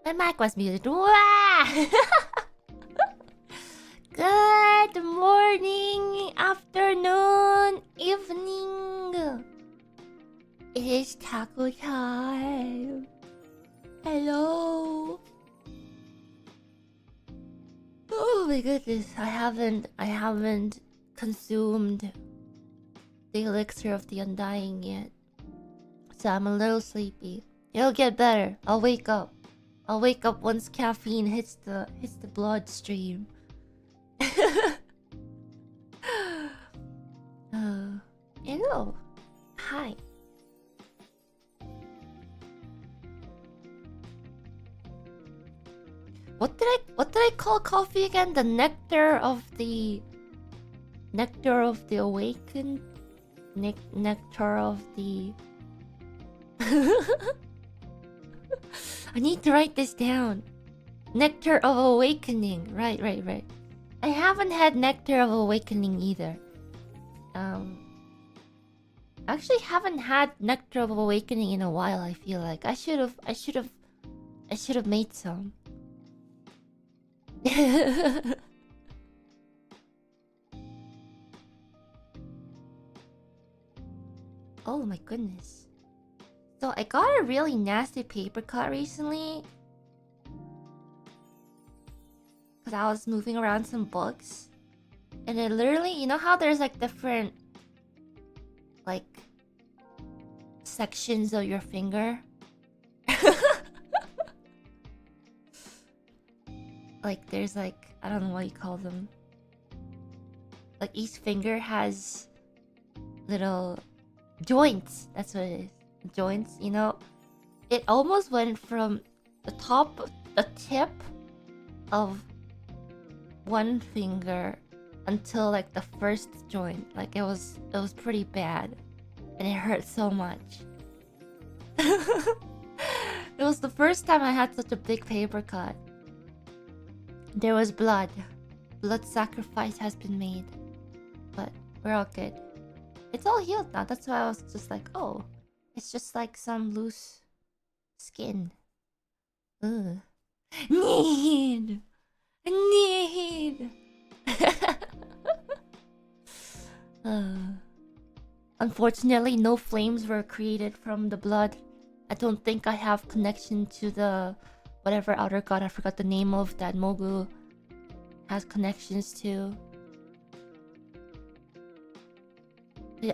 My mic was muted. Wah! Good morning, afternoon, evening. It is taco time. Hello. Oh my goodness, I haven't consumed the elixir of the undying yet. So I'm a little sleepy. It'll get better. I'll wake up. I'll wake up once caffeine hits the bloodstream. Hello. Hi. What did I call coffee again? The nectar of the awakened? Nectar of the I need to write this down. Nectar of awakening. Right. I haven't had nectar of awakening either. Actually haven't had nectar of awakening in a while. I feel like I should have made some. Oh my goodness. So I got a really nasty paper cut recently. Cause I was moving around some books. And it literally, you know how there's like different like sections of your finger? Like there's like, I don't know what you call them. Like each finger has little joints. That's what it is. Joints, you know? It almost went from the tip of one finger until like the first joint. Like it was pretty bad. And it hurt so much. It was the first time I had such a big paper cut. There was blood. Blood sacrifice has been made. But we're all good. It's all healed now. That's why I was just like, oh, it's just like some loose skin. Ugh. Need. Unfortunately, no flames were created from the blood. I don't think I have connection to the whatever outer god I forgot the name of that Mogu has connections to.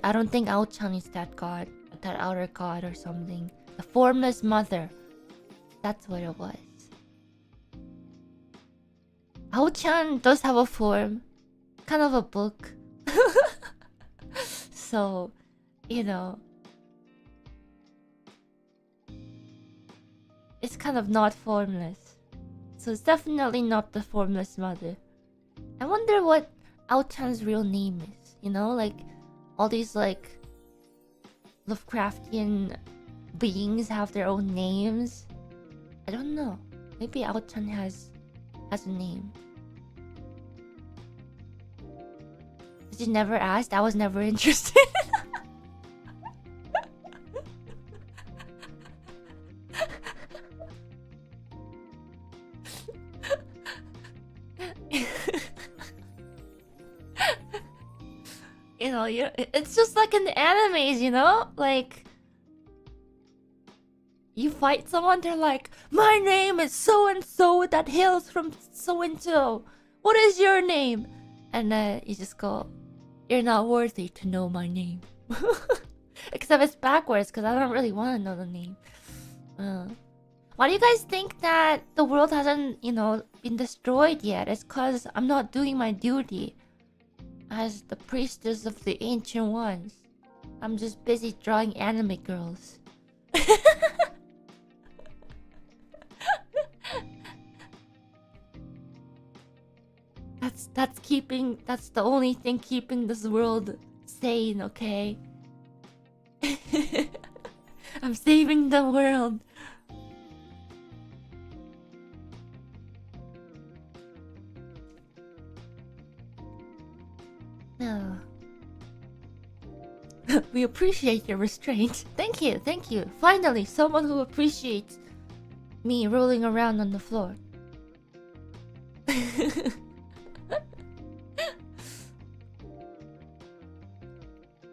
I don't think Ao-chan is that god, that outer god or something. The formless mother. That's what it was. Ao-chan does have a form. Kind of a book. So, you know. It's kind of not formless. So it's definitely not the formless mother. I wonder what Ao-chan's real name is. You know, like all these like Lovecraftian beings have their own names. I don't know. Maybe Ao-chan has a name. Did you never ask? I was never interested. You know, it's just like in the animes, you know? Like, you fight someone, they're like, my name is so-and-so that hails from so-and-so. What is your name? And you just go, you're not worthy to know my name. Except it's backwards, because I don't really want to know the name. Why do you guys think that the world hasn't, you know, been destroyed yet? It's because I'm not doing my duty as the priestess of the ancient ones. I'm just busy drawing anime girls. That's the only thing keeping this world sane, okay? I'm saving the world. No. We appreciate your restraint. Thank you. Finally, someone who appreciates me rolling around on the floor.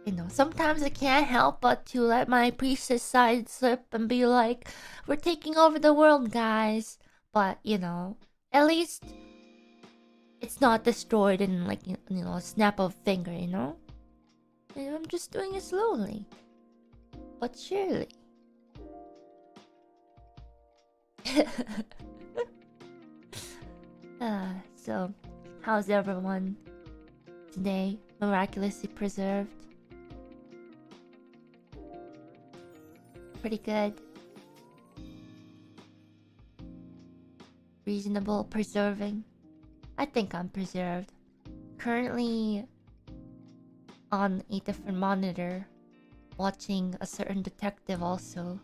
You know, sometimes I can't help but to let my priestess side slip and be like, we're taking over the world, guys. But, you know, at least it's not destroyed in, like, you know, a snap of a finger, you know? And I'm just doing it slowly. But surely. So, how's everyone today? Miraculously preserved? Pretty good. Reasonable preserving. I think I'm preserved. Currently on a different monitor, watching a certain detective also.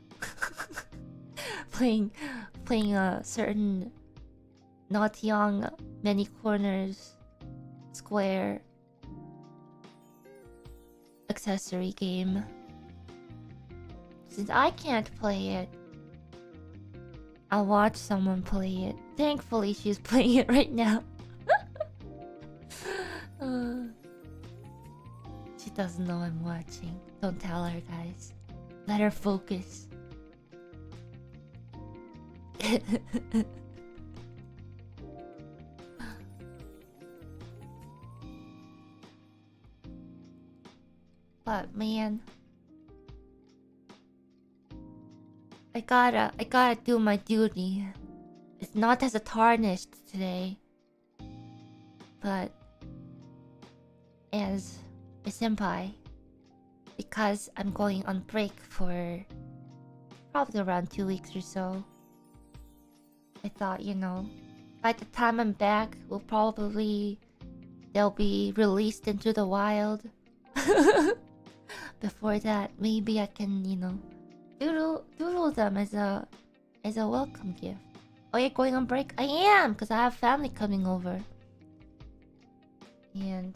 playing a certain not young, many corners, square accessory game. Since I can't play it, I'll watch someone play it. Thankfully, she's playing it right now. She doesn't know I'm watching. Don't tell her, guys. Let her focus. But man, I gotta do my duty. It's not as a Tarnish today, but as a senpai, because I'm going on break for probably around 2 weeks or so. I thought, you know, by the time I'm back, they'll be released into the wild. Before that, maybe I can, you know, doodle them as a welcome gift. Oh, you're going on break? I am, because I have family coming over. And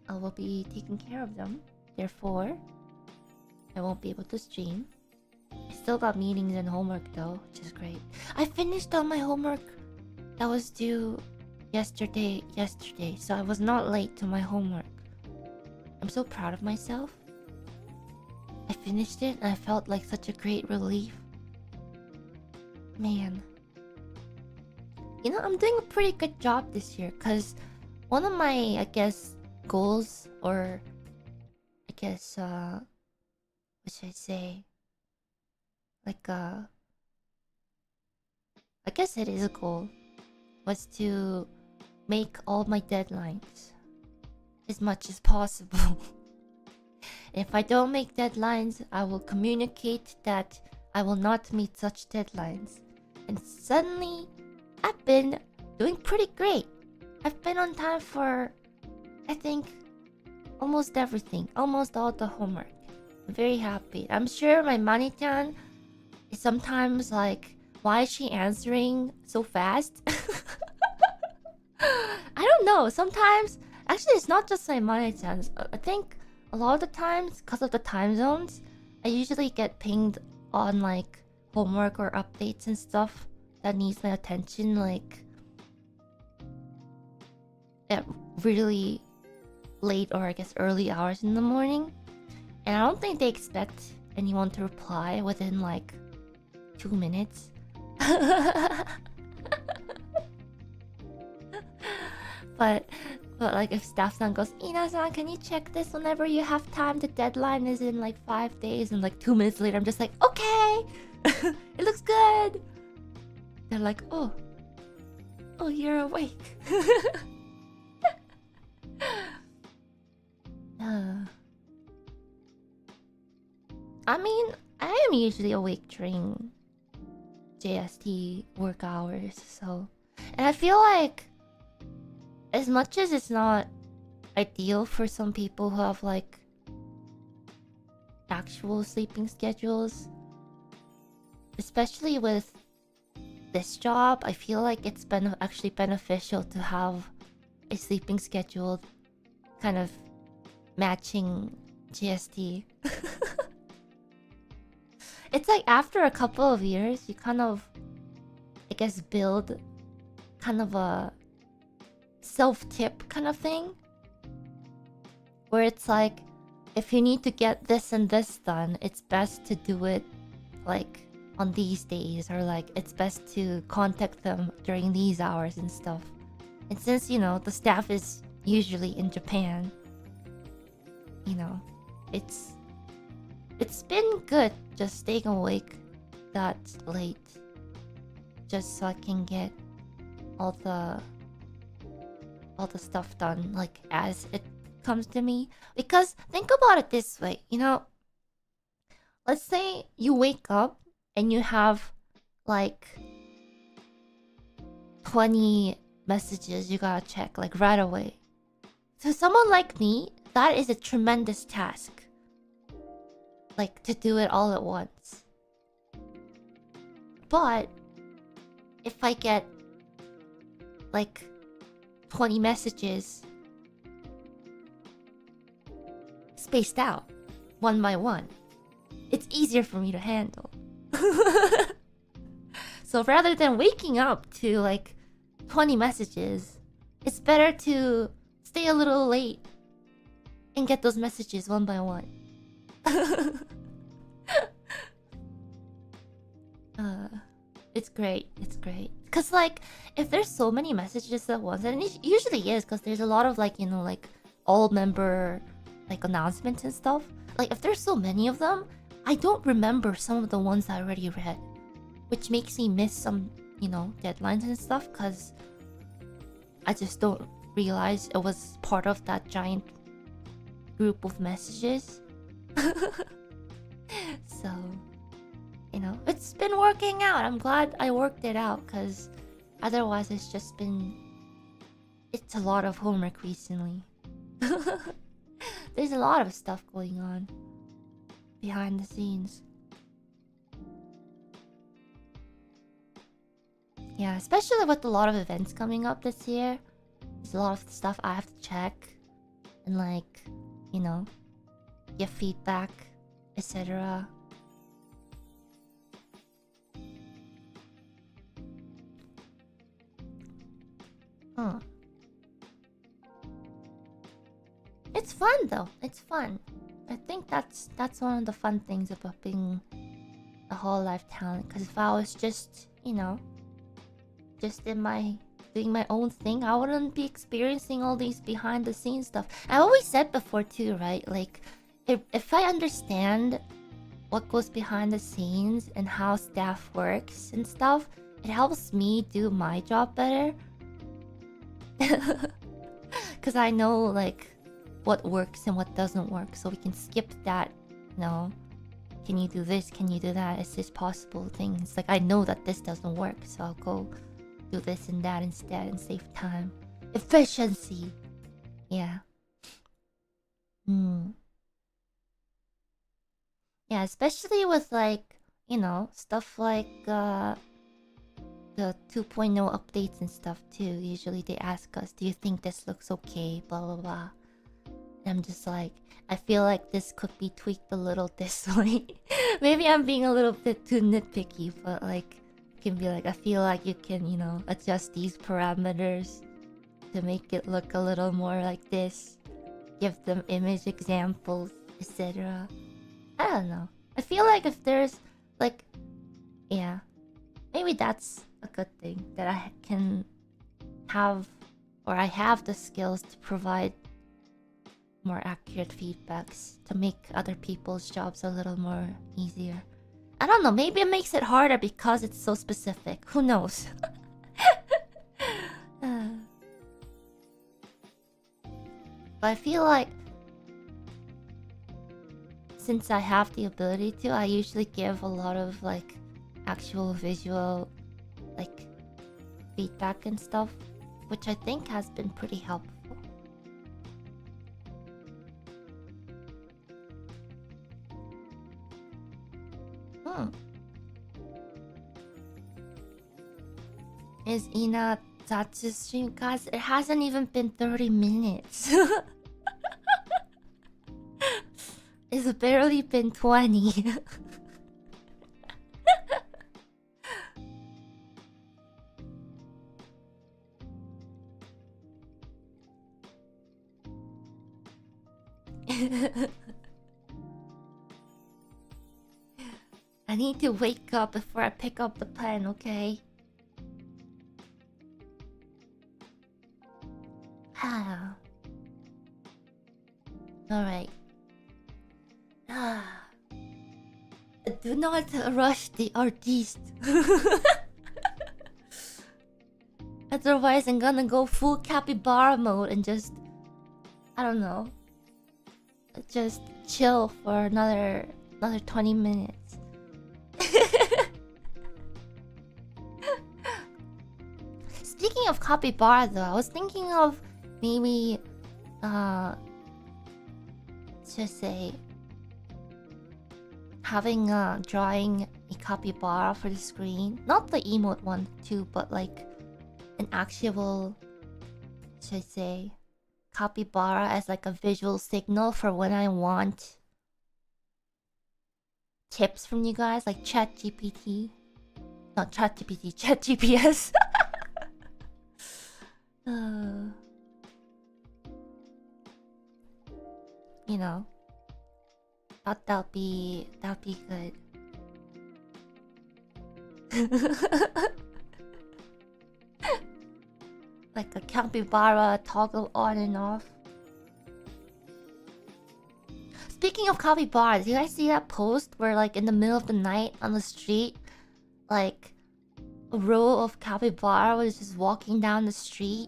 I will be taking care of them. Therefore, I won't be able to stream. I still got meetings and homework though, which is great. I finished all my homework that was due yesterday, so I was not late to my homework. I'm so proud of myself. I finished it and I felt like such a great relief. Man. You know, I'm doing a pretty good job this year, because one of my, I guess, goals, or I guess, what should I say? Like, I guess it is a goal, was to make all my deadlines as much as possible. If I don't make deadlines, I will communicate that I will not meet such deadlines. And suddenly, I've been doing pretty great. I've been on time for, I think, almost everything. Almost all the homework. I'm very happy. I'm sure my Mani-chan is sometimes like, why is she answering so fast? I don't know. Sometimes, actually, it's not just my Mani-chan. I think a lot of the times, because of the time zones, I usually get pinged on like homework or updates and stuff that needs my attention, like at really late, or I guess early hours in the morning. And I don't think they expect anyone to reply within like 2 minutes. But like if staff-san goes, Ina-san, can you check this whenever you have time? The deadline is in like 5 days. And like 2 minutes later, I'm just like, okay, it looks good. They're like, oh, you're awake. I mean, I am usually awake during JST work hours, so. And I feel like, as much as it's not ideal for some people who have like actual sleeping schedules, especially with this job, I feel like it's been actually beneficial to have a sleeping schedule kind of matching GST. It's like after a couple of years, you kind of guess, build kind of a self-tip kind of thing. Where it's like, if you need to get this and this done, it's best to do it like on these days, or like it's best to contact them during these hours and stuff. And since, you know, the staff is usually in Japan, you know, it's been good just staying awake that late just so I can get all the stuff done like as it comes to me. Because think about it this way, you know, let's say you wake up and you have like 20 messages you gotta check like right away. So someone like me, that is a tremendous task. Like to do it all at once. But if I get like 20 messages spaced out one by one, it's easier for me to handle. So rather than waking up to like 20 messages, it's better to stay a little late and get those messages one by one. It's great. It's great. Cause like, if there's so many messages at once, and it usually is, cause there's a lot of like, you know, like all member like announcements and stuff. Like if there's so many of them, I don't remember some of the ones I already read, which makes me miss some, you know, deadlines and stuff. Cause I just don't realize it was part of that giant group of messages. So, you know, it's been working out. I'm glad I worked it out, because otherwise it's just been... It's a lot of homework recently. There's a lot of stuff going on behind the scenes. Yeah, especially with a lot of events coming up this year. There's a lot of stuff I have to check and like, you know, give feedback, etc. It's fun though. It's fun. I think that's one of the fun things about being a hololive talent. Because if I was just, you know, just in my doing my own thing, I wouldn't be experiencing all these behind the scenes stuff. I always said before too, right? Like, if I understand what goes behind the scenes and how staff works and stuff, it helps me do my job better. Because I know like what works and what doesn't work, so we can skip that. You know, can you do this? Can you do that? Is this possible? Things like I know that this doesn't work, so I'll go do this and that instead and save time. Efficiency. Yeah. Yeah, especially with like, you know, stuff like the 2.0 updates and stuff too. Usually they ask us, do you think this looks okay? Blah blah blah. And I'm just like, I feel like this could be tweaked a little this way. Maybe I'm being a little bit too nitpicky, but like, it can be like, I feel like you can, you know, adjust these parameters to make it look a little more like this. Give them image examples, etc. I don't know. I feel like if there's like, yeah, maybe that's a good thing that I can have, or I have the skills to provide more accurate feedbacks to make other people's jobs a little more easier. I don't know, maybe it makes it harder because it's so specific. Who knows? But I feel like since I have the ability to, I usually give a lot of like actual visual like feedback and stuff, which I think has been pretty helpful. Is Ina Zatsu stream? Guys, it hasn't even been 30 minutes. It's barely been 20. I need to wake up before I pick up the pen, okay? Ah. Alright. Ah. Do not rush the artiste. Otherwise, I'm gonna go full capybara mode and just... I don't know. Just chill for another 20 minutes. Speaking of capybara though, I was thinking of maybe just say having drawing a capybara for the screen. Not the emote one too, but like an actual, should I say, capybara as like a visual signal for when I want tips from you guys, like ChatGPT. Not ChatGPT, ChatGPS. You know, thought that'd be good. Like a capybara toggle on and off. Speaking of capybaras, you guys see that post where like in the middle of the night on the street, like a row of capybara was just walking down the street?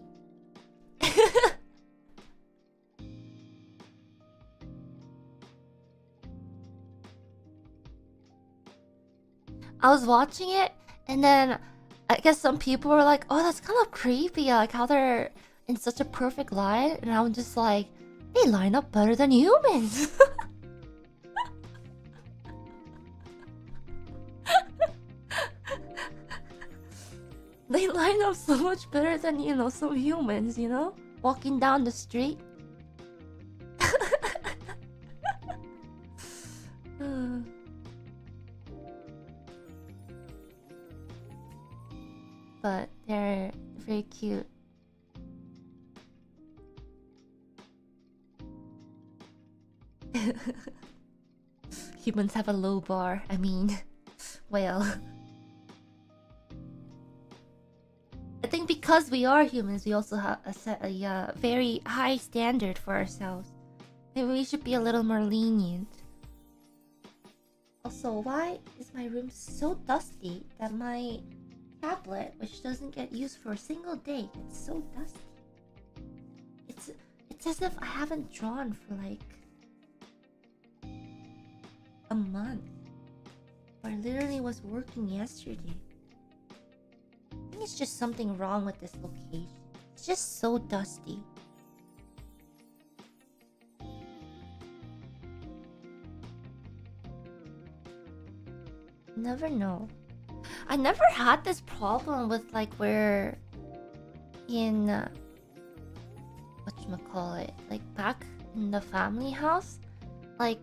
I was watching it, and then I guess some people were like, "Oh, that's kind of creepy, like how they're in such a perfect line," and I'm just like, "They line up better than humans." They line up so much better than, you know, some humans, you know, walking down the street. But they're very cute. Humans have a low bar. I mean, well, I think because we are humans, we also have a very high standard for ourselves. Maybe we should be a little more lenient. Also, why is my room so dusty that my tablet, which doesn't get used for a single day, it's so dusty? It's as if I haven't drawn for like a month. But I literally was working yesterday. I think it's just something wrong with this location. It's just so dusty. Never know. I never had this problem with like where in whatchamacallit, like back in the family house, like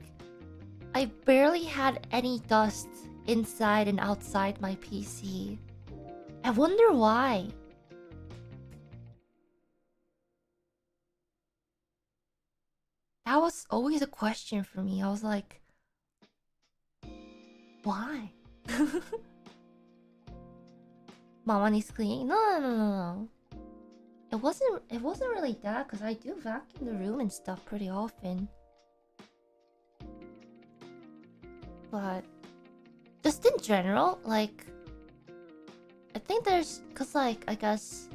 I barely had any dust inside and outside my PC. I wonder why. That was always a question for me. I was like, why? Mama needs cleaning. No. It wasn't really that, because I do vacuum the room and stuff pretty often. But just in general, like I think there's, cause like I guess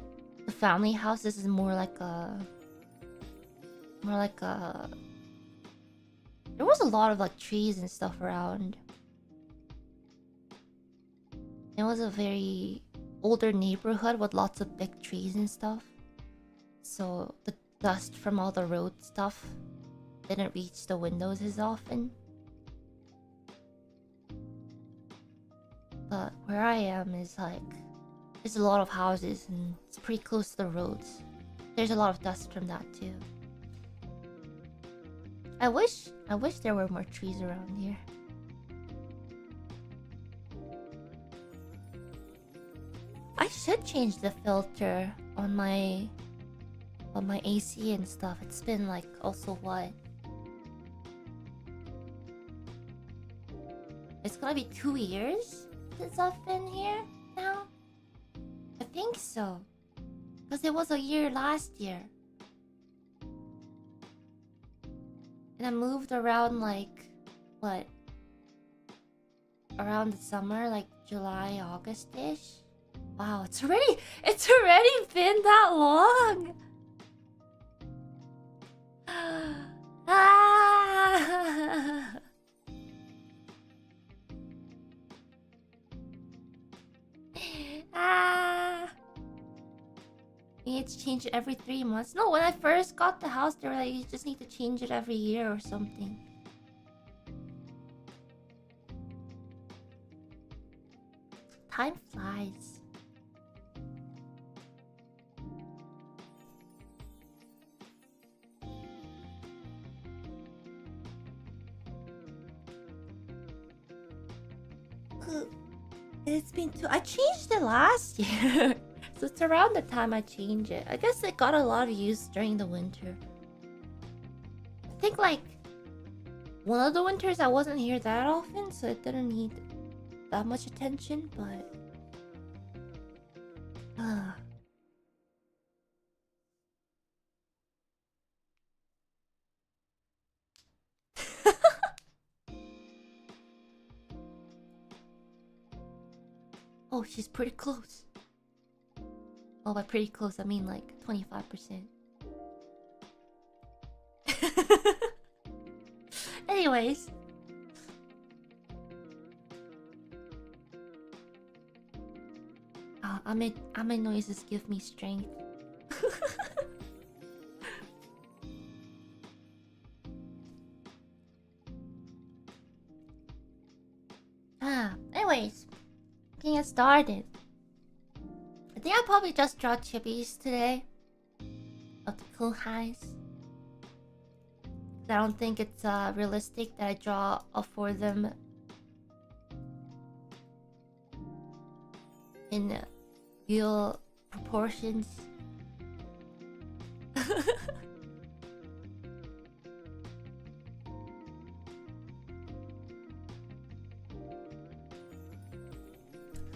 the family houses is more like a there was a lot of like trees and stuff around. It was a very older neighborhood with lots of big trees and stuff. So the dust from all the road stuff didn't reach the windows as often. But where I am is like, there's a lot of houses and it's pretty close to the roads. There's a lot of dust from that too. I wish there were more trees around here. I should change the filter on my AC and stuff. It's been like also what, gonna be 2 years since I've been here now. I think so. Because it was a year last year. And I moved around like, what? Around the summer, like July, August-ish. Wow, it's already been that long. Ah. Ah. You need to change it every 3 months. No, when I first got the house, they were like, you just need to change it every year or something. Time flies. It's been I changed it last year. So it's around the time I changed it. I guess it got a lot of use during the winter. I think like one of the winters I wasn't here that often, so it didn't need that much attention, but oh, she's pretty close. Oh, by pretty close, I mean like 25%. Anyways. Ame noises give me strength. Anyways. Can get started. I think I'll probably just draw chippies today. Of the cool highs. I don't think it's realistic that I draw for them in real proportions.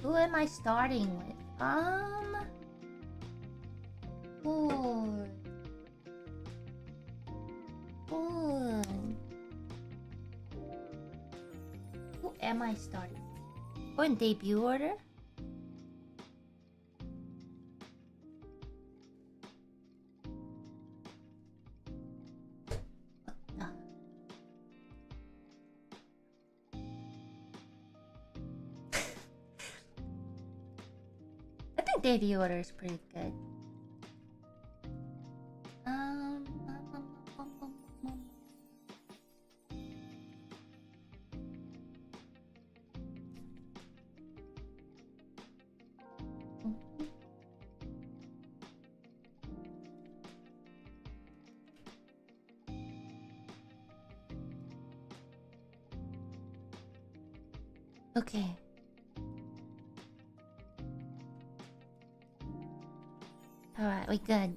Who am I starting with? Good. Who am I starting with? Go in debut order? I think debut order is pretty good. Okay. Alright, we good.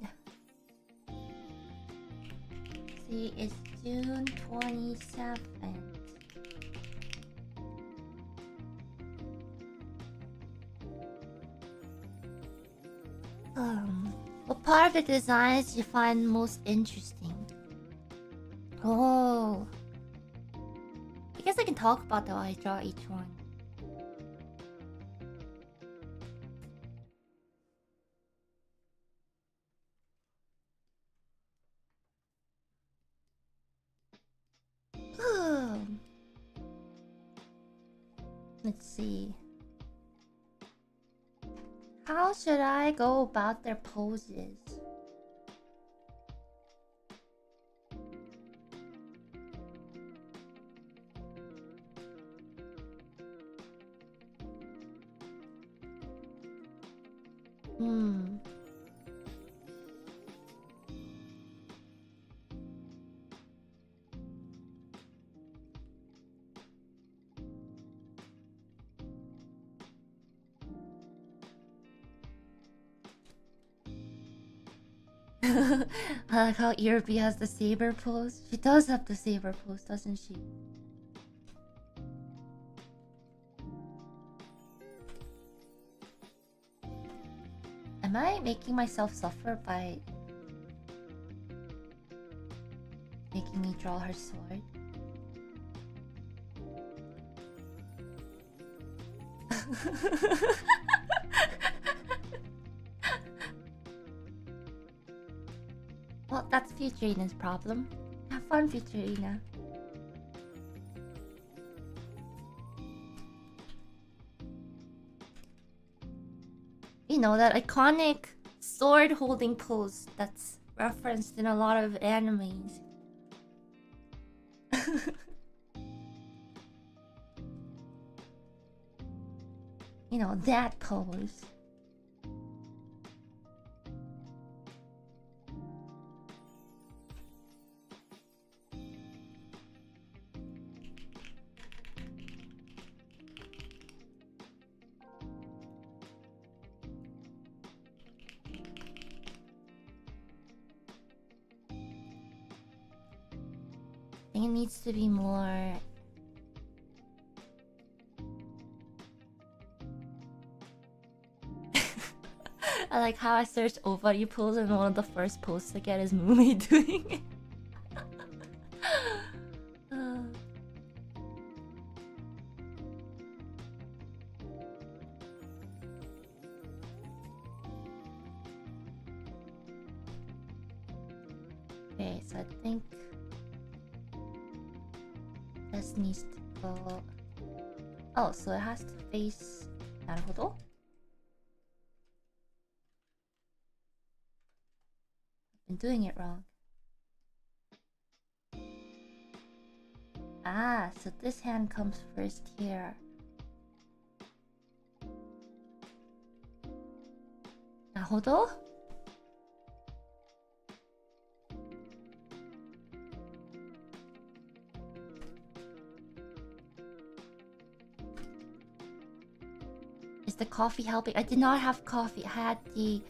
See, it's June 27th. What part of the designs do you find most interesting? Oh. I guess I can talk about that while I draw each one. Let's see. How should I go about their poses? I like how Irby has the saber pose. She does have the saber pose, doesn't she? Am I making myself suffer by making me draw her sword? Well, that's Futurina's problem. Have fun, Futurina. You know, that iconic sword holding pose that's referenced in a lot of animes. You know, that pose. I think it needs to be more... I like how I searched Obari pose and one of the first posts I get is Mume doing it. Okay, so I think this needs to go... Oh, so it has to face... なるほど. I'm doing it wrong. Ah, so this hand comes first here. なるほど. Is the coffee helping? I did not have coffee. I had the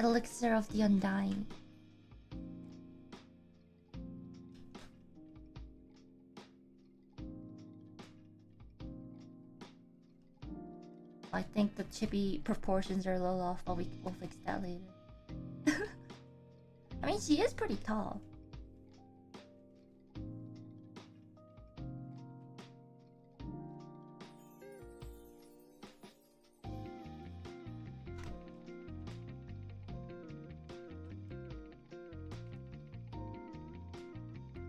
elixir of the undying. I think the chibi proportions are a little off, but we'll fix that later. I mean, she is pretty tall.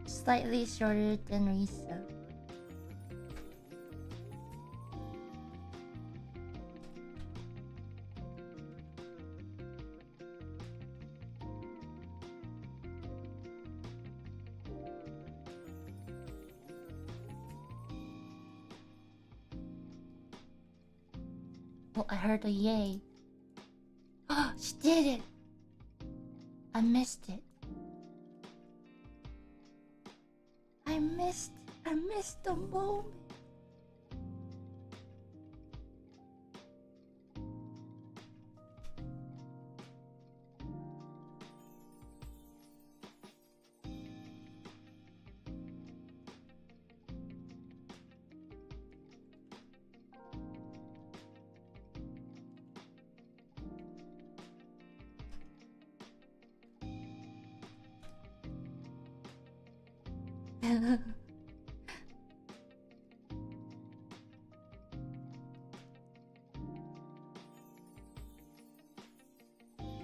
Slightly shorter than Risa. Oh, I heard a yay. Oh, she did it! I missed it. I missed the moment.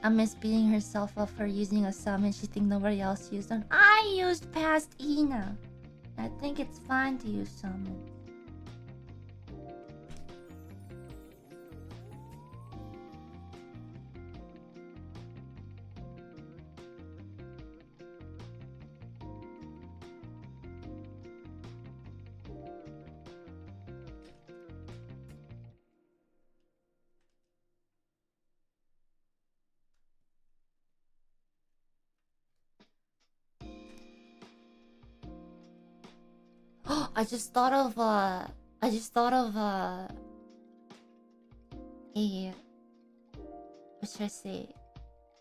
I miss beating herself up for using a summon she think nobody else used on. I used past Ina. I think it's fine to use summon. I just thought of a what should I say?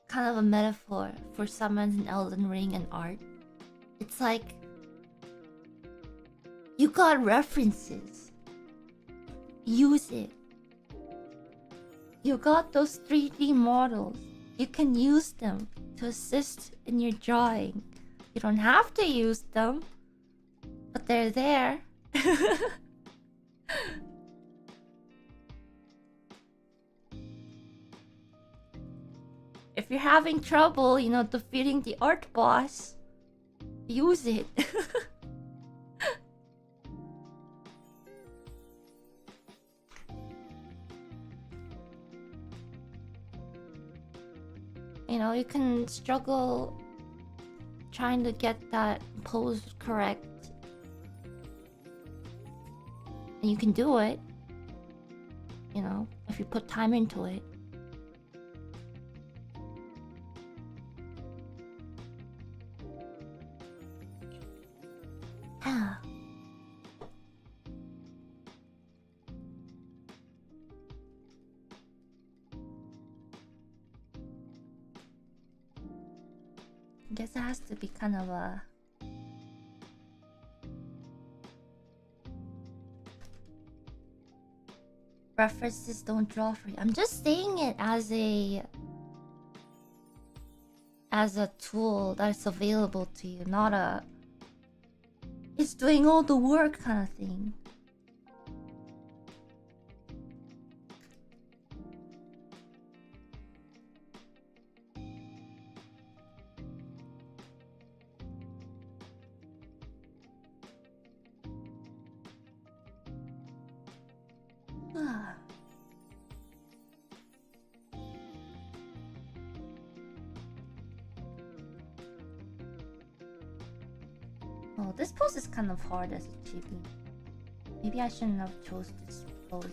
Kind of a metaphor for summons in Elden Ring and art. It's like you got references. Use it. You got those 3D models. You can use them to assist in your drawing. You don't have to use them, but they're there. If you're having trouble, you know, defeating the art boss, use it. You know, you can struggle trying to get that pose correct. And you can do it, you know, if you put time into it. I guess it has to be kind of a references don't draw for you. I'm just saying it as a tool that's available to you, not a it's doing all the work kind of thing. Oh, this pose is kind of hard as a chibi. Maybe I shouldn't have chose this pose.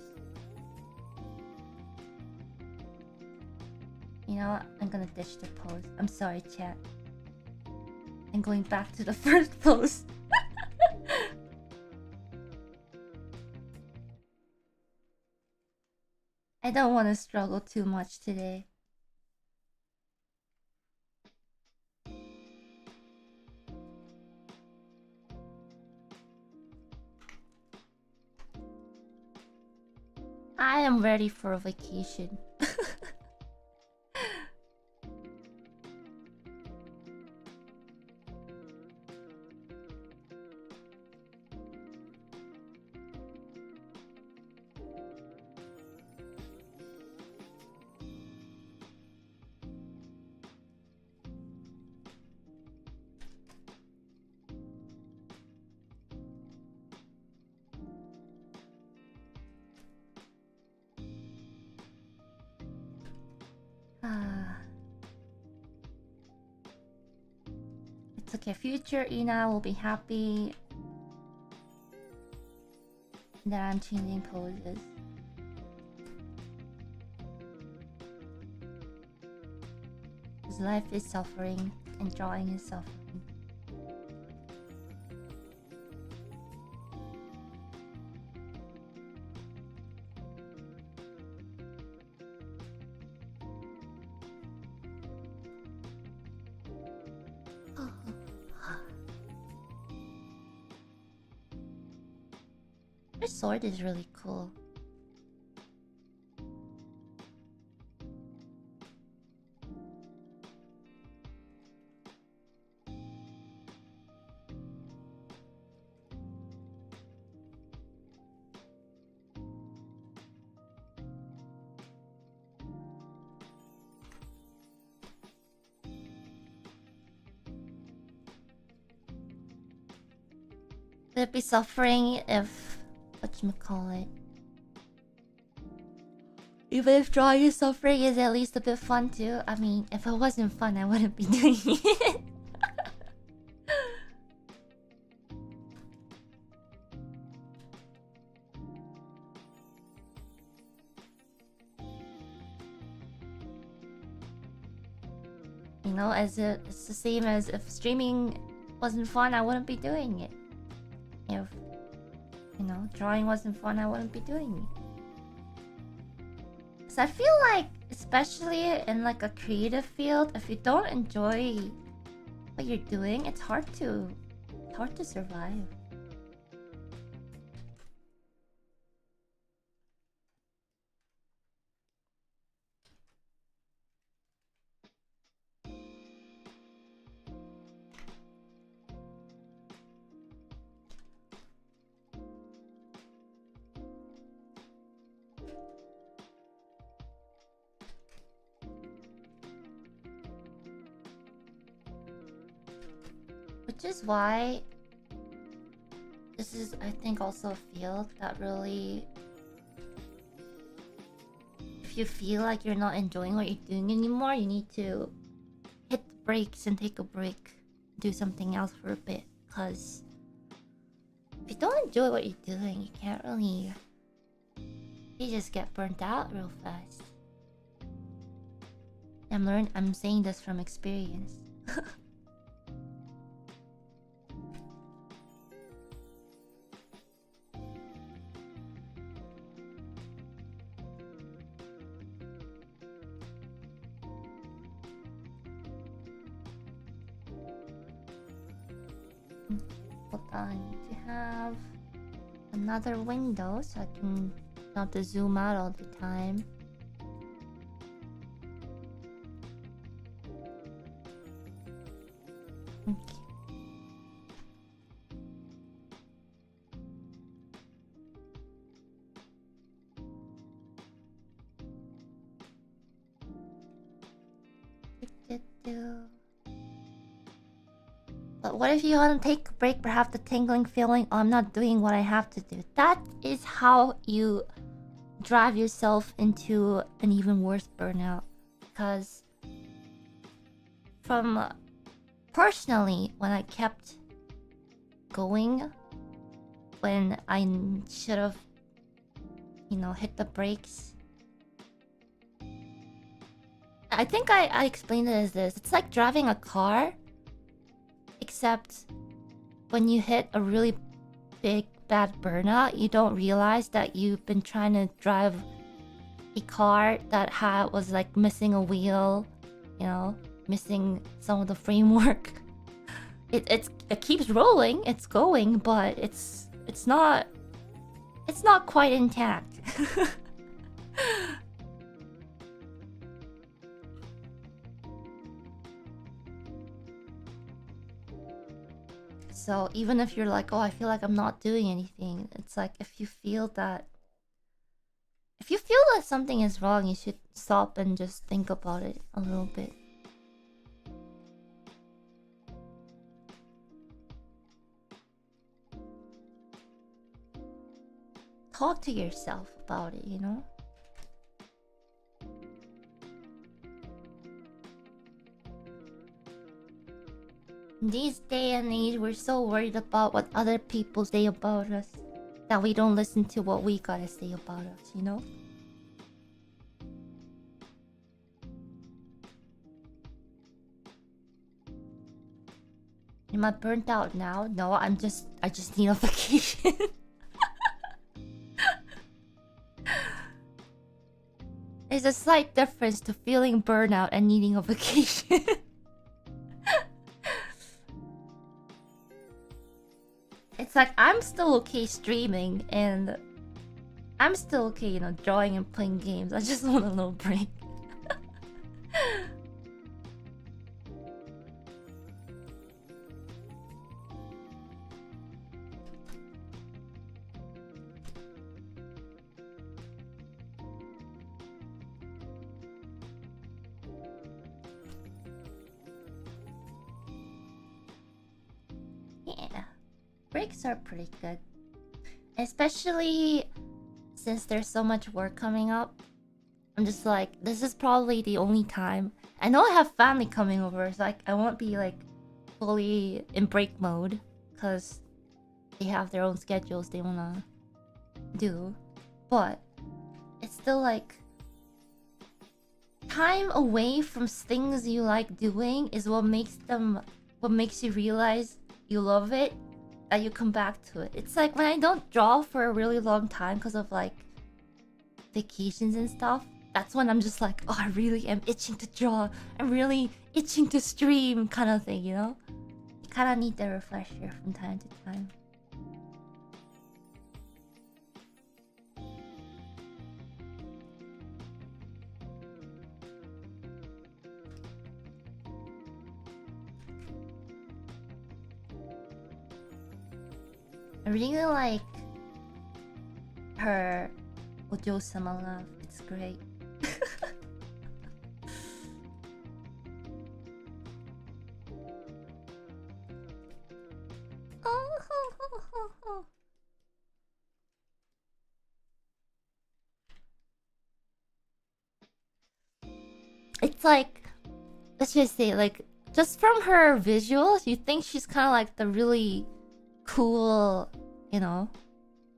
You know what? I'm gonna ditch the pose. I'm sorry, chat. I'm going back to the first pose. I don't want to struggle too much today. I am ready for a vacation. It's okay, future Ina will be happy that I'm changing poses. Because life is suffering and drawing is suffering. This sword is really cool. Would it be suffering if whatchamacallit? Even if drawing is suffering is at least a bit fun too. I mean, if it wasn't fun, I wouldn't be doing it. You know, it's the same as if streaming wasn't fun, I wouldn't be doing it. If, you know, drawing wasn't fun, I wouldn't be doing it. So I feel like, especially in like a creative field, if you don't enjoy what you're doing, it's hard to survive. Which is why this is, I think, also a field that really, if you feel like you're not enjoying what you're doing anymore, you need to hit the brakes and take a break, do something else for a bit. Because if you don't enjoy what you're doing, you can't really, you just get burnt out real fast. I'm saying this from experience. Hold on, I need to have another window so I can not have to zoom out all the time. Okay. But what if you want to take a break but have the tingling feeling, oh, I'm not doing what I have to do? That is how you drive yourself into an even worse burnout. Because from personally, when I kept going, when I should have, hit the brakes, I think I explained it as this. It's like driving a car, except when you hit a really big bad burnout, you don't realize that you've been trying to drive a car that was like missing a wheel, missing some of the framework. It keeps rolling, it's going, but it's not quite intact. So even if you're like, oh, I feel like I'm not doing anything, it's like if you feel that something is wrong, you should stop and just think about it a little bit. Talk to yourself about it, In these day and age, we're so worried about what other people say about us that we don't listen to what we gotta say about us, Am I burnt out now? No, I just need a vacation. There's a slight difference to feeling burnout and needing a vacation. It's like I'm still okay streaming and I'm still okay, drawing and playing games. I just want a little break. Yeah. Breaks are pretty good. Especially since there's so much work coming up. I'm just like, this is probably the only time. I know I have family coming over, so I won't be like fully in break mode because they have their own schedules they wanna do. But it's still like time away from things you like doing is what makes you realize you love it, that you come back to it. It's like when I don't draw for a really long time because of like vacations and stuff, that's when I'm just like, oh, I really am itching to draw. I'm really itching to stream, kind of thing, You kind of need the refresher from time to time. I really like her Ojo-sama laugh. It's great. It's like, let's just say, like, just from her visuals, you think she's kind of like the really cool, you know,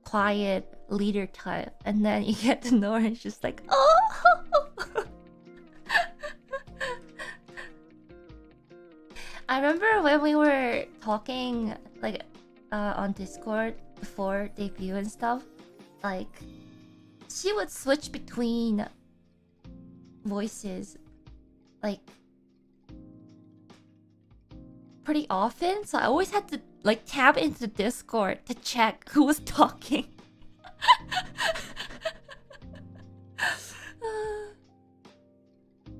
quiet leader type, and then you get to know her, and she's like, oh. I remember when we were talking, like, on Discord before debut and stuff, like, she would switch between voices, like, pretty often, so I always had to, like, tab into Discord to check who was talking.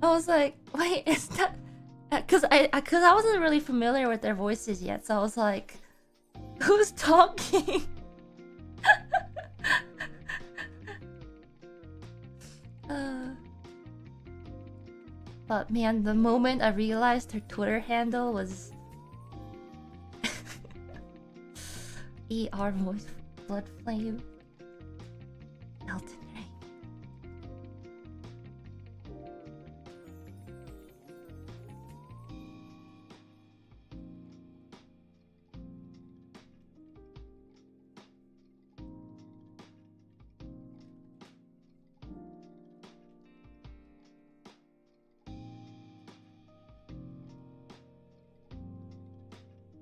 I was like, wait, is that... Cause I wasn't really familiar with their voices yet, so I was like, who's talking? But man, the moment I realized her Twitter handle was ER voice blood flame Elton Ring.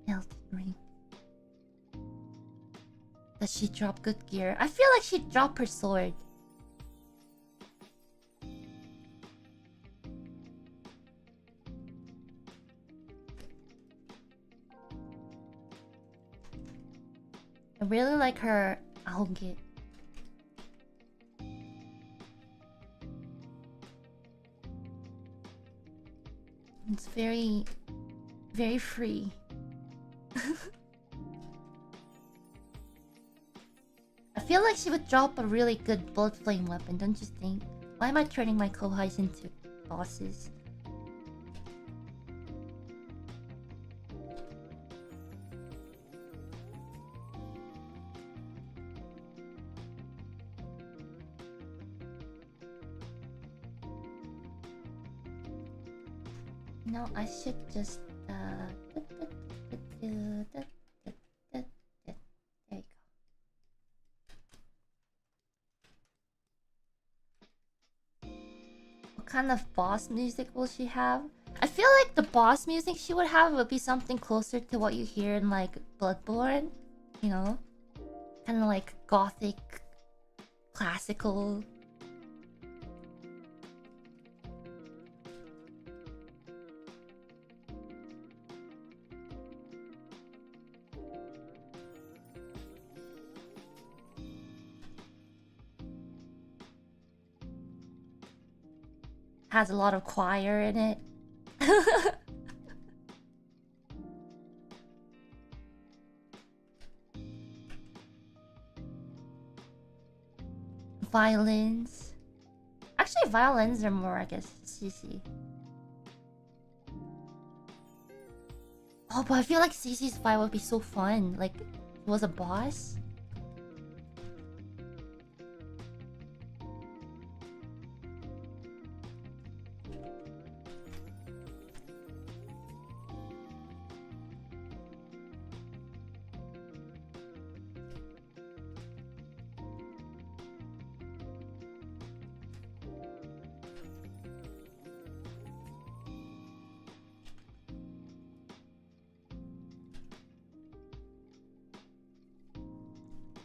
Elton Ring. Does she drop good gear? I feel like she'd drop her sword. I really like her outfit. It's very, very free. I feel like she would drop a really good bullet flame weapon, don't you think? Why am I turning my kohais into bosses? No, I should just there you go. What kind of boss music will she have? I feel like the boss music she would have would be something closer to what you hear in like Bloodborne, you know? Kind of like gothic, classical. Has a lot of choir in it. Violins. Actually, violins are more, I guess, CC. Oh, but I feel like CC's fight would be so fun. Like, it was a boss.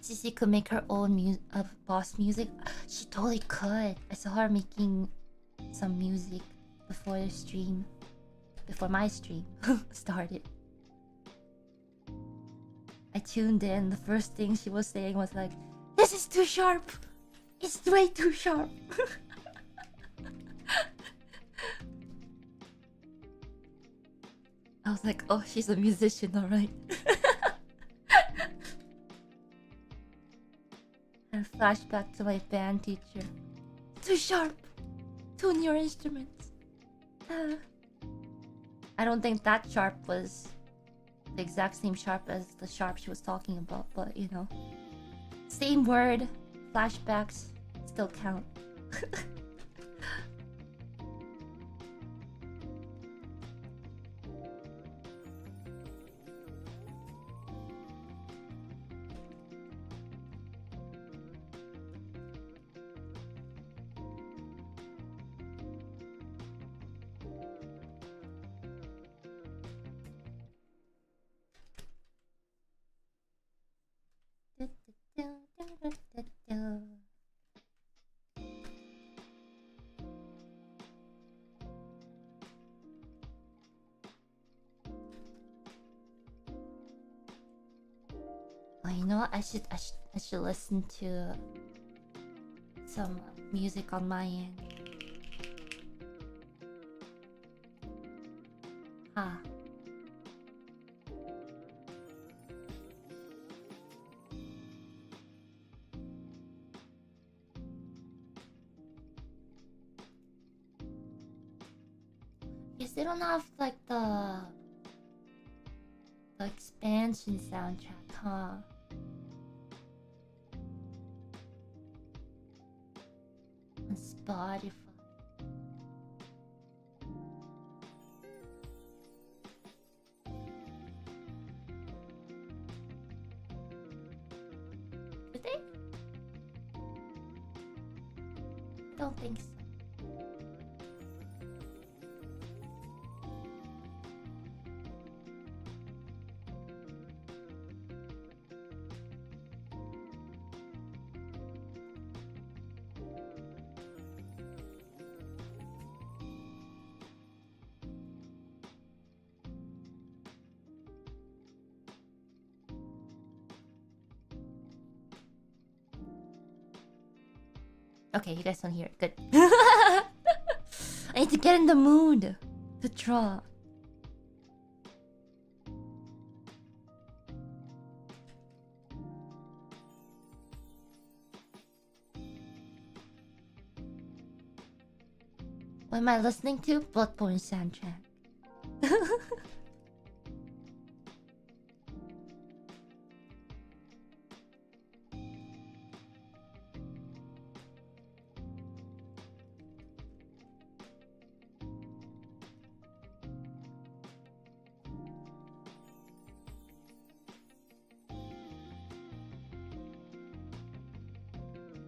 Cici could make her own boss music. She totally could. I saw her making some music before the stream. Before my stream started. I tuned in. The first thing she was saying was like, "This is too sharp. It's way too sharp." I was like, oh, she's a musician, alright. And flashback to my band teacher. Too sharp. Tune your instruments. I don't think that sharp was the exact same sharp as the sharp she was talking about, but you know. Same word, flashbacks still count. Oh, you know what? I should listen to some music on my end. Ah. Yes, they don't have like the expansion soundtrack, huh? On Spotify. Do they? I don't think so. Okay, you guys don't hear it. Good. I need to get in the mood to draw. What am I listening to? Bloodborne soundtrack.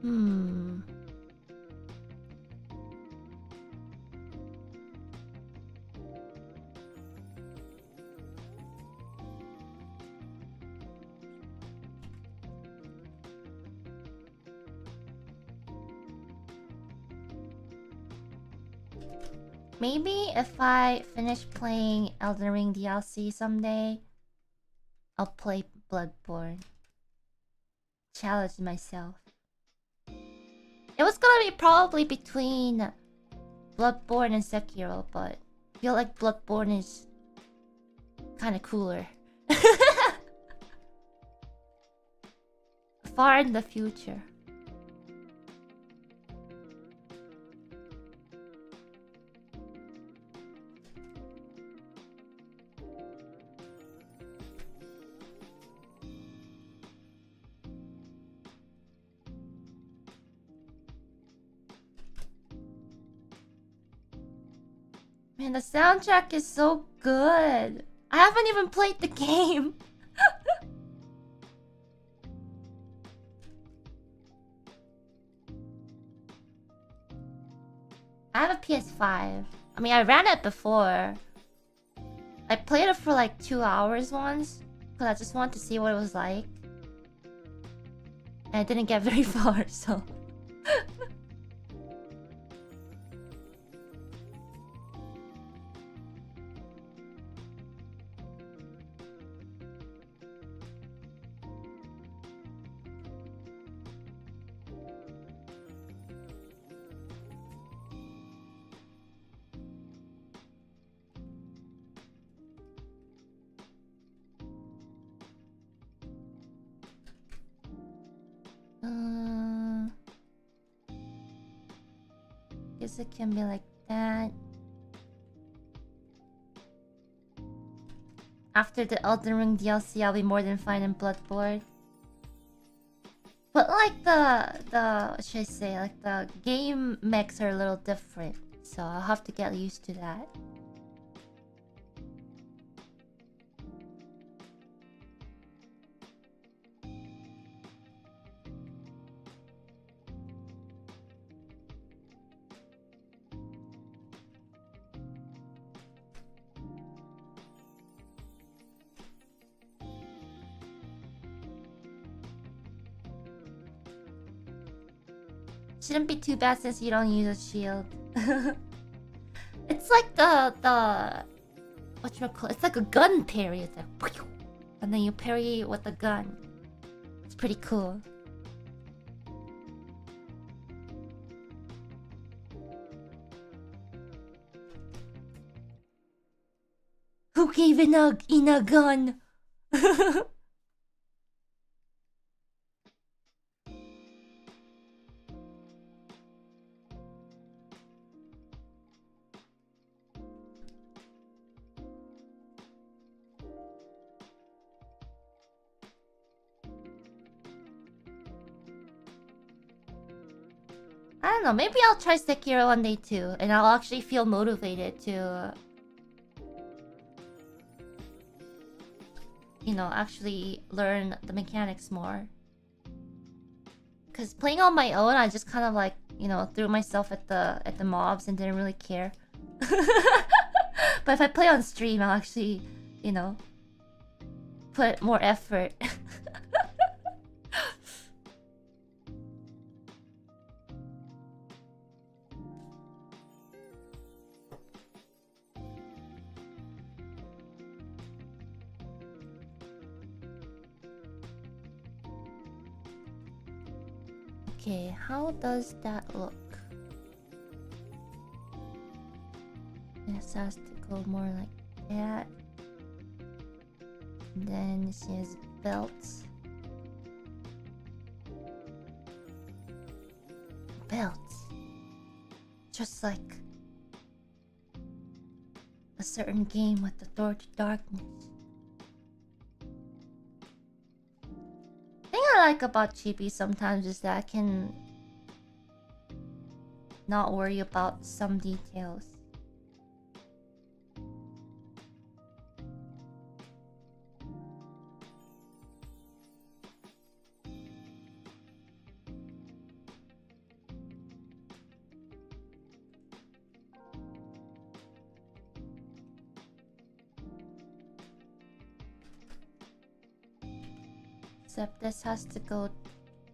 Hmm. Maybe if I finish playing Elden Ring DLC someday, I'll play Bloodborne. Challenge myself. It was gonna be probably between Bloodborne and Sekiro, but I feel like Bloodborne is kind of cooler. Far in the future. Man, the soundtrack is so good. I haven't even played the game. I have a PS5. I mean, I ran it before. I played it for like 2 hours once, because I just wanted to see what it was like. And I didn't get very far, so... Guess it can be like that. After the Elden Ring DLC, I'll be more than fine in Bloodborne. But like what should I say? Like the game mechs are a little different, so I'll have to get used to that. Shouldn't be too bad since you don't use a shield. It's like the whatchamacallit? It's like a gun parry. It's like, and then you parry with the gun. It's pretty cool. Who gave in a gun? I don't know, maybe I'll try Sekiro one day too, and I'll actually feel motivated to... you know, actually learn the mechanics more. Because playing on my own, I just kind of like, you know, threw myself at the mobs and didn't really care. But if I play on stream, I'll actually, you know, put more effort. Okay, how does that look? This has to go more like that. And then she has belts. Belts. Just like a certain game with the door to darkness. The thing I like about chibi sometimes is that I can not worry about some details. Except this has to go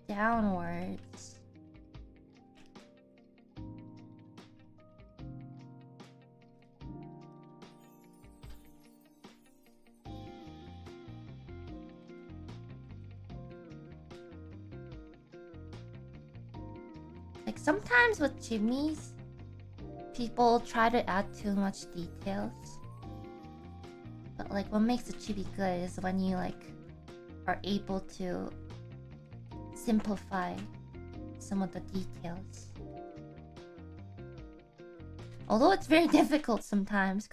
downwards. Like sometimes with chibis, people try to add too much details. But like what makes a chibi good is when you like are able to simplify some of the details. Although it's very difficult sometimes,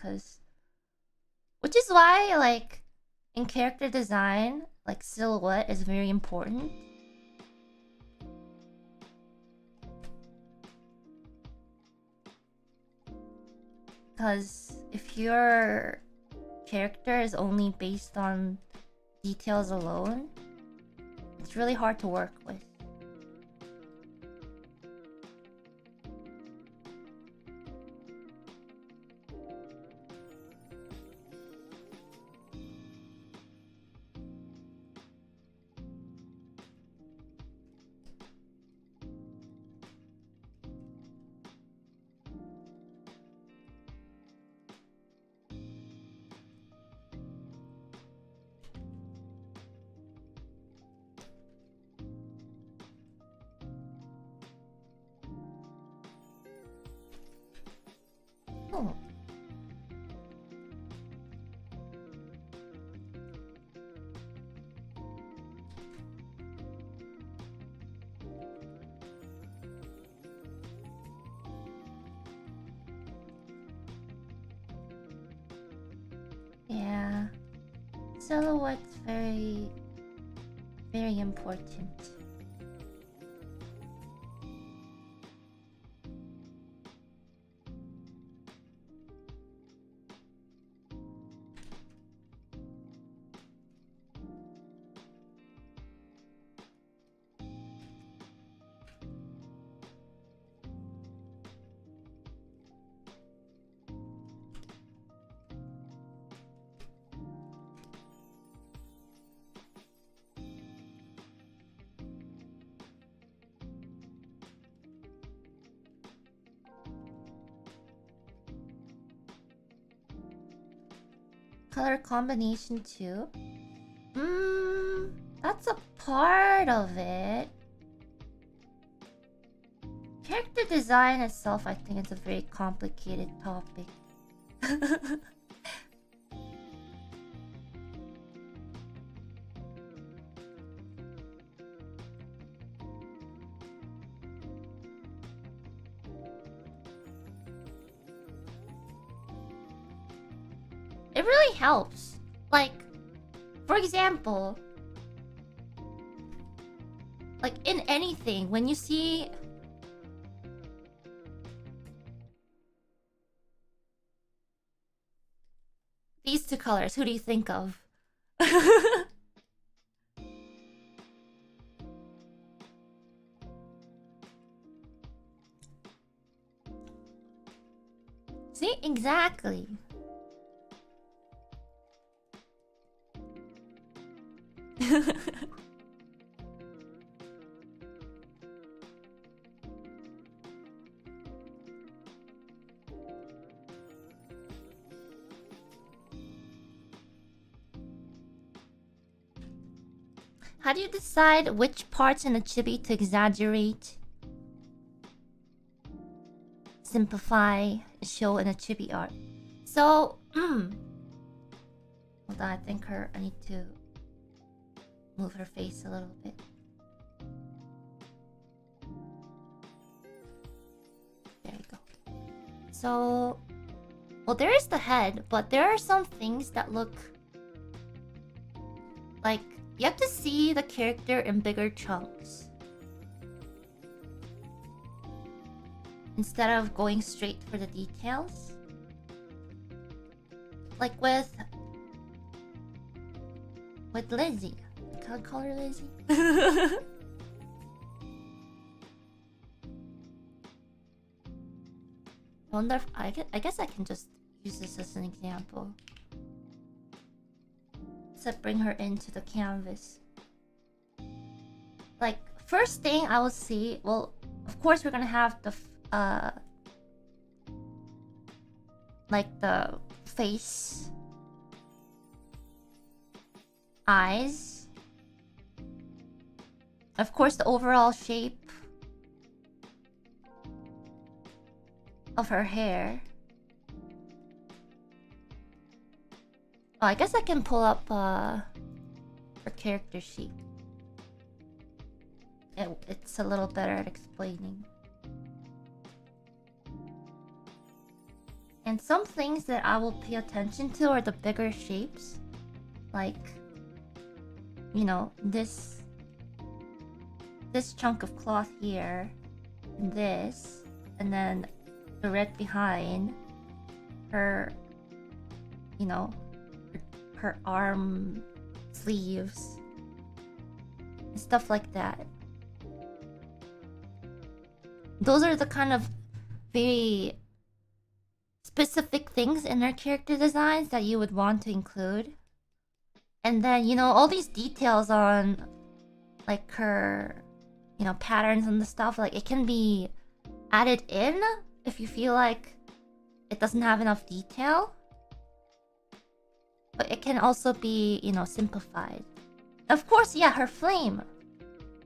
which is why like in character design, like silhouette is very important. Because if your character is only based on details alone, it's really hard to work with. Oh. Yeah. Silhouette's very, very important. Color combination too. That's a part of it. Character design itself, I think it's a very complicated topic. It really helps. Like, for example, like in anything, when you see these two colors, who do you think of? See, exactly. How do you decide which parts in a chibi to exaggerate, simplify, show in a chibi art? So, hold on, I think I need to move her face a little bit. There you go. So, well, there is the head, but there are some things that look like you have to see the character in bigger chunks instead of going straight for the details. Like with Lizzie. Can I call her Lizzie? I wonder if I guess I can just use this as an example. To bring her into the canvas. Like, first thing I will see, well, of course we're gonna have the like the face, eyes, of course the overall shape of her hair. Oh, I guess I can pull up her character sheet. It's a little better at explaining. And some things that I will pay attention to are the bigger shapes. Like, you know, this chunk of cloth here, and this, and then the red behind her, you know, her arm sleeves and stuff like that. Those are the kind of very specific things in their character designs that you would want to include. And then, you know, all these details on like her, you know, patterns and the stuff, like it can be added in if you feel like it doesn't have enough detail. But it can also be, you know, simplified. Of course, yeah, her flame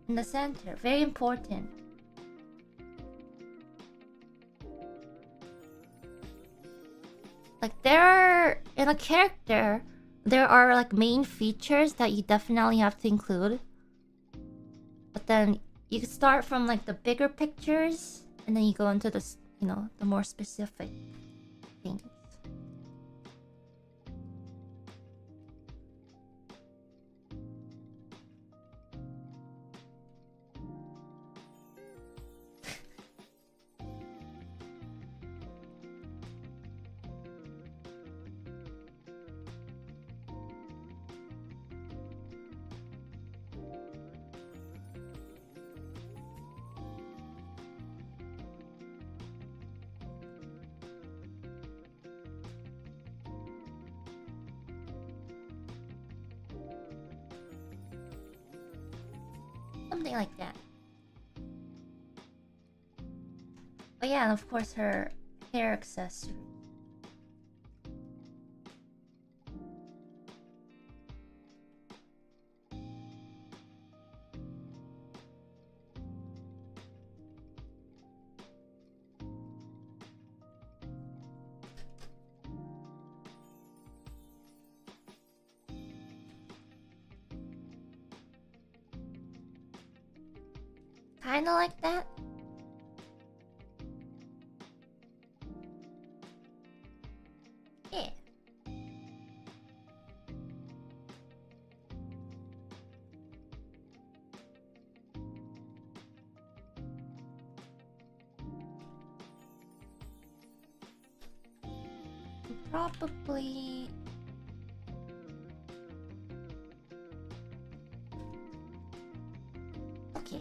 in the center, very important. Like in a character, there are like main features that you definitely have to include. But then you can start from like the bigger pictures, and then you go into the, you know, the more specific things. Something like that. But yeah, and of course her hair accessory. Kinda like that. Yeah. Probably... Okay.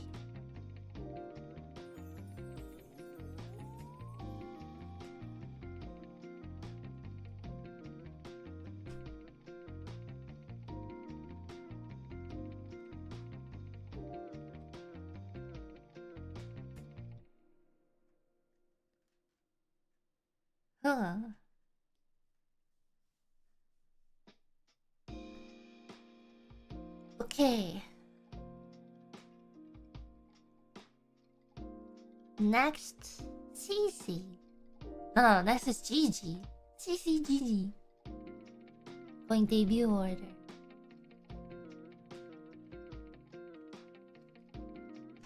Huh. Okay. Next, CC. No, next is Gigi. CC Gigi. Going debut order.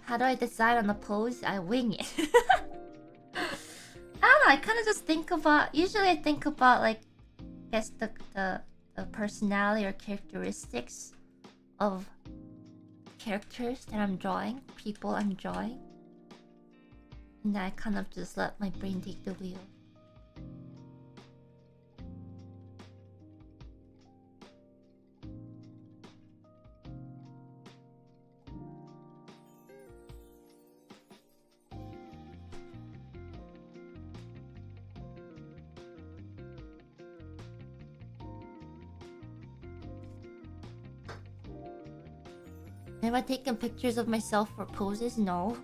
How do I decide on the pose? I wing it. I don't know, I kind of just think about... Usually I think about, like, I guess the personality or characteristics of characters that I'm drawing, people I'm drawing. And then I kind of just let my brain take the wheel. Have I taken pictures of myself for poses? No.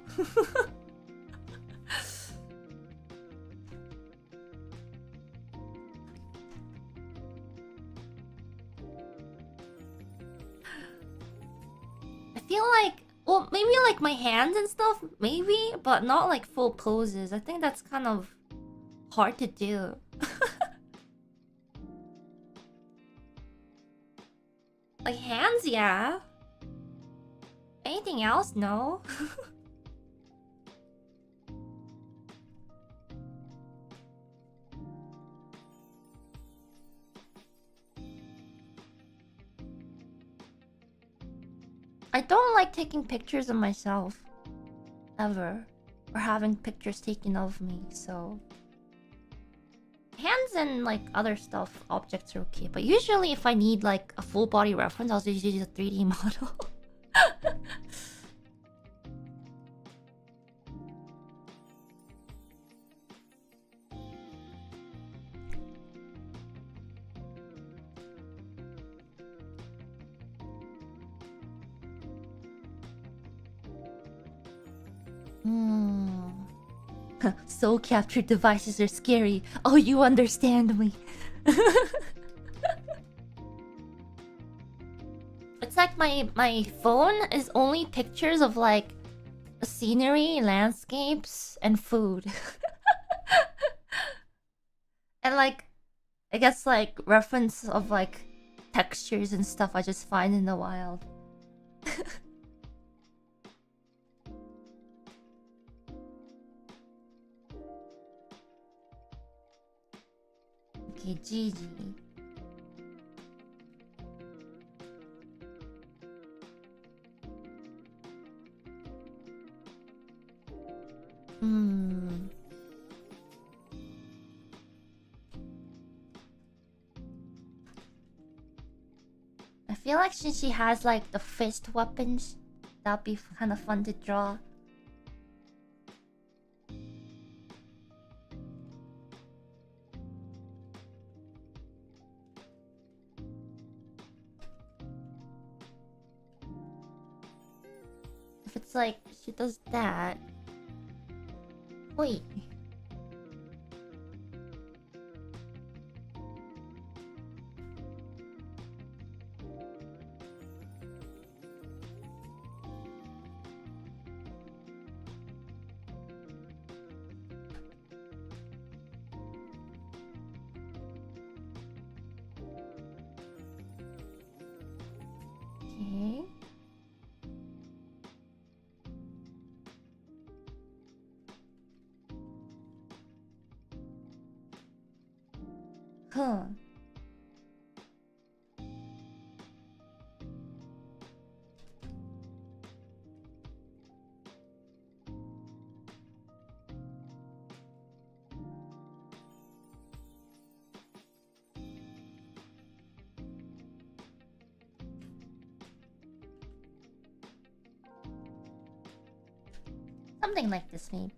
I feel like... Well, maybe like my hands and stuff, maybe, but not like full poses. I think that's kind of hard to do. Like hands, yeah. Anything else? No. I don't like taking pictures of myself. Ever. Or having pictures taken of me, so... Hands and like other stuff, objects are okay. But usually if I need like a full body reference, I'll just use a 3D model. Soul capture devices are scary. Oh, you understand me. It's like my phone is only pictures of like scenery, landscapes, and food. And like, I guess like reference of like textures and stuff I just find in the wild. Okay, Gigi. I feel like since she has like the fist weapons, that'd be kind of fun to draw. If it's like she does that. Wait. Okay. Huh. Something like this, maybe.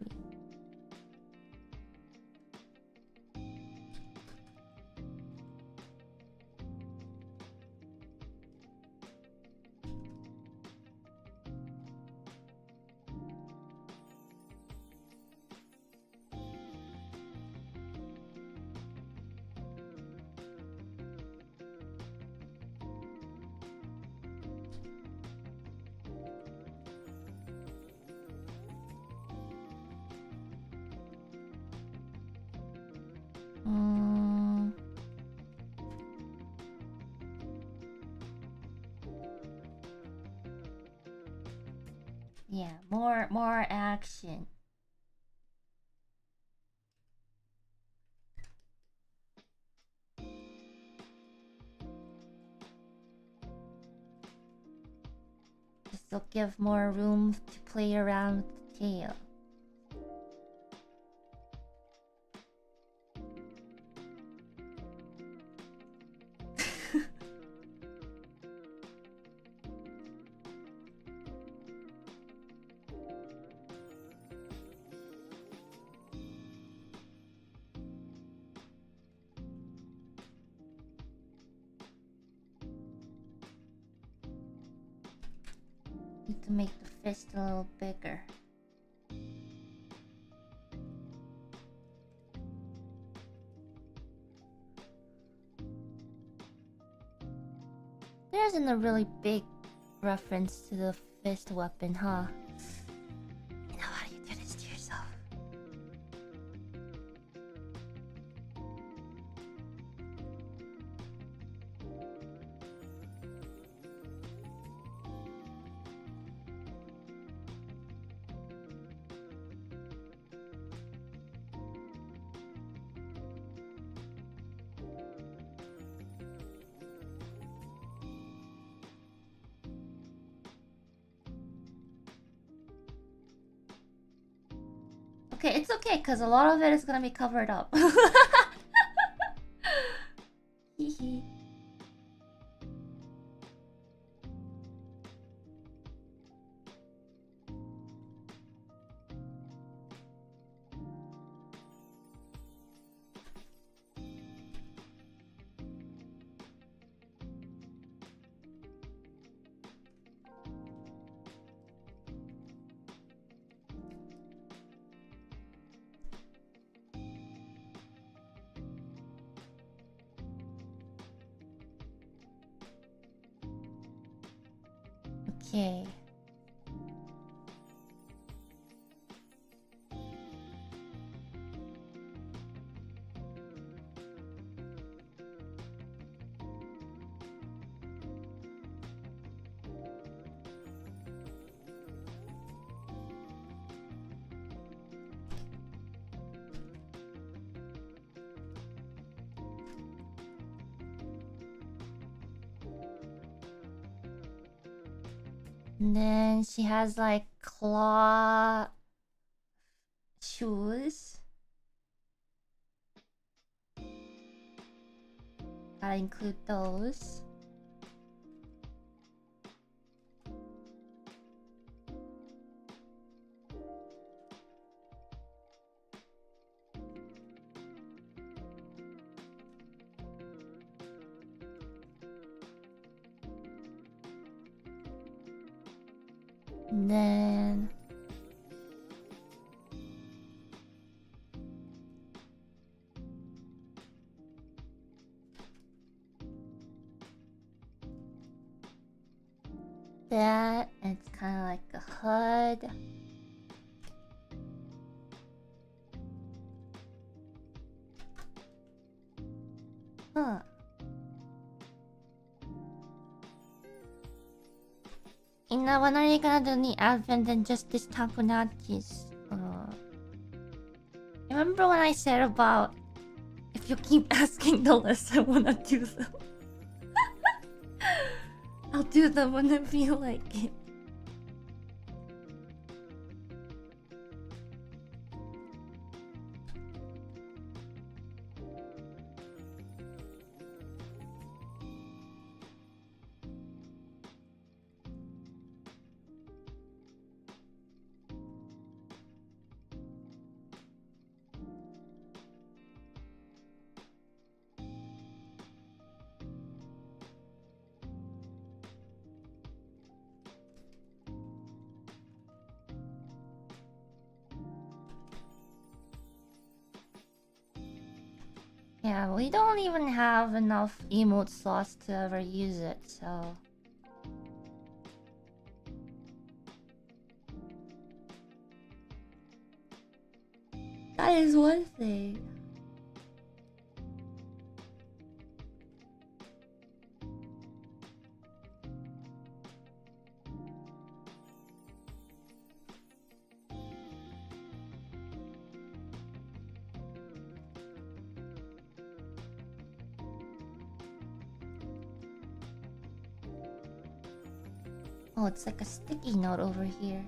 Yeah, more action. This will give more room to play around with the tail. Need to make the fist a little bigger. There isn't a really big reference to the fist weapon, huh? You know how you do this to yourself. Okay, it's okay, because a lot of it is gonna be covered up. Hehe. Okay. And then she has like claw shoes. Gotta include those. And then that, and it's kind of like a hood. Huh. Ina, when are you gonna do the advent and just this takonakis? Remember when I said about If you keep asking, the less I wanna do them. I'll do them when I feel like it. Yeah, we don't even have enough emote slots to ever use it, so... That is one thing. Oh, it's like a sticky note over here.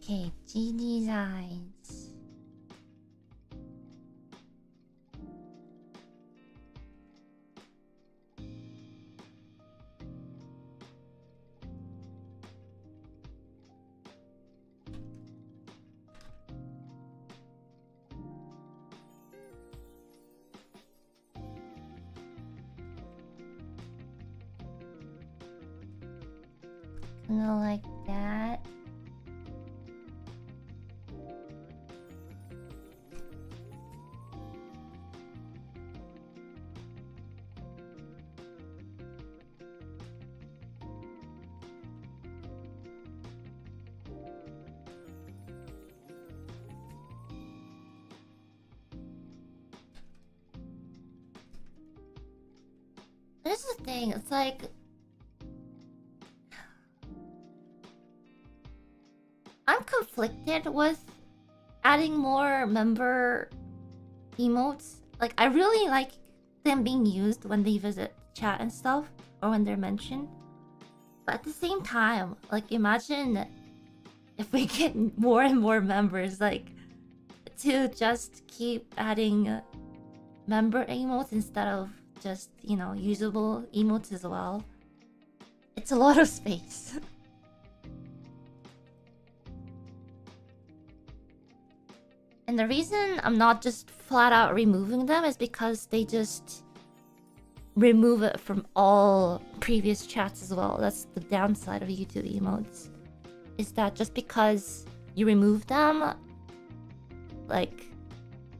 Okay, G designs. Kinda like that. This is the thing, it's like... I'm conflicted with adding more member emotes. Like, I really like them being used when they visit chat and stuff, or when they're mentioned. But at the same time, like, imagine if we get more and more members, like, to just keep adding member emotes instead of just, you know, usable emotes as well. It's a lot of space. And the reason I'm not just flat out removing them is because they just remove it from all previous chats as well. That's the downside of YouTube emotes. Is that just because you remove them, like,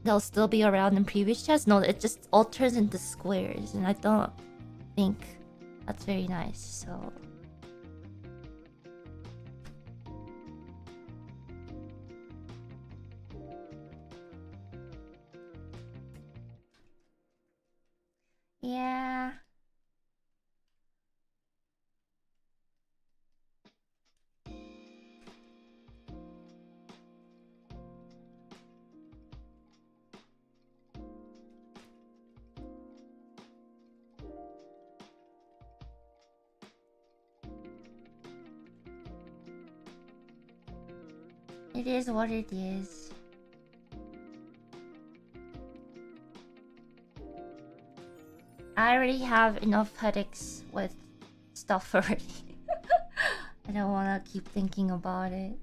they'll still be around in previous chats? No, it just all turns into squares, and I don't think that's very nice, so... Yeah... It is what it is. I already have enough headaches with stuff already. I don't wanna keep thinking about it.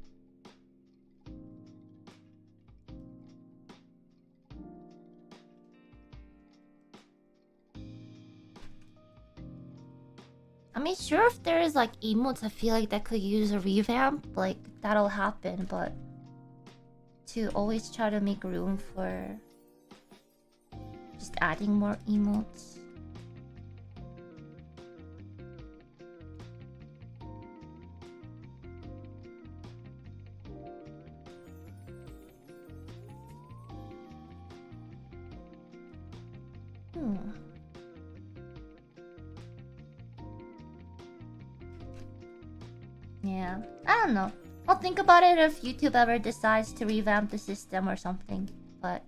mean, sure, if there is like emotes, I feel like that could use a revamp. Like that'll happen, but to always try to make room for just adding more emotes. Yeah, I don't know. I'll think about it if YouTube ever decides to revamp the system or something, but...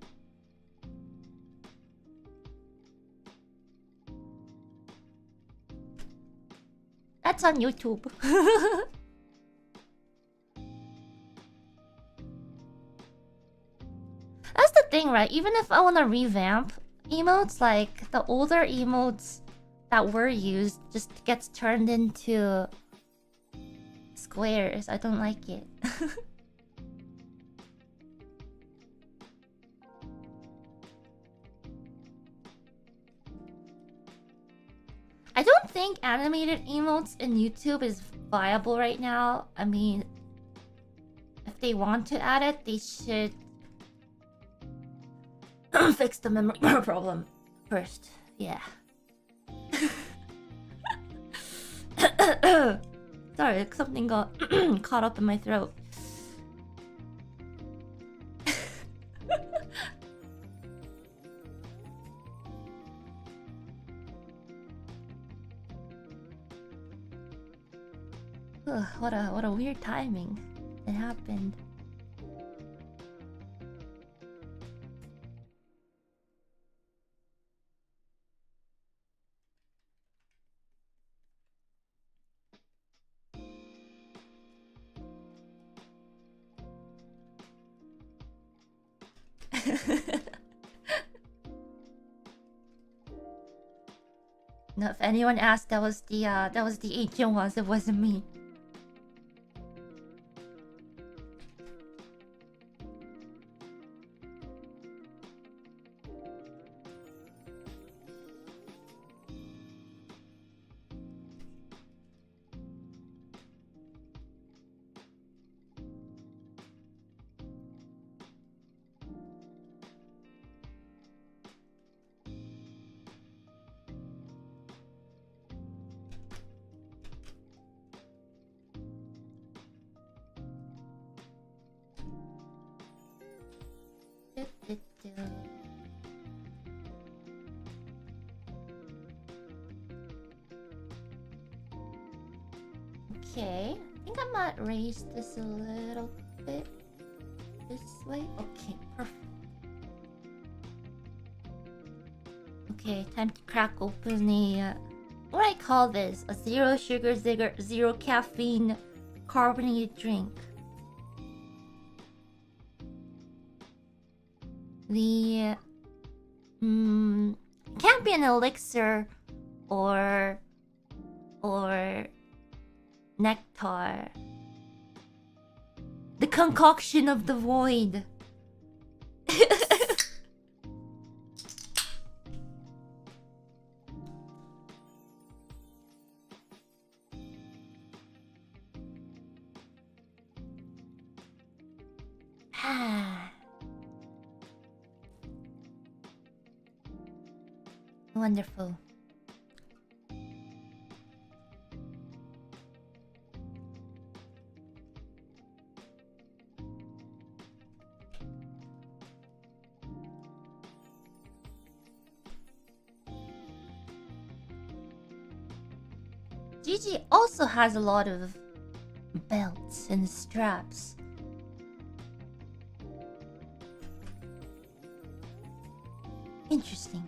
That's on YouTube. That's the thing, right? Even if I want to revamp emotes, like the older emotes that were used just gets turned into squares. I don't like it. I don't think animated emotes in YouTube is viable right now. I mean, if they want to add it, they should fix the memory problem first. Yeah. Sorry, something got caught up in my throat. Ugh, what a weird timing it happened. No, if anyone asked, that was the ancient ones. It wasn't me. Okay, I think I might raise this a little bit this way. Okay, perfect. Okay, time to crack open a what do I call this? A zero sugar, zero caffeine carbonated drink. The can't be an elixir or nectar. The concoction of the void. Wonderful. Gigi also has a lot of belts and straps. Interesting.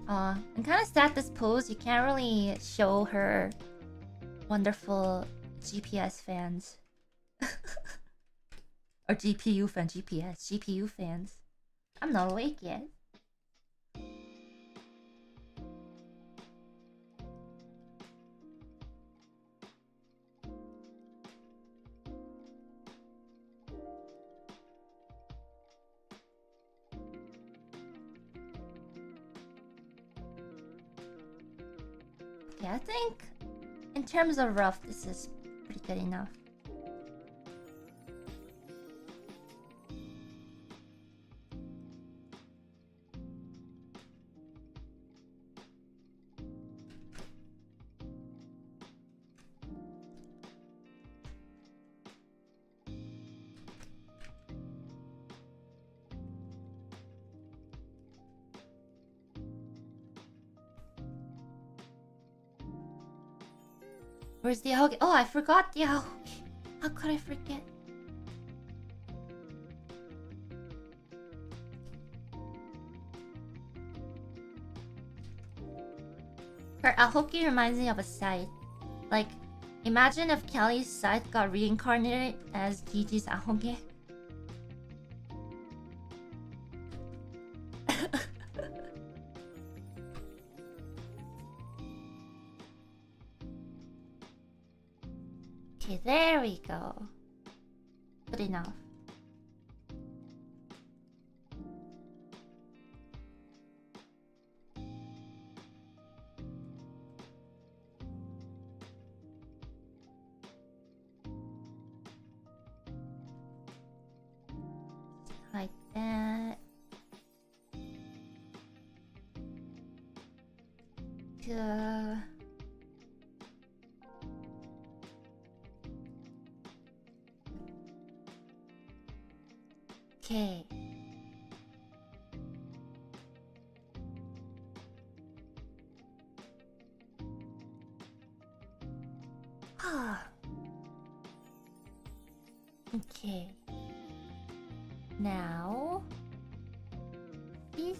I'm kind of sad this pose. You can't really show her wonderful GPS fans. Or GPU fans, GPU fans. I'm not awake yet. Okay, I think in terms of rough, this is pretty good enough. Where's the ahoki? Oh, I forgot the ahoki. How could I forget? Her ahoki reminds me of a scythe. Like, imagine if Kelly's scythe got reincarnated as Gigi's ahoki. Okay, there we go. Good enough. Like that. Okay. Okay. Now, easy.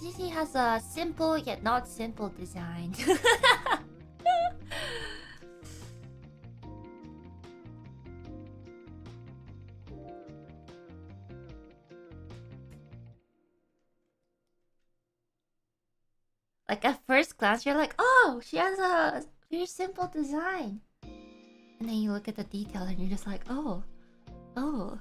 Cici has a simple yet not simple design. Like at first glance, you're like, oh, she has a very simple design. And then you look at the detail and you're just like, oh, oh.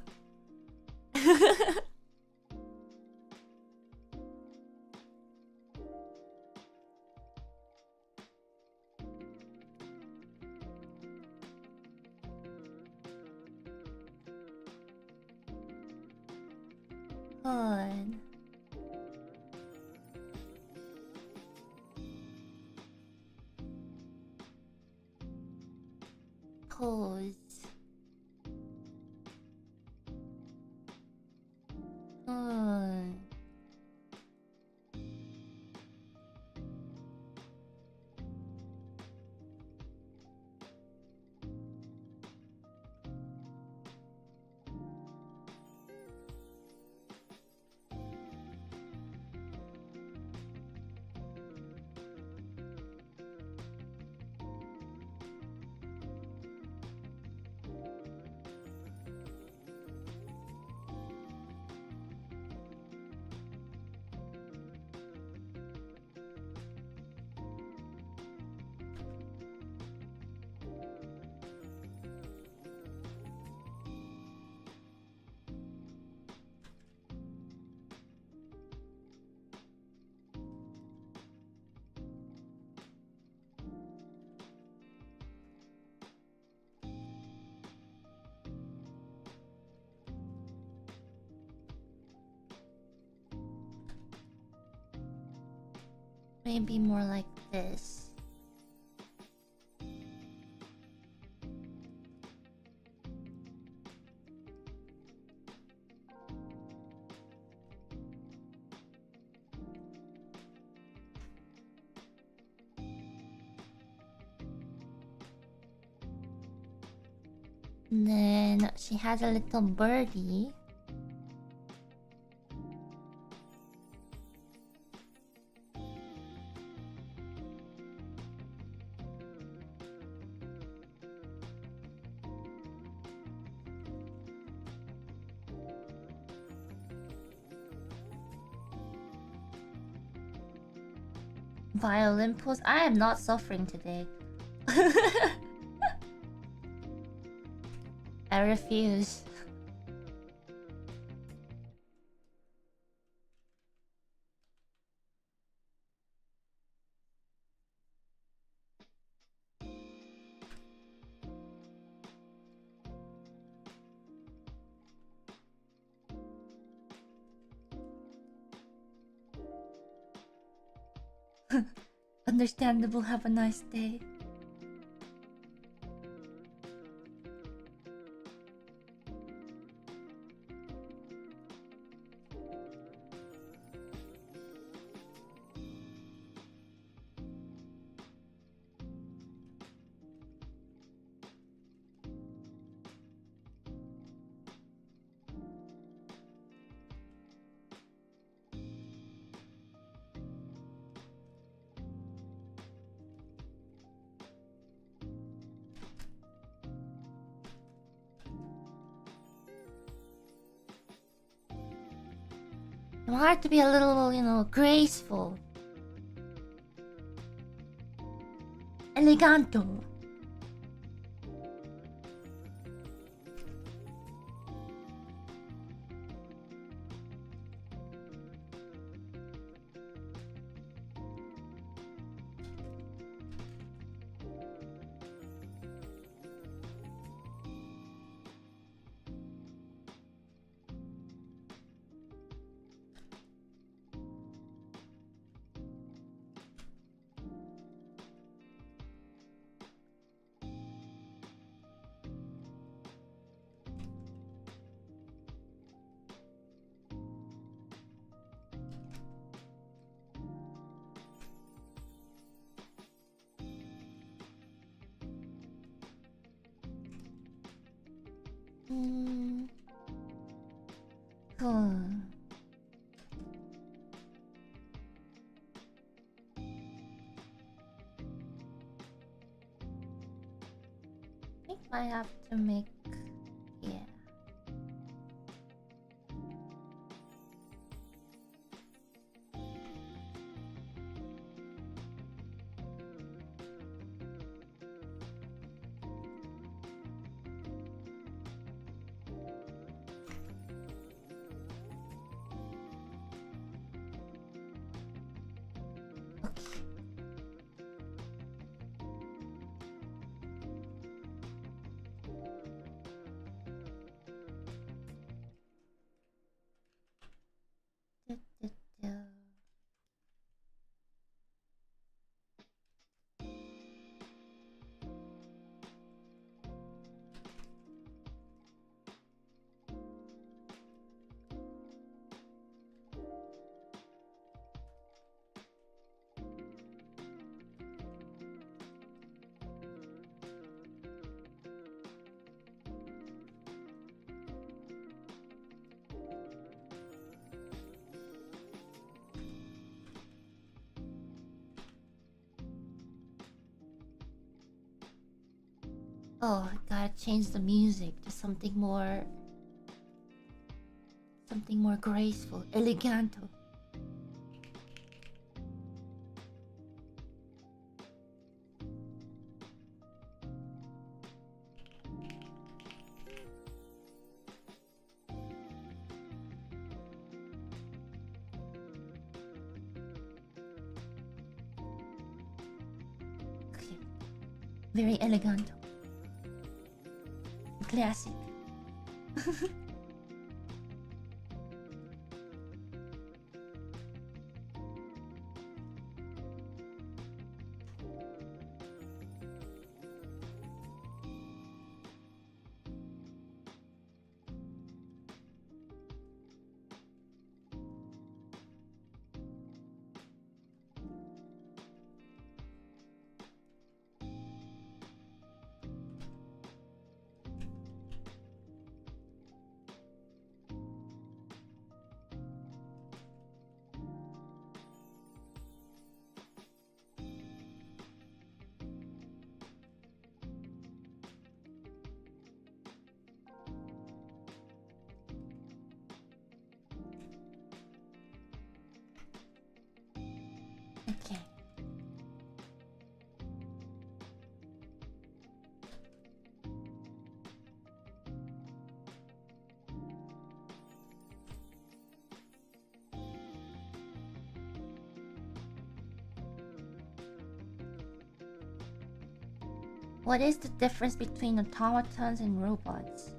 Fun. Pose. Fun. Maybe more like this. And then she has a little birdie. Violin pose. I am not suffering today. I refuse. Understandable. Have a nice day. I want it to be a little, you know, graceful. Eleganto. Cool. I think I have to make, yeah. Oh, I gotta change the music to something more graceful, eleganto. Okay. Very eleganto. Classic. Okay. What is the difference between automatons and robots?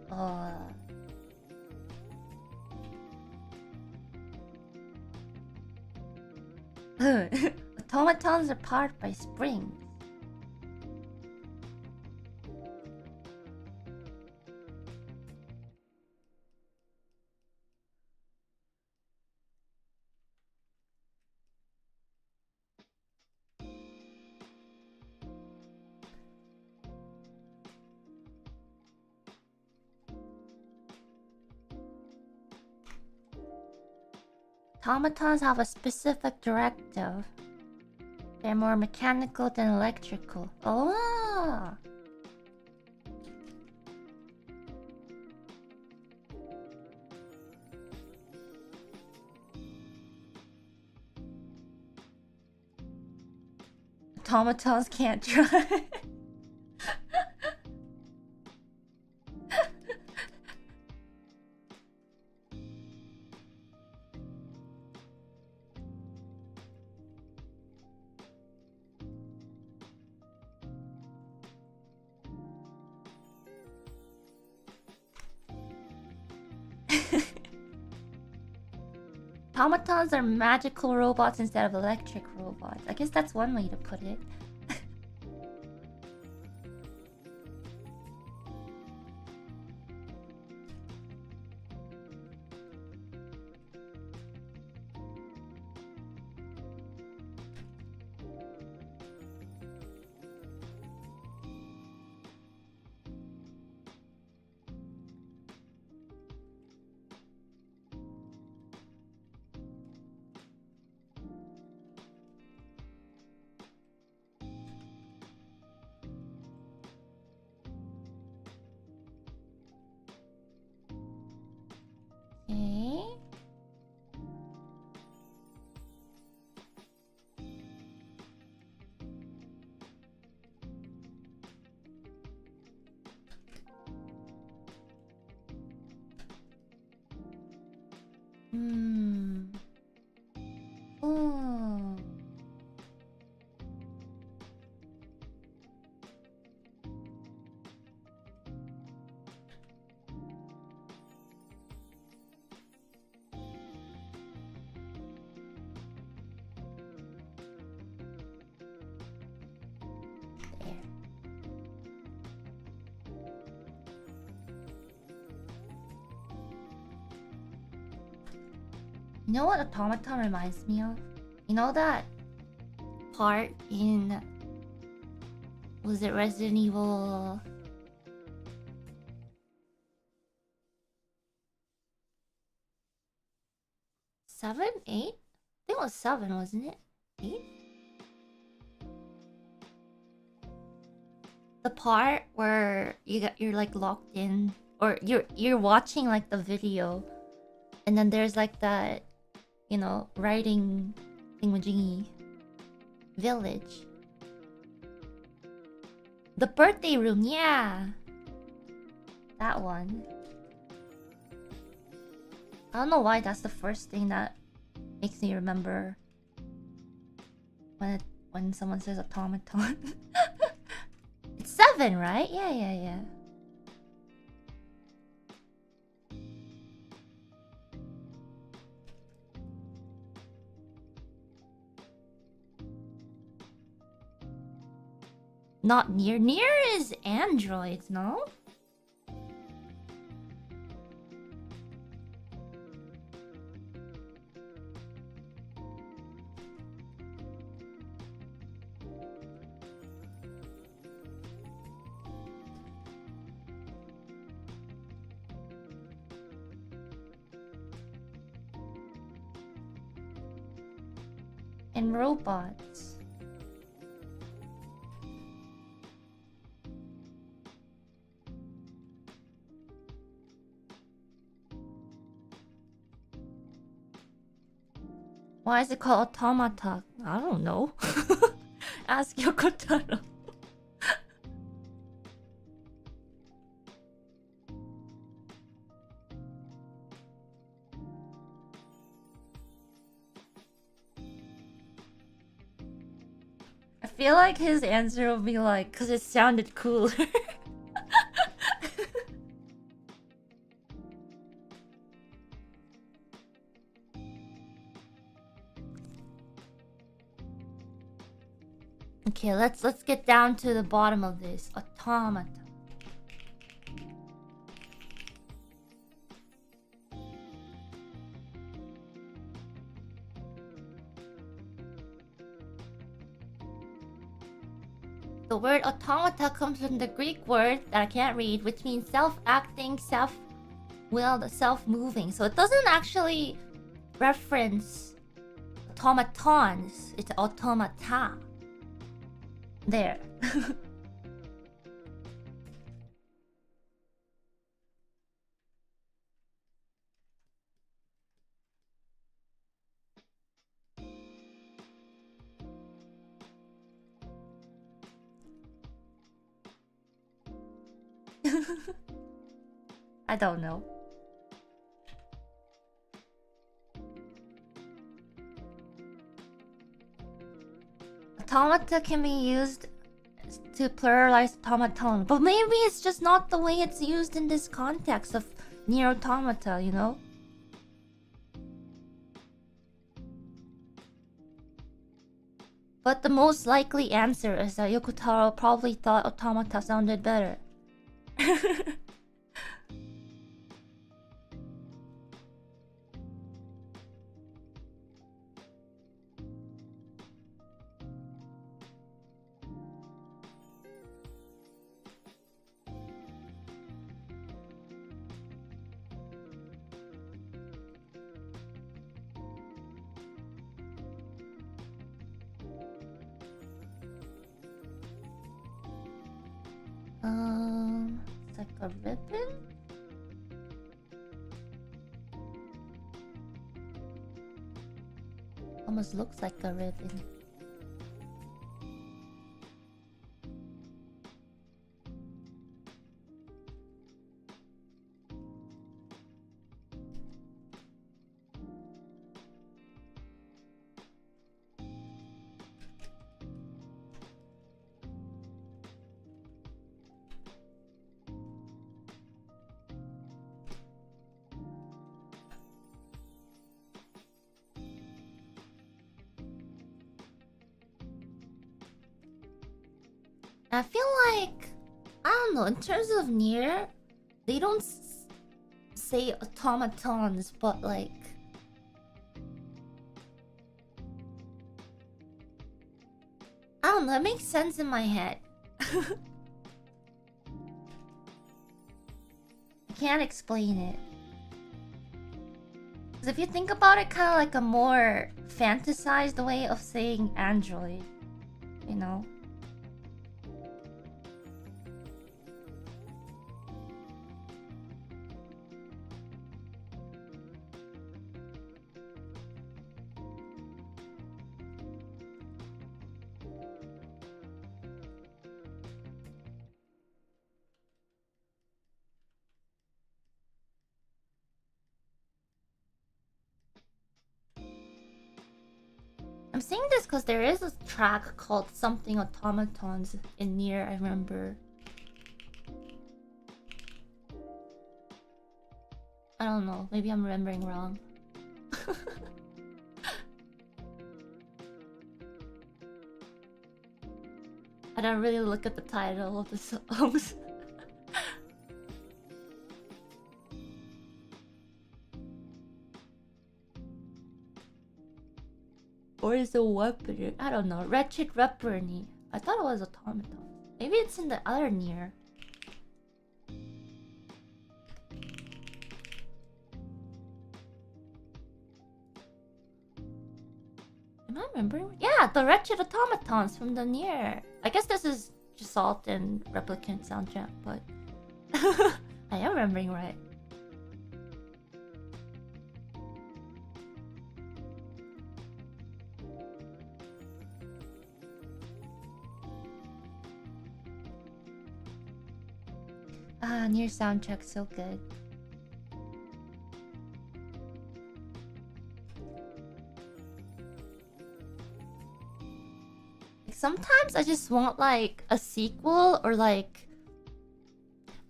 Automatons are powered by springs. Automatons have a specific directive. They're more mechanical than electrical. Oh! Automatons can't drive. Automatons are magical robots instead of electric robots. I guess that's one way to put it. Okay. Oh. There. You know what automaton reminds me of? You know that part in... was it Resident Evil... 7? 8? I think it was 7, wasn't it? 8? The part where you're like locked in, or you're watching like the video, and then there's like that, you know, writing thingamajiggy village. The birthday room, yeah, that one. I don't know why that's the first thing that makes me remember when someone says automaton. It's 7, right? Yeah. Not near. Near is androids, no? And robots. Why is it called automata? I don't know. Ask Yokotaro. I feel like his answer will be like, because it sounded cooler. Okay, let's get down to the bottom of this. Automata. The word automata comes from the Greek word that I can't read, which means self-acting, self-willed, self-moving. So it doesn't actually reference automatons. It's automata. There. I don't know. Automata can be used to pluralize automaton, but maybe it's just not the way it's used in this context of near automata, you know? But the most likely answer is that Yokotaro probably thought automata sounded better. It's like a ribbon? Almost looks like a ribbon. I feel like, I don't know, in terms of near, they don't say automatons, but like... I don't know, it makes sense in my head. I can't explain it. Because if you think about it, kind of like a more fantasized way of saying android, you know? I'm saying this because there is a track called something automatons in Nier, I remember. I don't know, maybe I'm remembering wrong. I don't really look at the title of the songs. Or is it weapon? I don't know. Wretched Weaponry. I thought it was automaton. Maybe it's in the other Nier. Am I remembering? Yeah, the Wretched Automatons from the Nier. I guess this is Jasalt and Replicant soundtrack, but I am remembering right. Ah, Nier soundtrack so good. Sometimes I just want like a sequel or like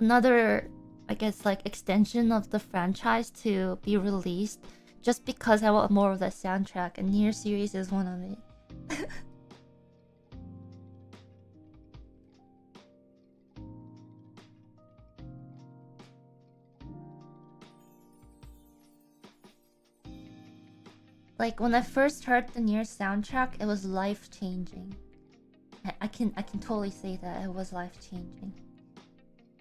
another, I guess, like extension of the franchise to be released just because I want more of that soundtrack, and Nier series is one of it. Like when I first heard the Nier soundtrack, it was life changing. I can totally say that it was life changing,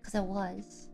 cause it was.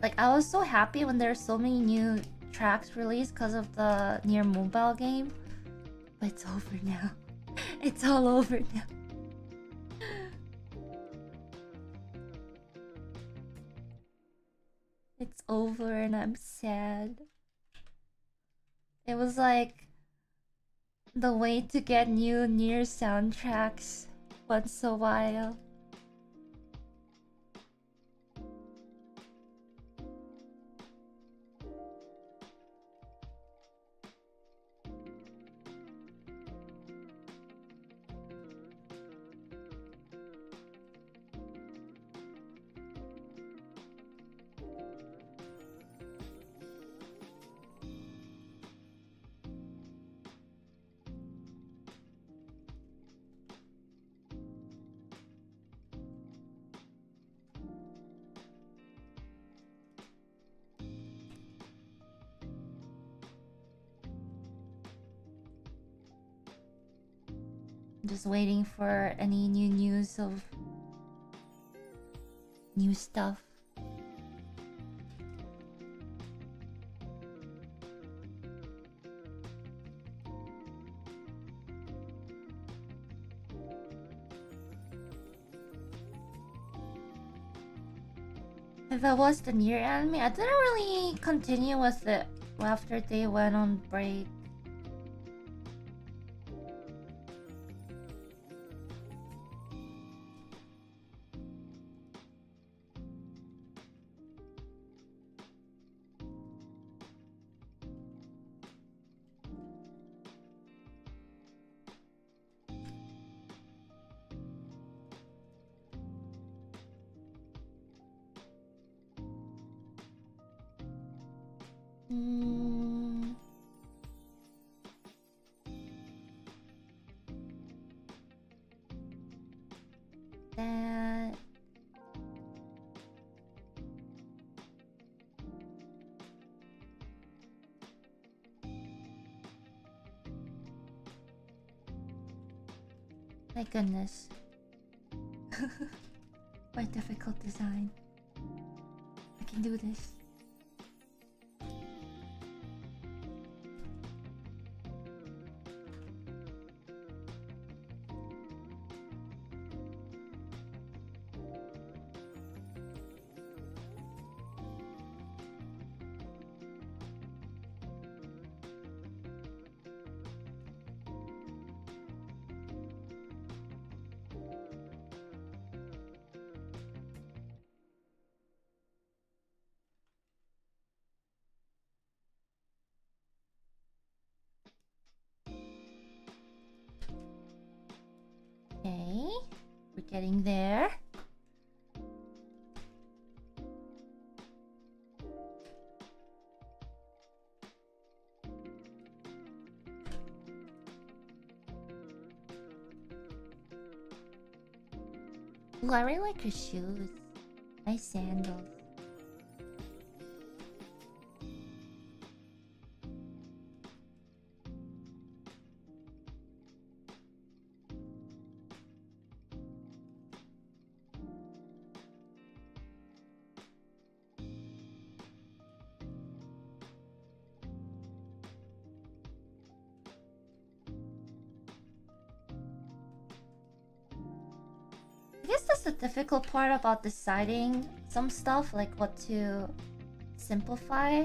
Like I was so happy when there were so many new tracks released because of the Nier mobile game, but it's over now. It's all over now. It's over and I'm sad. It was like the way to get new Nier soundtracks once a while. Just waiting for any new news of new stuff. If I watched the Nier anime, I didn't really continue with it after they went on break. Mm, that my goodness. My difficult design. I can do this. Okay, we're getting there. Ooh, I really like her shoes. Nice sandals. I guess that's the difficult part about deciding some stuff, like what to simplify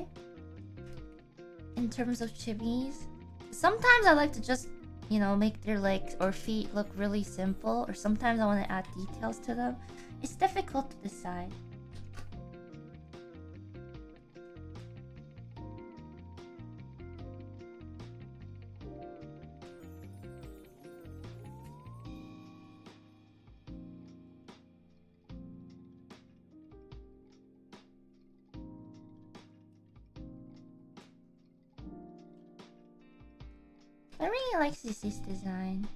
in terms of chibis. Sometimes I like to just, make their legs or feet look really simple, or sometimes I want to add details to them. It's difficult to decide. I really like Sissy's design.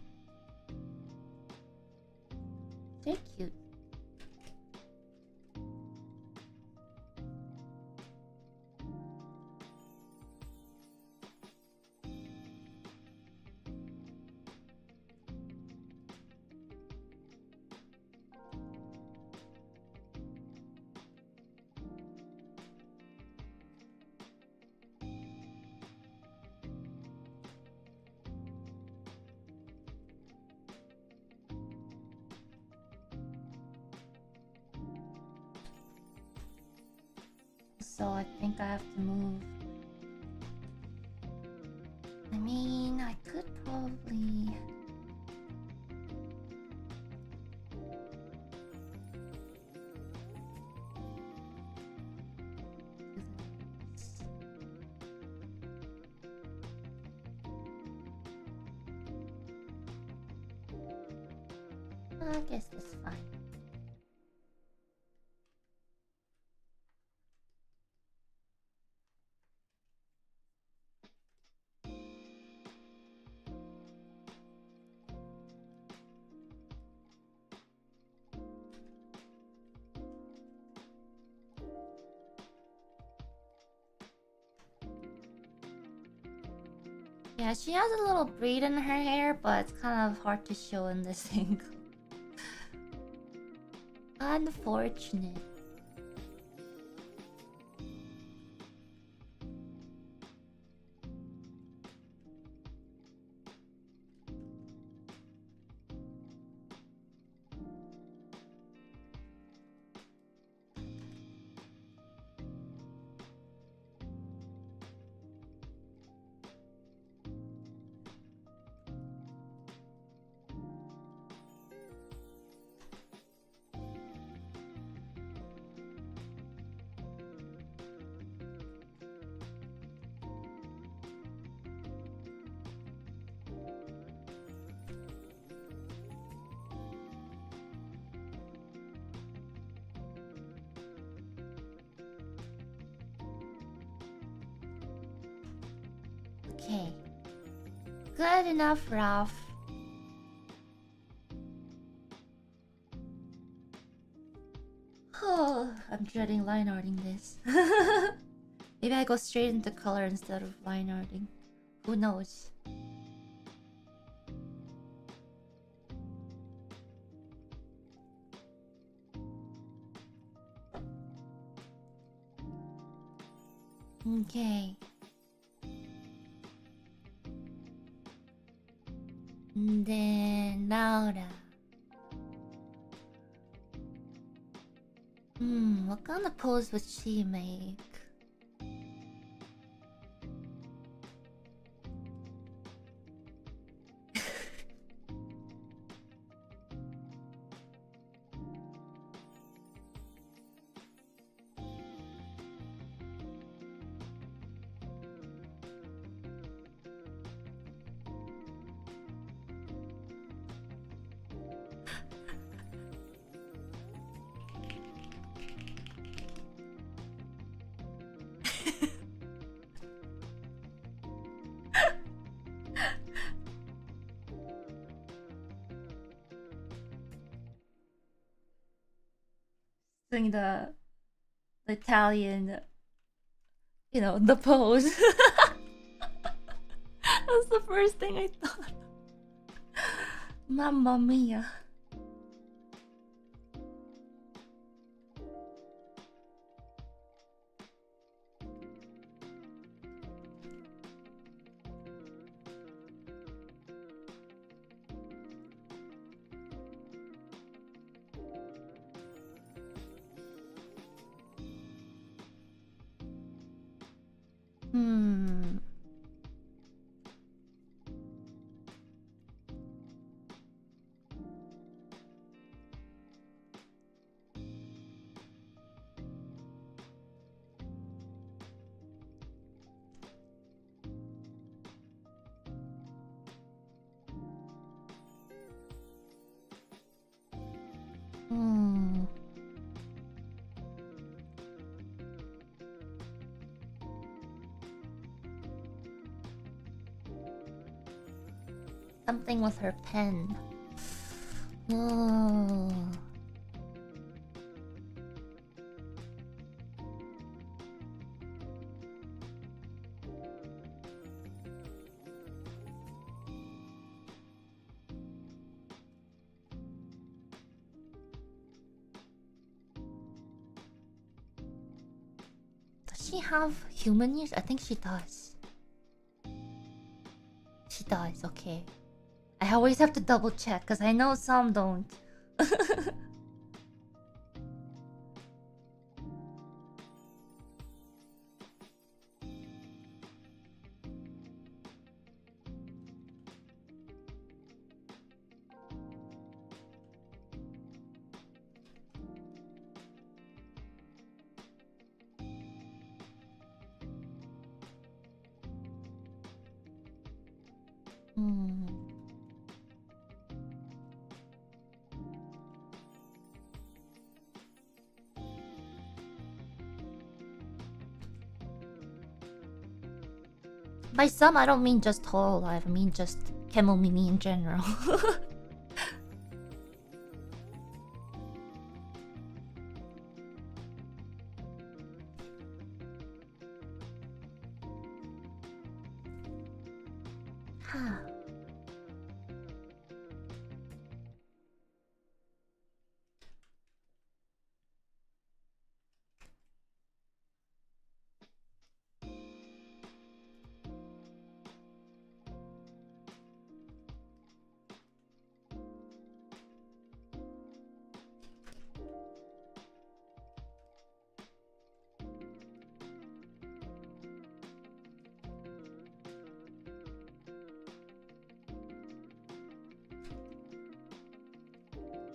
They're cute. So I think I have to move. I mean, I could probably... I guess that's fine. Yeah, she has a little braid in her hair, but it's kind of hard to show in this thing. Unfortunate. Okay. Good enough, Ralph. Oh, I'm dreading line arting this. Maybe I go straight into color instead of line arting. Who knows? Okay. And then Laura. What kind of pose would she make? Doing the Italian, you know, the pose. That's the first thing I thought. Mamma mia. Something with her pen. Oh. Does she have human ears? I think she does. She does, okay. I always have to double check because I know some don't. Hmm. By some, I don't mean just hololive. I mean just Kemomimi in general.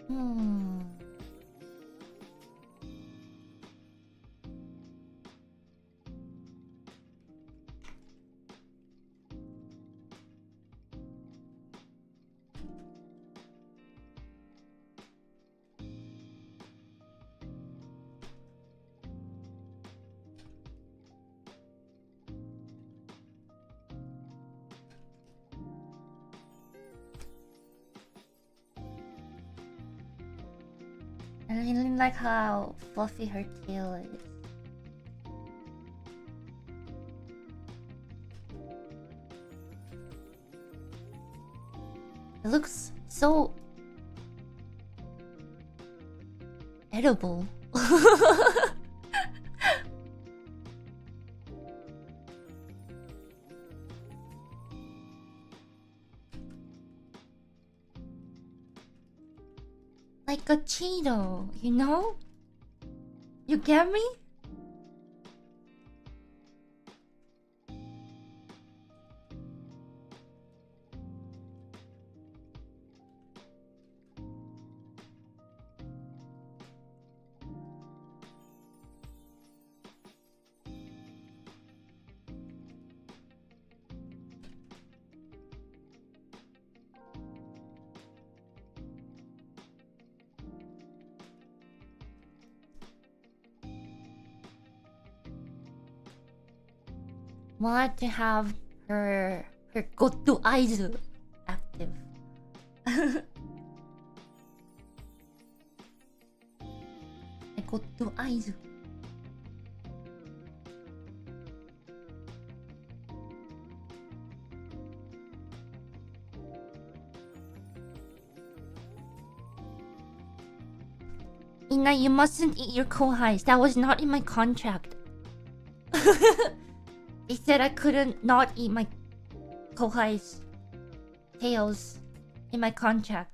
Hmm. I really like how fluffy her tail is. It looks so edible. Like a Cheeto, you know? You get me? Want to have her go-to eyes active. Go-to eyes. Ina, you mustn't eat your kohais. That was not in my contract. They said I couldn't not eat my kohais tails in my contract.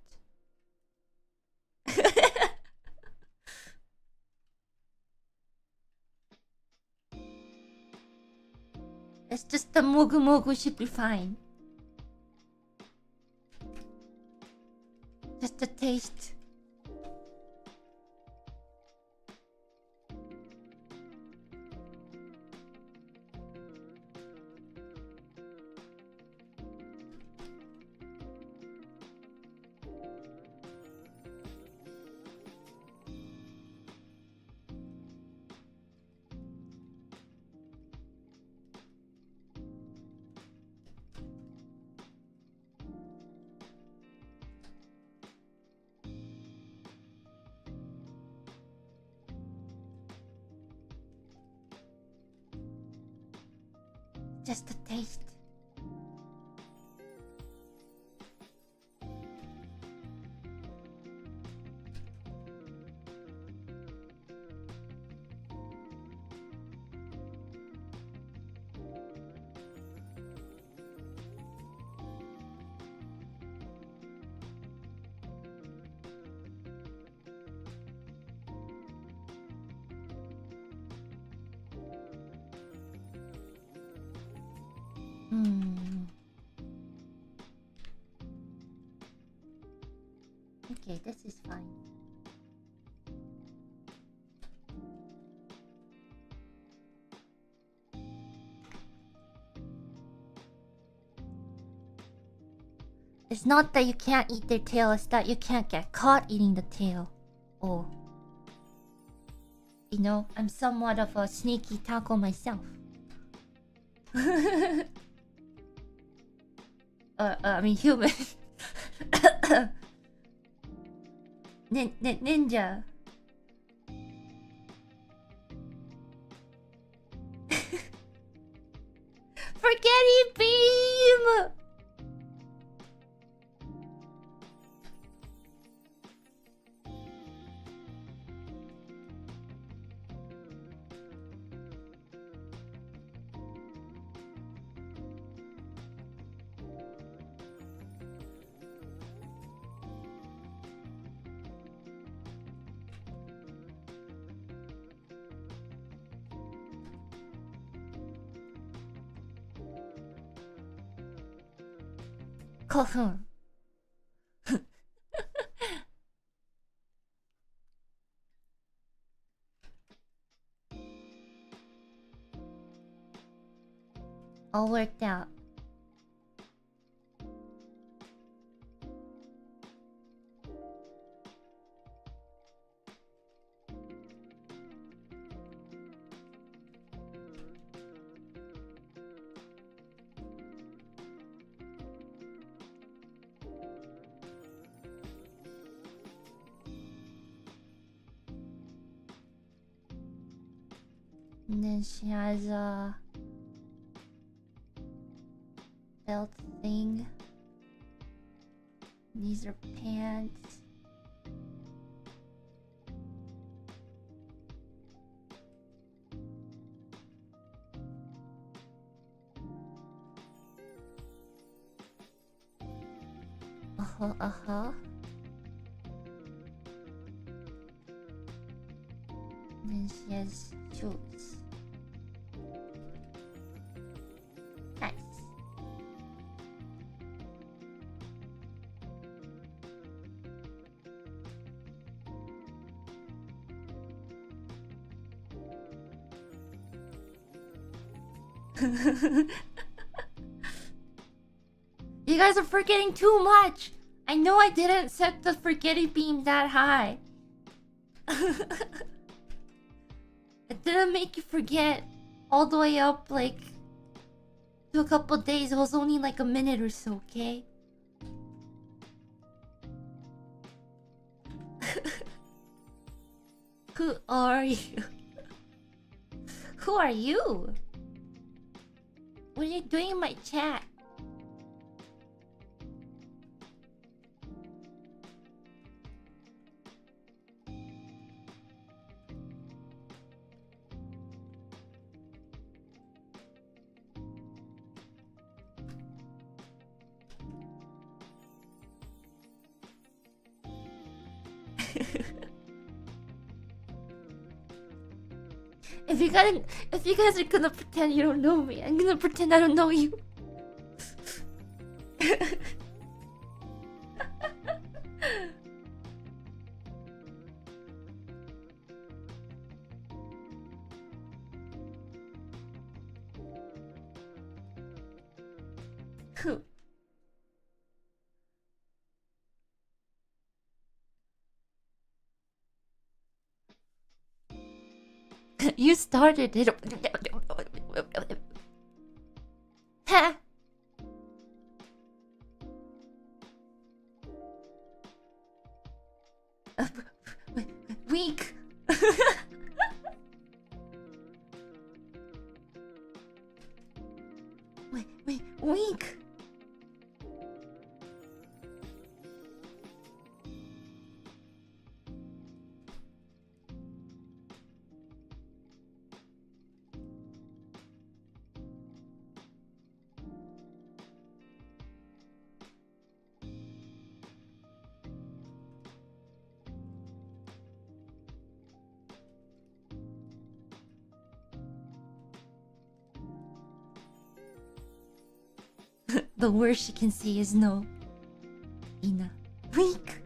It's just the mogu mogu should be fine. Just a taste. Just a taste. Okay, this is fine. It's not that you can't eat their tail, it's that you can't get caught eating the tail. Oh. You know, I'm somewhat of a sneaky taco myself. I mean human. Ninja. Forgetty beam! Kohun. All worked out. And then she has a belt thing. These are pants. Uh-huh. And then she has shoes. Nice. You guys are forgetting too much. I know I didn't set the forgetty beam that high. It didn't make you forget all the way up like to a couple days. It was only like a minute or so, okay? Who are you? Who are you? What are you doing in my chat? If you guys are gonna pretend you don't know me, I'm gonna pretend I don't know you. You started it. Ha! Weak. The worst she can see is no. Ina. Weak.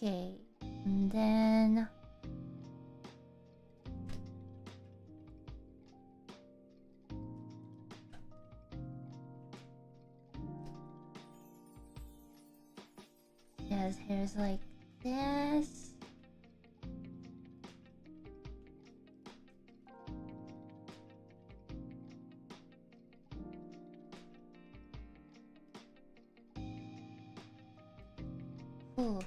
Okay, and then yeah, his hair's like this. Ooh.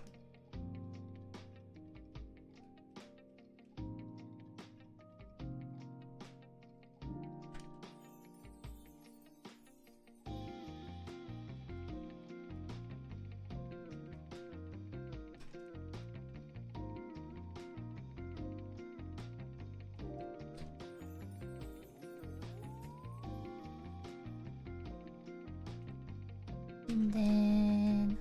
And then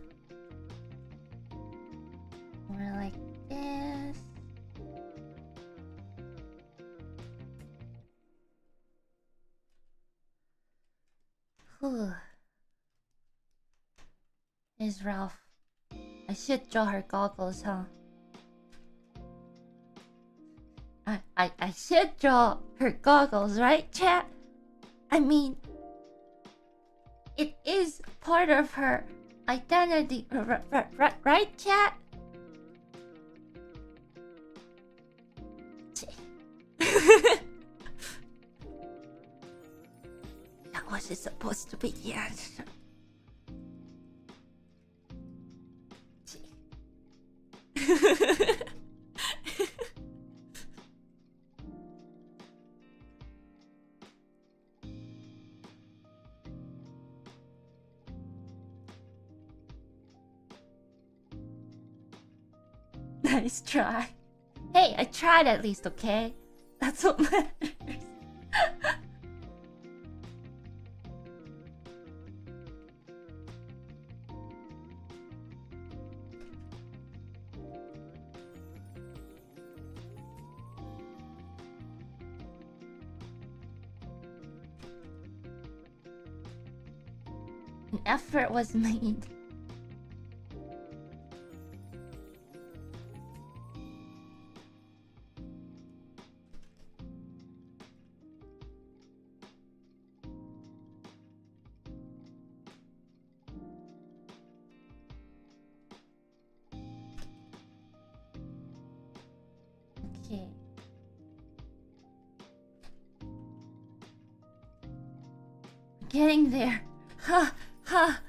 more like this. Whew. Here's Ralph. I should draw her goggles, huh? I should draw her goggles, right, chat? I mean, it is part of her identity, right, chat? That wasn't supposed to be the answer. Nice try. Hey, I tried at least, okay? That's what matters. An effort was made. Okay. Getting there. Ha ha.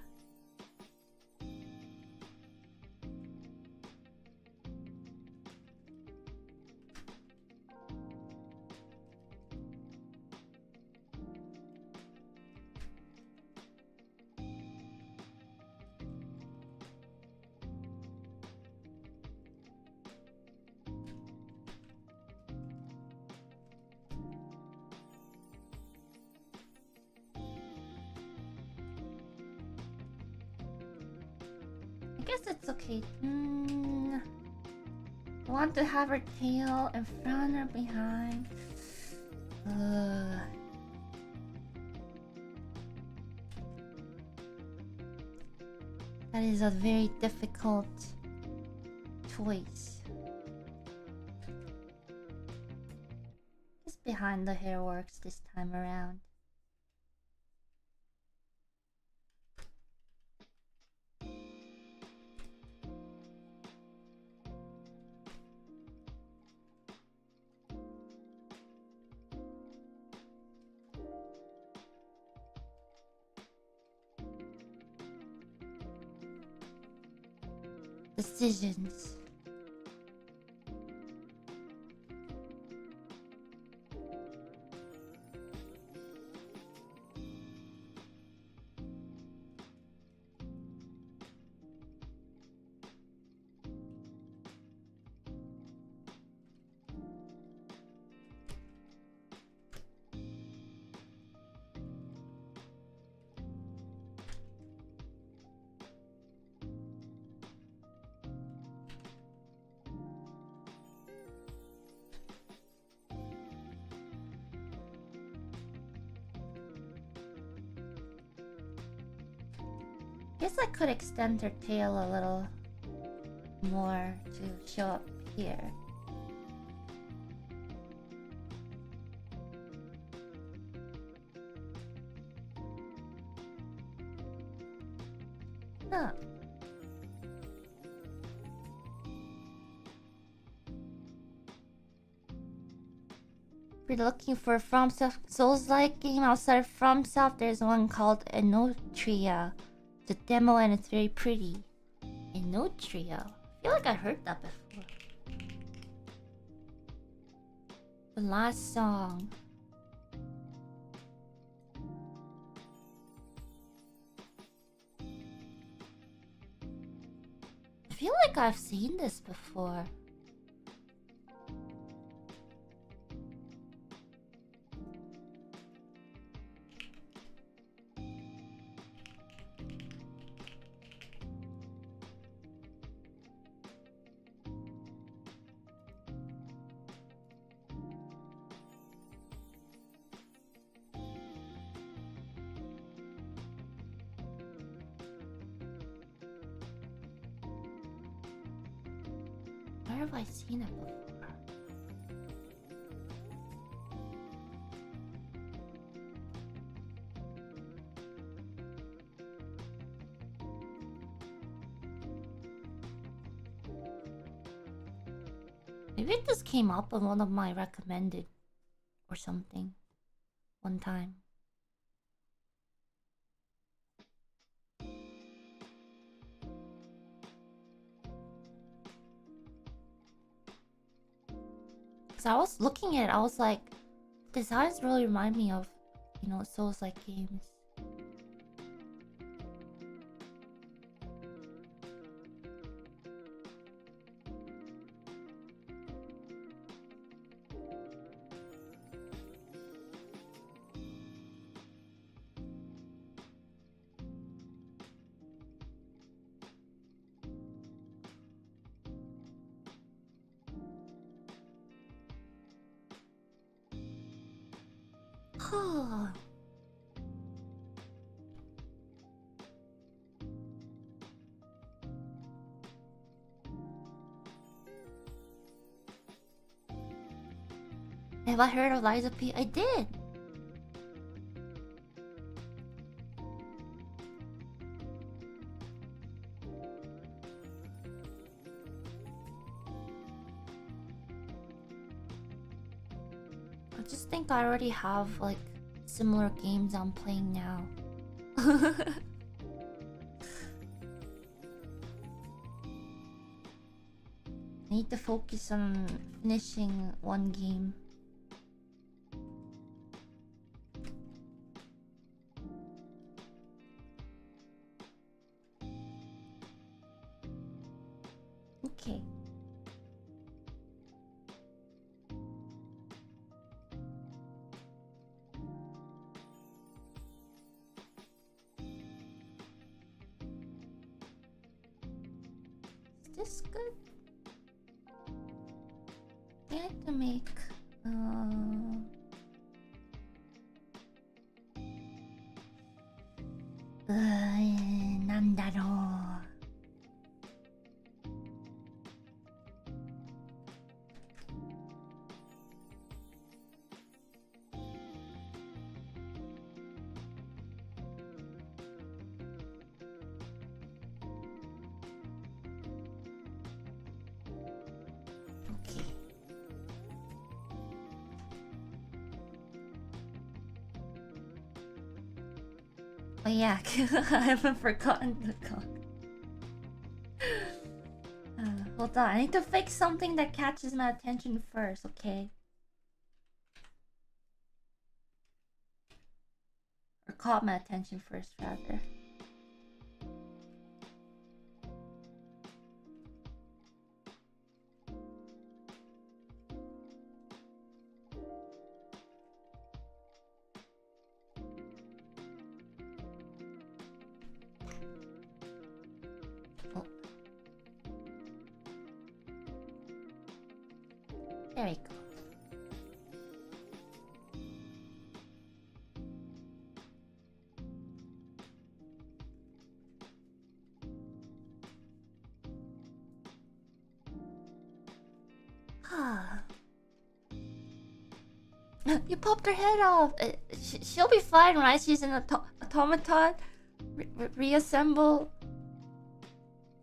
I guess it's okay. Want to have her tail in front or behind? That is a very difficult choice. Just behind the hair works this time around. Decisions. Guess I could extend their tail a little more to show up here. Huh. If you're looking for a FromSoft Souls-like game outside of FromSoft, there's one called Enotria. It's a demo and it's very pretty. Enotria? I feel like I heard that before. The last song. I feel like I've seen this before. Where have I seen it before? Maybe it just came up on one of my recommended or something one time. Cause I was looking at it, I was like, designs really remind me of, you know, Souls-like games. Have I heard of Liza P? I did! I just think I already have, like, similar games I'm playing now. I need to focus on finishing one game. Okay. Is this good? I have to make Nandaro. Okay. Oh yeah, I haven't forgotten the clock. Hold on, I need to fix something that catches my attention first, okay? Or caught my attention first, rather. Oh. There we go. You popped her head off. She'll be fine, right? She's an automaton. Reassemble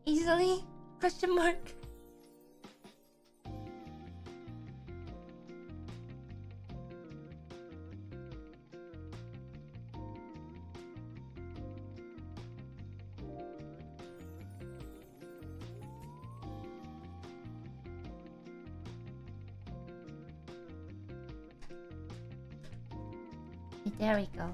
easily? Question mark. There we go.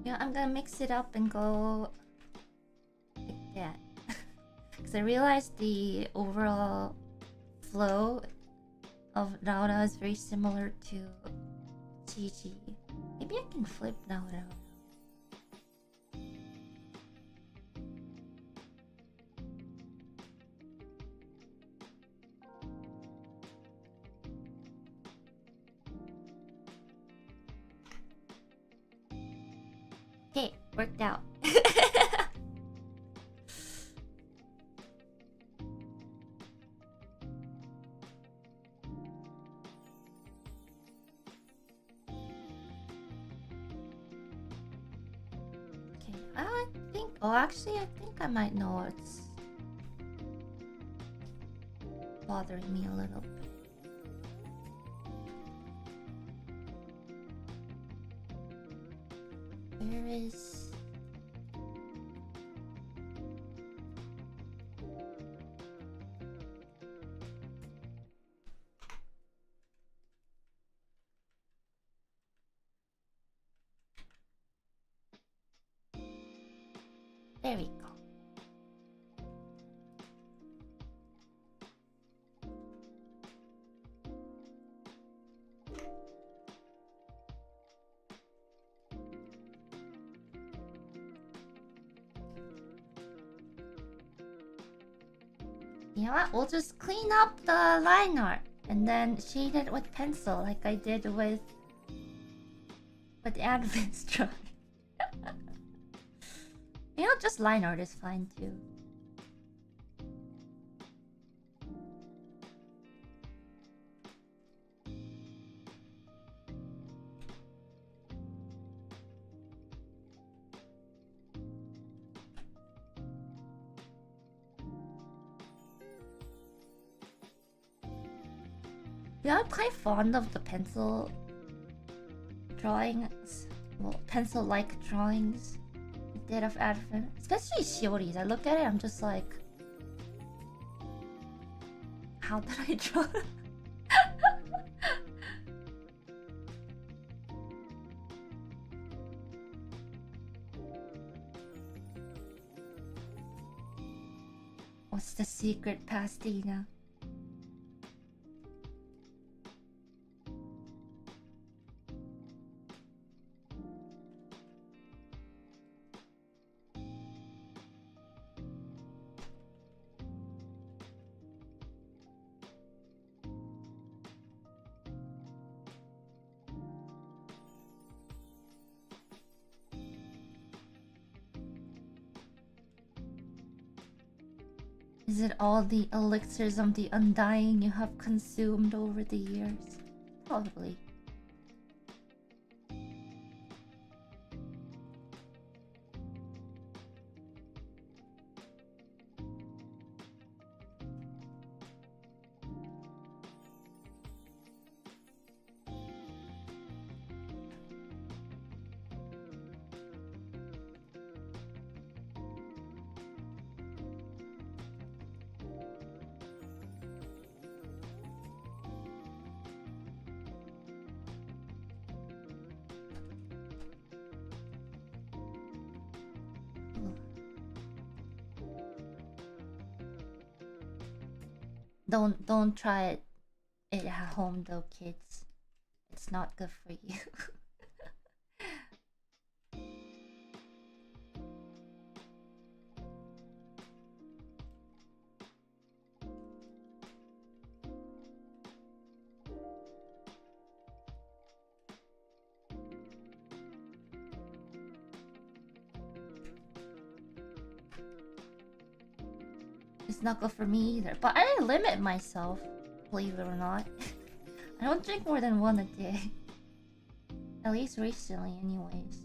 Yeah, I'm gonna mix it up and go like that. Because I realized the overall flow of Naora is very similar to Chi-Chi. Maybe I can flip Naora. Okay, worked out. Oh, actually, I think I might know what's bothering me a little bit. Where is... There we go. You know what? We'll just clean up the line art and then shade it with pencil like I did with Advent's drawing. You know, just line art is fine too. Yeah, I'm quite fond of the pencil drawings. Well, pencil-like drawings instead of Advent. Especially Shiori's. I look at it, I'm just like... How did I draw? What's the secret, Pastina? Is it all the elixirs of the undying you have consumed over the years? Probably. Don't try it at home though, kids. It's not good for you. It's not good for me either. But I limit myself, believe it or not. I don't drink more than one a day. At least recently, anyways.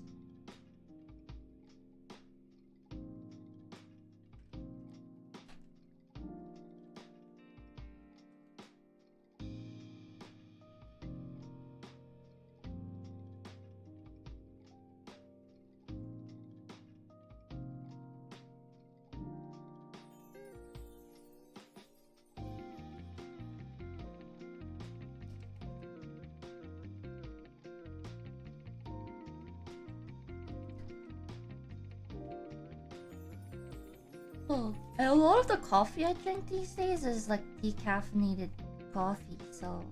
Oh, and a lot of the coffee I drink these days is like decaffeinated coffee, so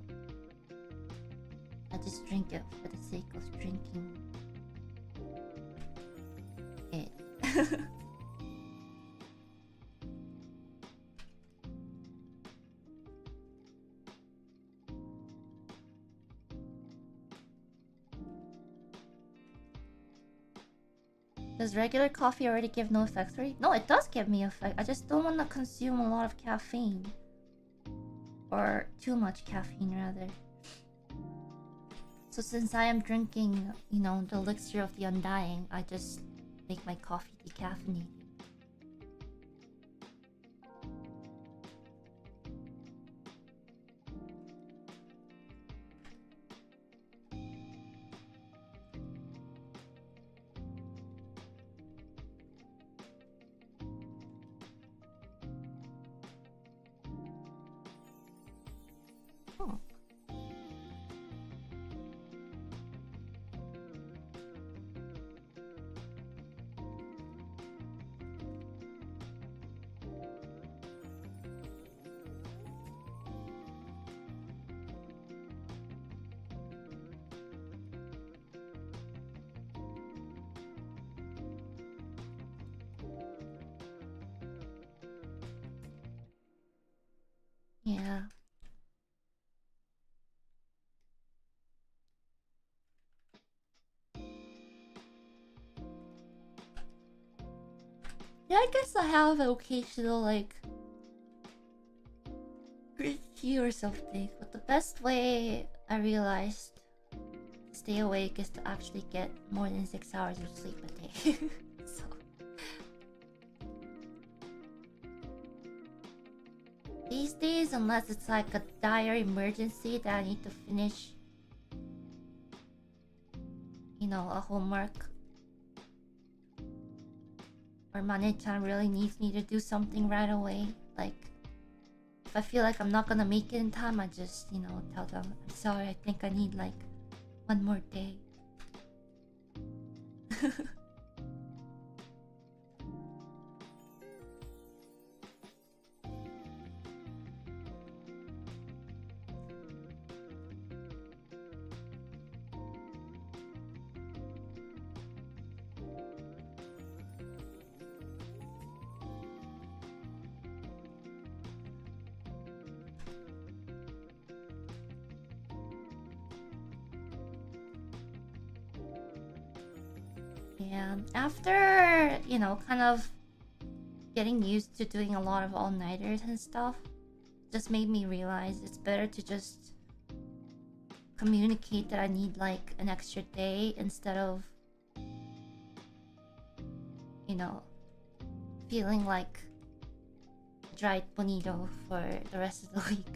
I just drink it for the sake of drinking it. Does regular coffee already give no effect for you? No, it does give me effect. I just don't want to consume a lot of caffeine. Or too much caffeine, rather. So since I am drinking, you know, the elixir of the undying, I just make my coffee decaffeinated. Oh. Yeah. Yeah, I guess I have an occasional, like, green tea or something. But the best way I realized to stay awake is to actually get more than 6 hours of sleep a day. So these days, unless it's like a dire emergency that I need to finish, you know, a homework, or Mane-chan really needs me to do something right away, like, if I feel like I'm not gonna make it in time, I just, you know, tell them, I'm sorry, I think I need like one more day. Yeah, after, you know, kind of getting used to doing a lot of all-nighters and stuff, just made me realize it's better to just communicate that I need like an extra day instead of, you know, feeling like dried bonito for the rest of the week.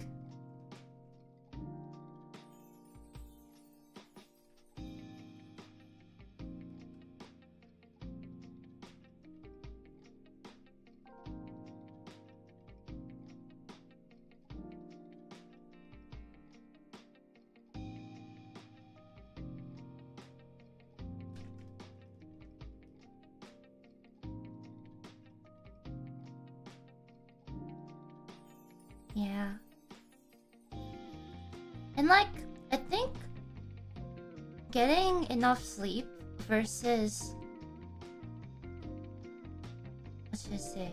Yeah. And like, I think getting enough sleep versus, what should I say,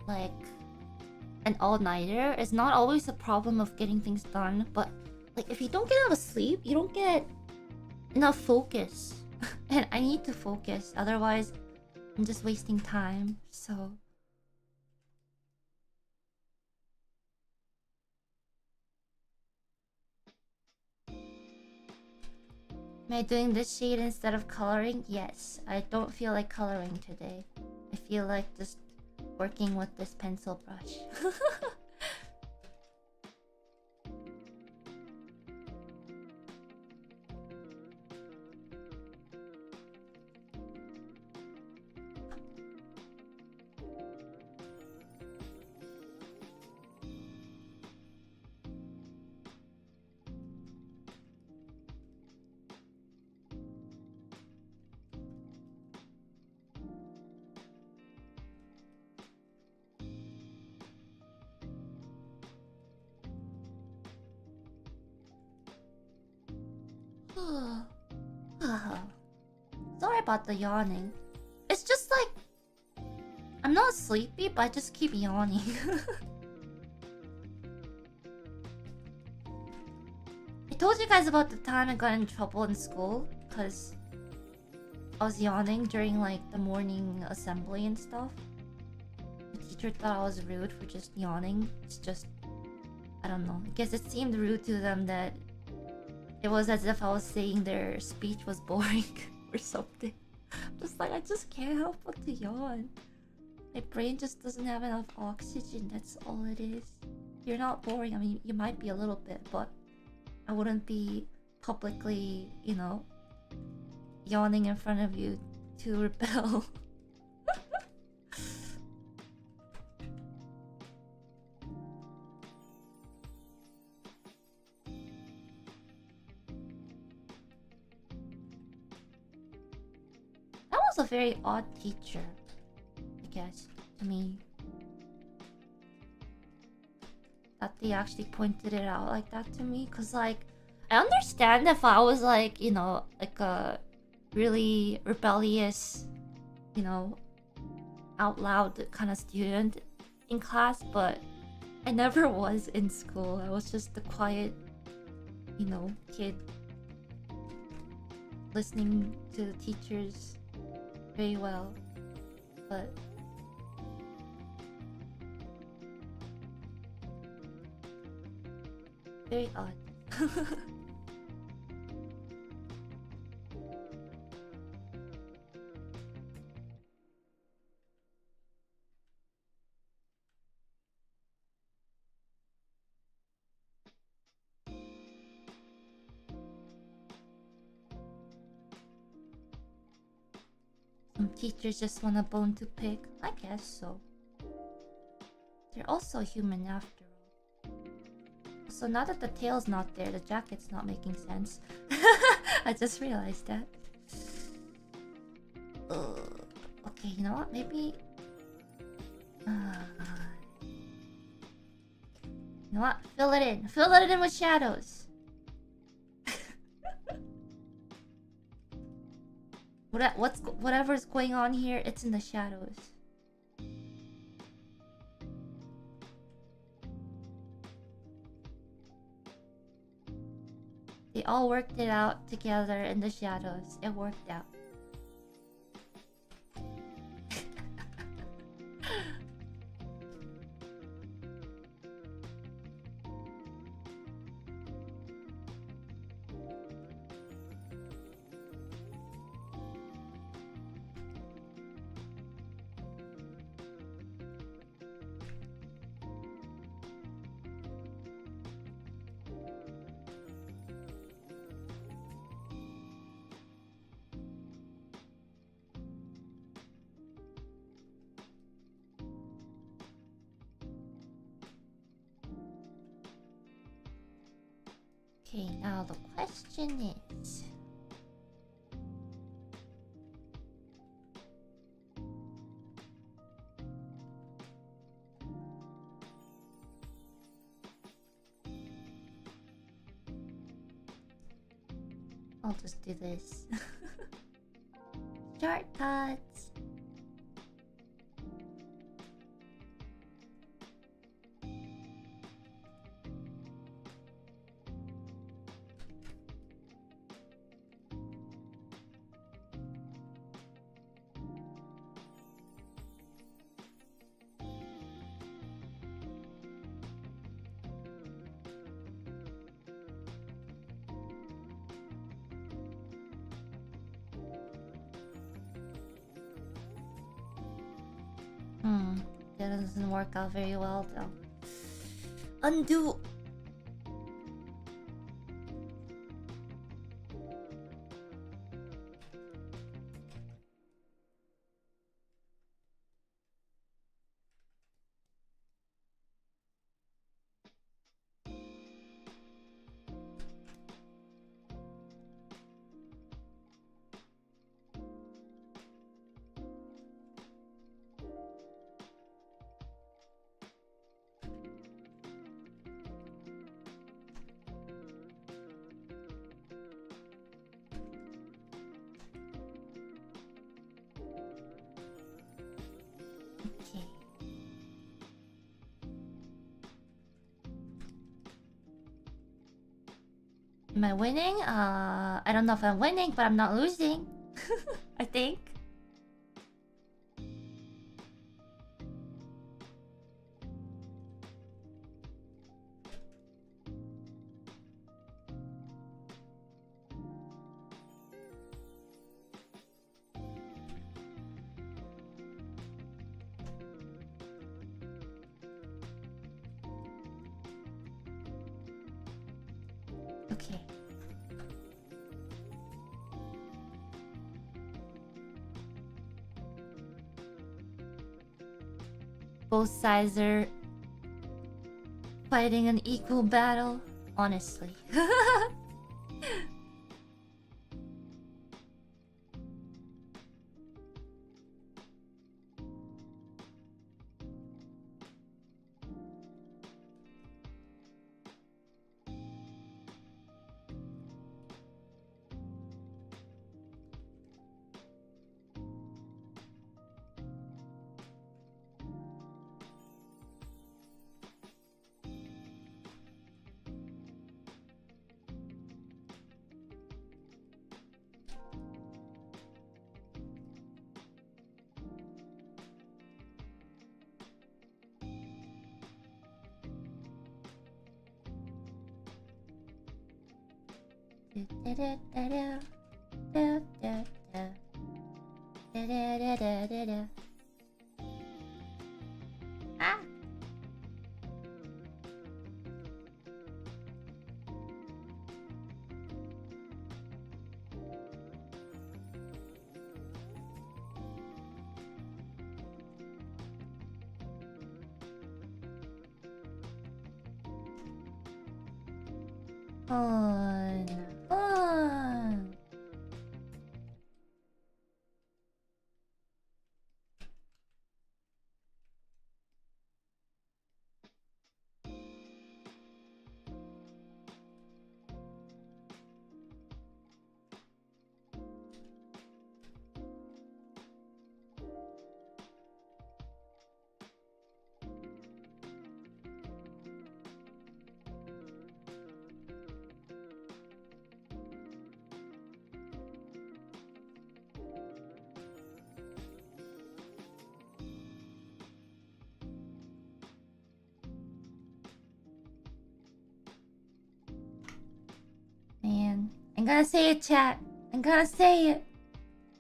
like an all-nighter is not always a problem of getting things done, but like if you don't get enough sleep, you don't get enough focus. And I need to focus, otherwise I'm just wasting time. So Am I doing this shade instead of coloring? Yes. I don't feel like coloring today. I feel like just working with this pencil brush. Sorry about the yawning. It's just like I'm not sleepy, but I just keep yawning. I told you guys about the time I got in trouble in school because I was yawning during like the morning assembly and stuff. The teacher thought I was rude for just yawning. It's just, I don't know. I guess it seemed rude to them that it was as if I was saying their speech was boring or something. Just like, I just can't help but to yawn. My brain just doesn't have enough oxygen, that's all it is. You're not boring, I mean, you might be a little bit, but I wouldn't be publicly, you know, yawning in front of you to rebel. That was a very odd teacher, I guess, to me. That they actually pointed it out like that to me, cause like I understand if I was like, you know, like a really rebellious, you know, out loud kind of student in class, but I never was in school. I was just the quiet, you know, kid listening to the teachers very well, but very odd. Some teachers just want a bone to pick. I guess so. They're also human after all. So now that the tail's not there, the jacket's not making sense. I just realized that. Okay, you know what? Maybe... you know what? Fill it in. Fill it in with shadows. Whatever's going on here, it's in the shadows. They all worked it out together in the shadows. It worked out. Okay, now the question is... I'll just do this. Shortcuts! That doesn't work out very well though. Undo. Okay. Am I winning? I don't know if I'm winning, but I'm not losing. I think. Okay. Both sides are fighting an equal battle, honestly. Ah! On. On. Man, I'm gonna say it, chat. I'm gonna say it.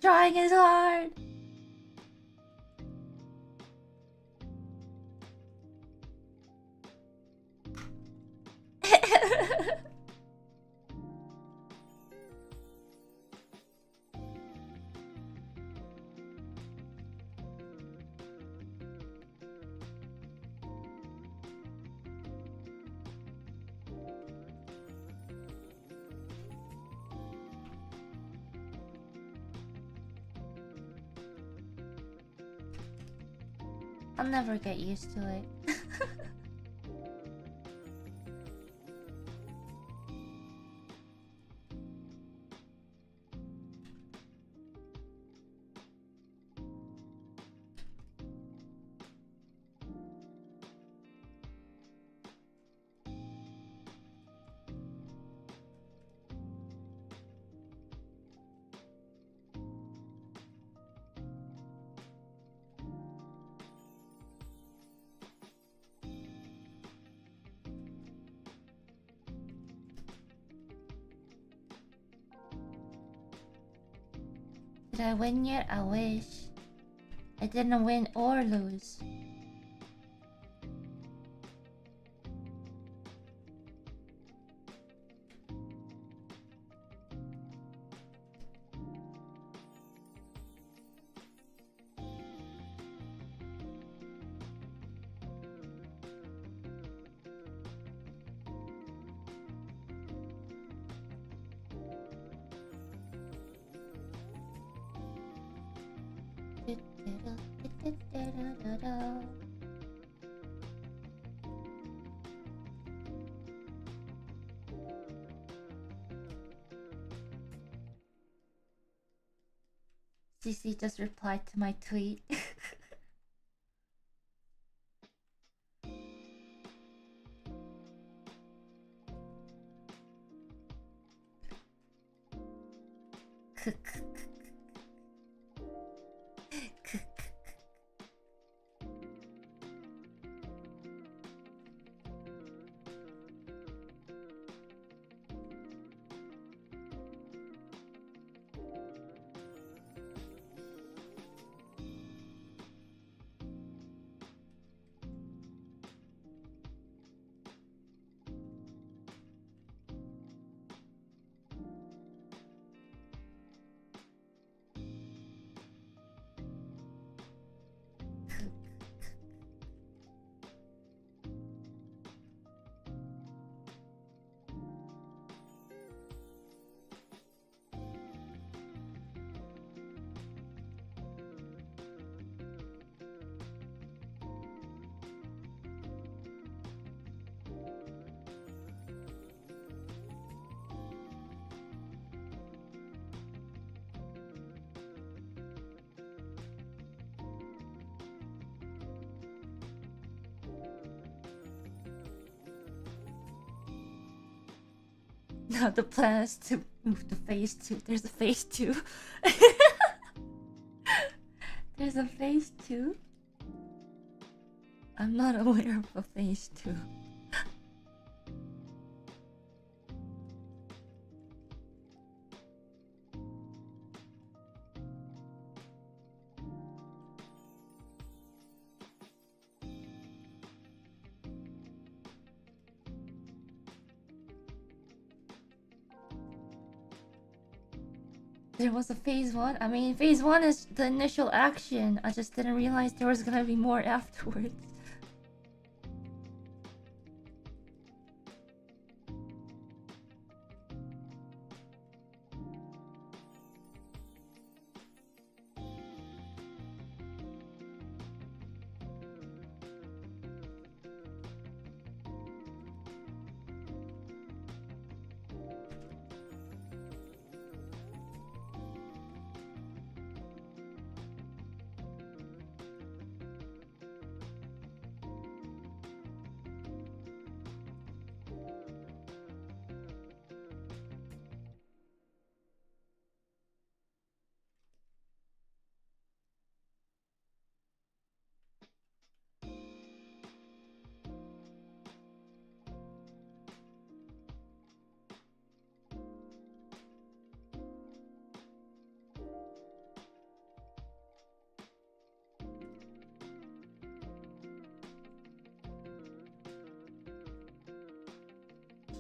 Drawing is hard. I'll never get used to it. Did I win yet? I wish. I didn't win or lose. CC just replied to my tweet. Now the plan is to move to phase 2. There's a phase 2. There's a phase 2? I'm not aware of a phase 2. There was a phase 1? I mean, phase 1 is the initial action. I just didn't realize there was gonna be more afterwards.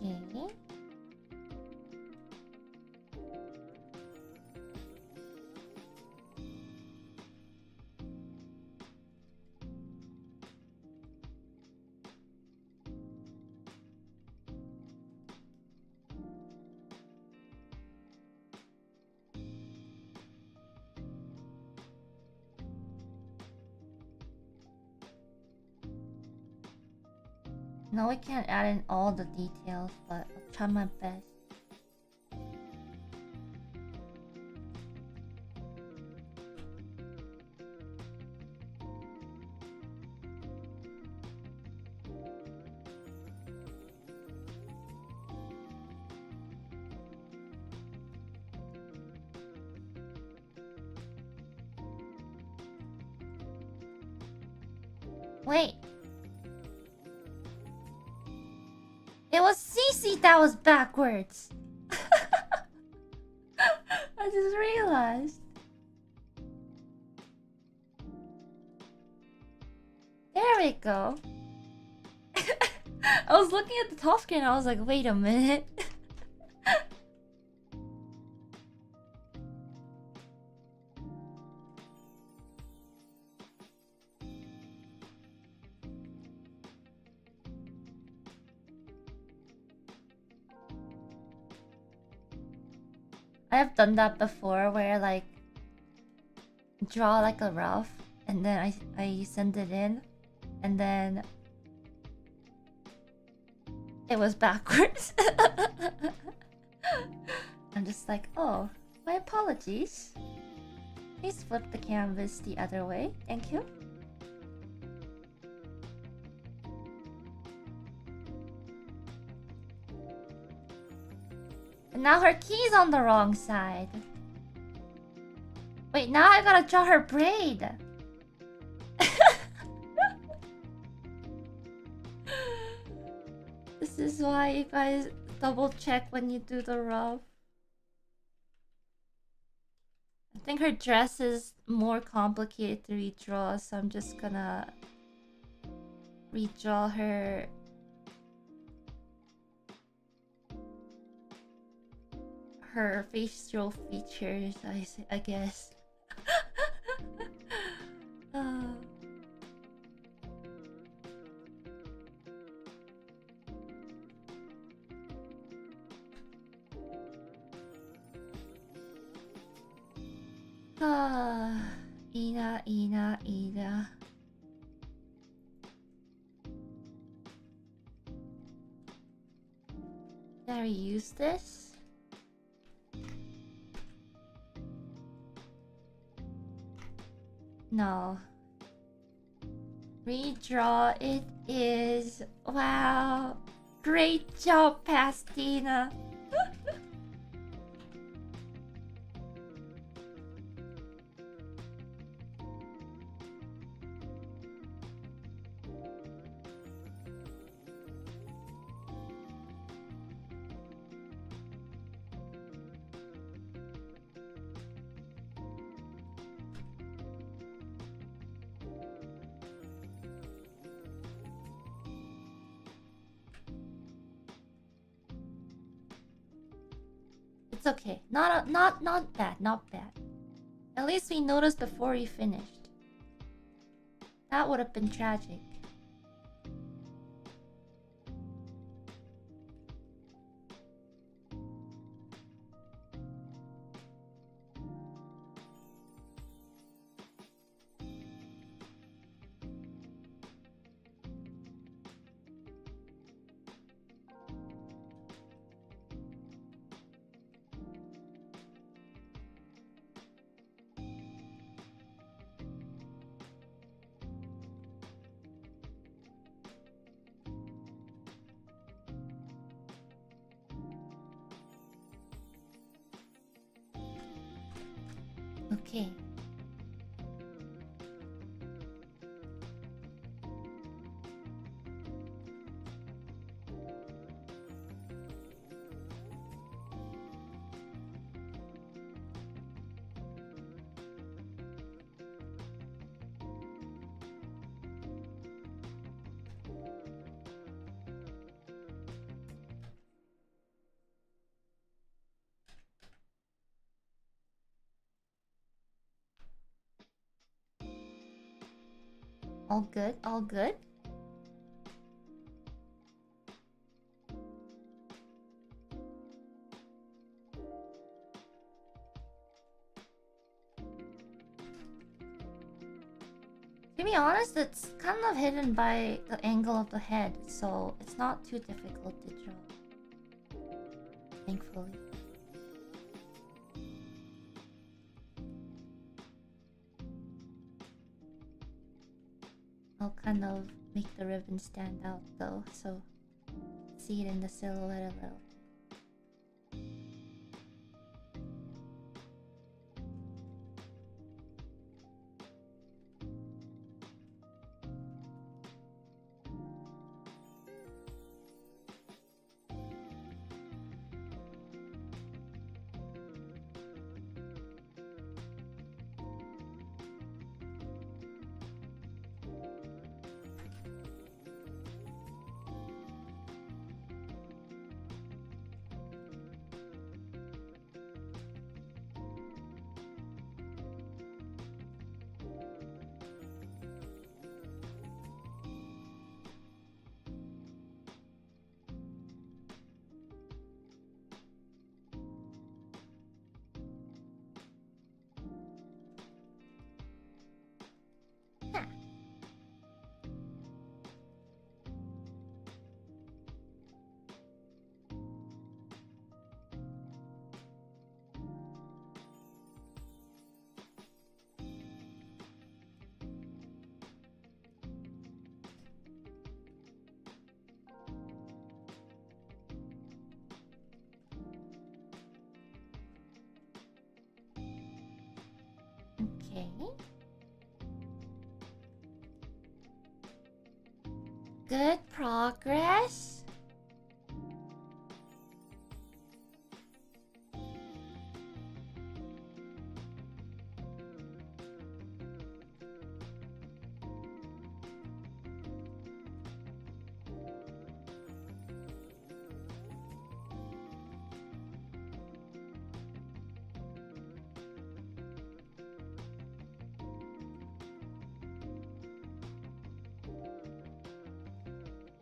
Okay. No, I can't add in all the details, but I'll try my best. Wait. It was CC that was backwards. I just realized. There we go. I was looking at the top screen and I was like, wait a minute. I have done that before where like draw like a rough and then I send it in and then it was backwards. I'm just like, oh, my apologies. Please flip the canvas the other way. Thank you. And now her key's on the wrong side. Wait, now I gotta draw her braid. This is why you guys double check when you do the rough. I think her dress is more complicated to redraw, so I'm just gonna redraw her facial features, I guess. Ina. Did I use this? No. Redraw it is. Wow. Great job, Pastina. It's okay. Not bad, not bad. At least we noticed before we finished. That would have been tragic. Okay. All good, all good. To be honest, it's kind of hidden by the angle of the head, so it's not too difficult to draw. Thankfully. I'll kind of make the ribbon stand out though, so see it in the silhouette a little. Good progress.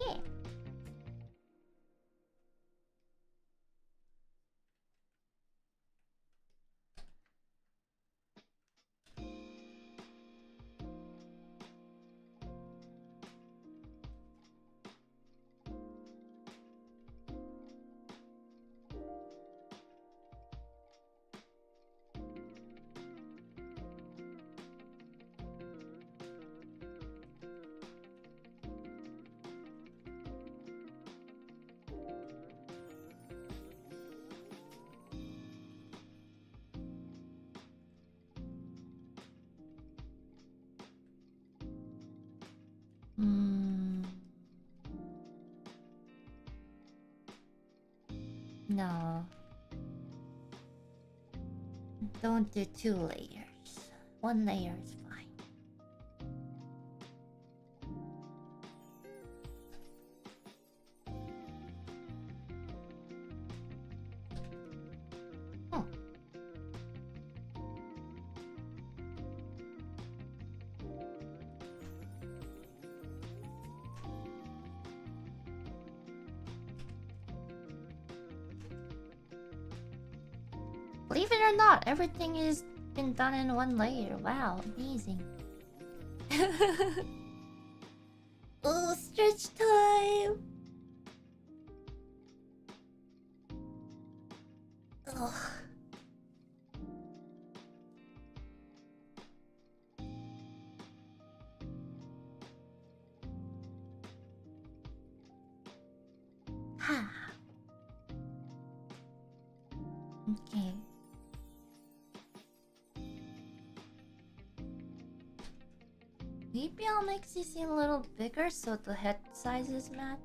Yeah. No. Don't do 2 layers. 1 layer is fine. Hmm. Believe it or not, everything is been done in 1 layer. Wow, amazing. Oh, stretch time. Ugh. Ha. Okay. Maybe I'll make CC a little bigger so the head sizes match.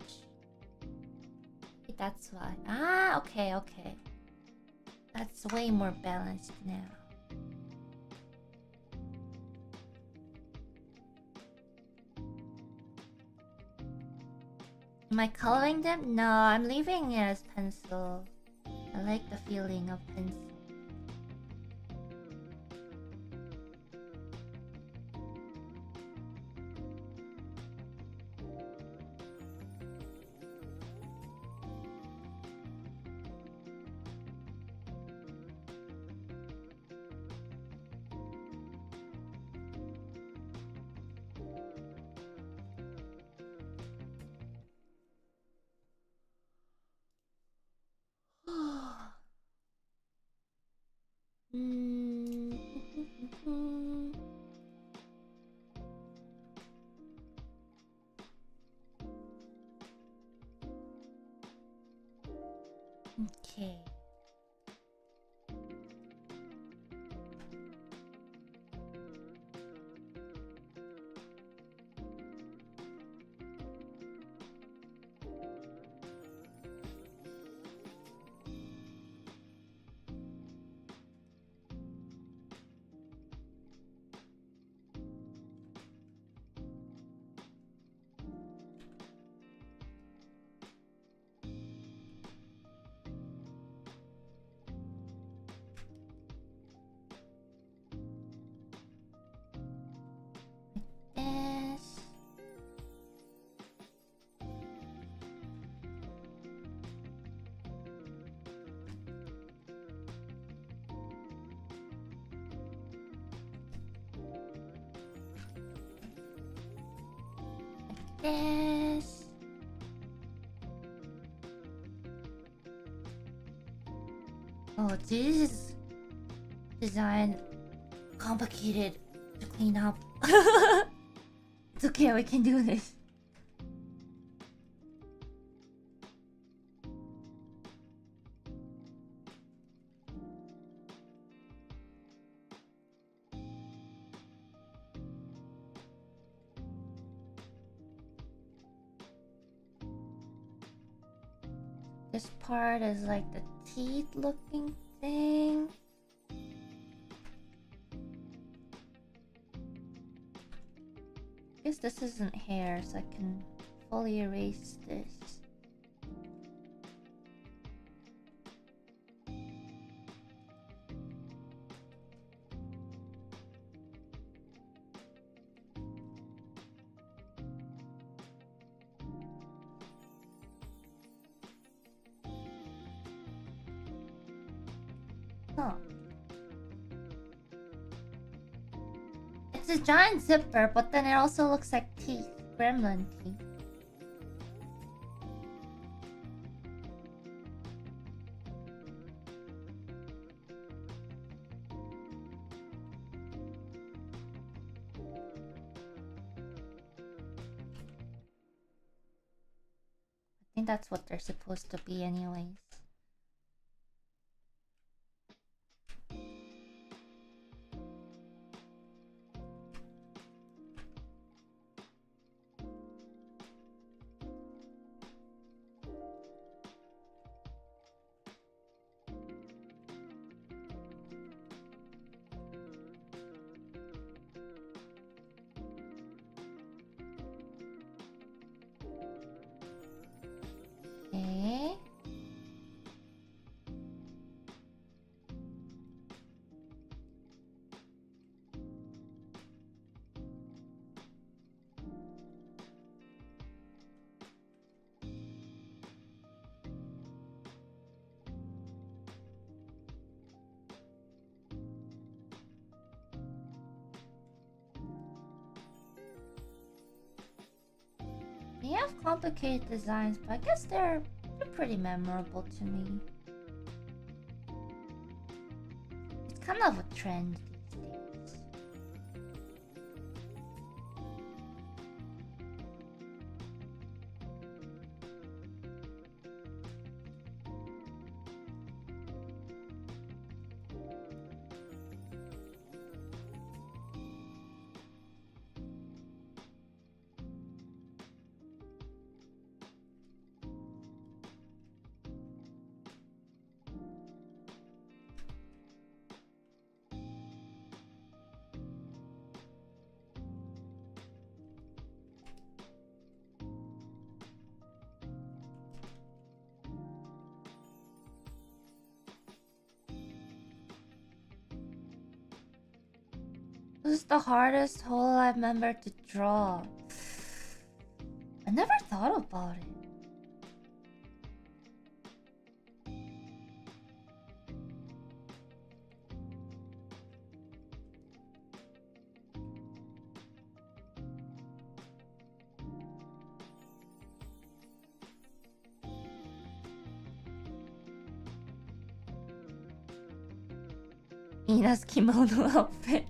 That's why. Ah, okay, okay. That's way more balanced now. Am I coloring them? No, I'm leaving it as pencil. I like the feeling of pencil. Okay. This. This. Oh, this design complicated to clean up. It's okay, we can do this. This part is like the teeth looking thing. I guess this isn't hair, so I can fully erase this. Huh. It's a giant zipper, but then it also looks like teeth. Gremlin teeth. I think that's what they're supposed to be anyways. Okay. They have complicated designs, but I guess they're pretty memorable to me. It's kind of a trend these days. Who's the hardest hololive member to draw? I never thought about it. Ina's kimono outfit.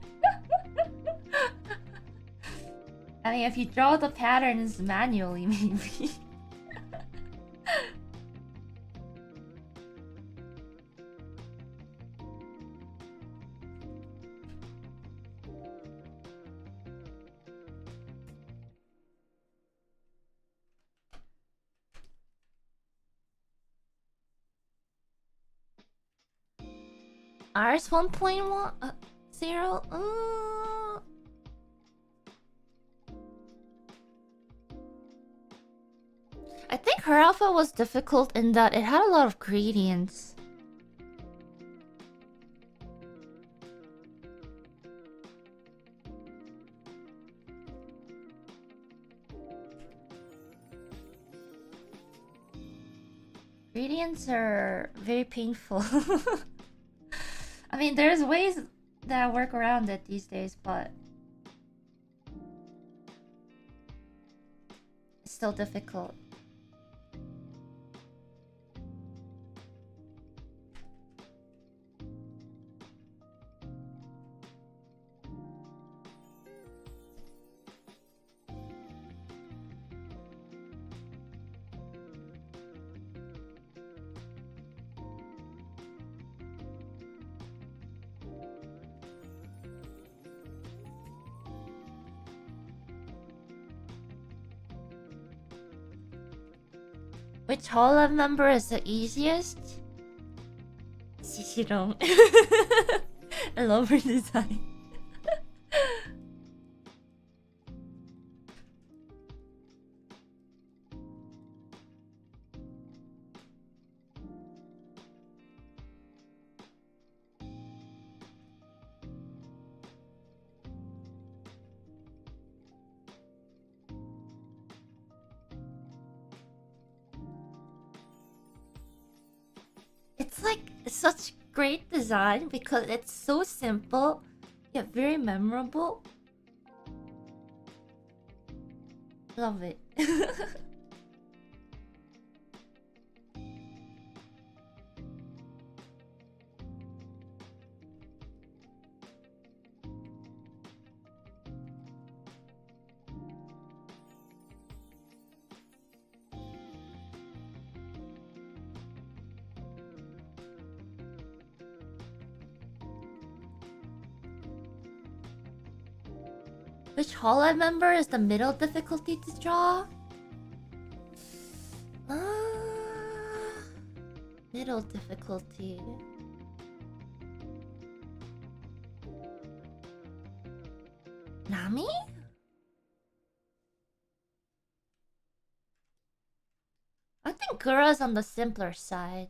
I mean, if you draw the patterns manually, maybe. Ours 1.1 0. I think her alpha was difficult in that it had a lot of gradients. Gradients are very painful. I mean, there's ways that work around it these days, but it's still difficult. Which hololive member is the easiest? Shishirong. I love her design. It's like such great design because it's so simple yet very memorable. Love it. Which hololive member is the middle difficulty to draw? Middle difficulty. Nami? I think Gura's on the simpler side.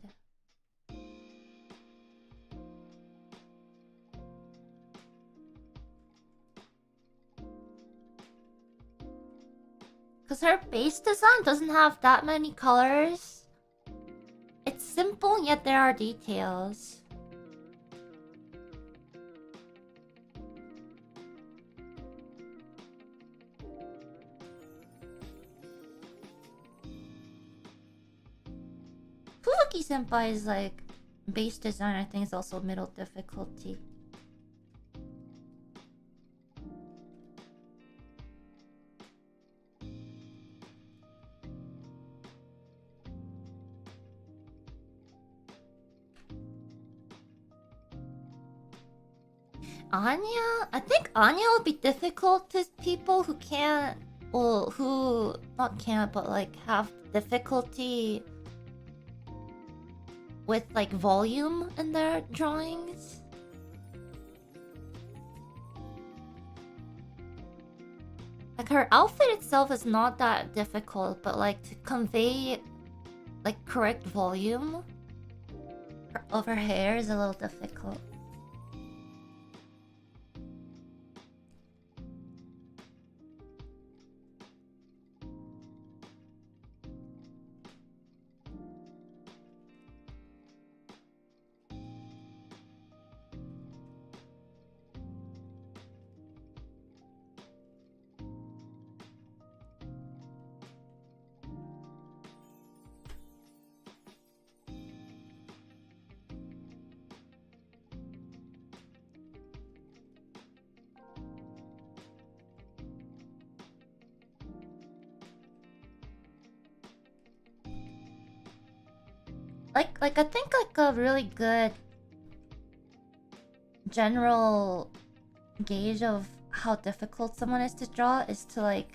Because her base design doesn't have that many colors. It's simple, yet there are details. Fubuki Senpai's like base design, I think, is also middle difficulty. Anya? I think Anya will be difficult to people who can't, well, who not can't, but like have difficulty with like volume in their drawings. Like her outfit itself is not that difficult, but like to convey like correct volume of her hair is a little difficult. Like I think like a really good general gauge of how difficult someone is to draw is to like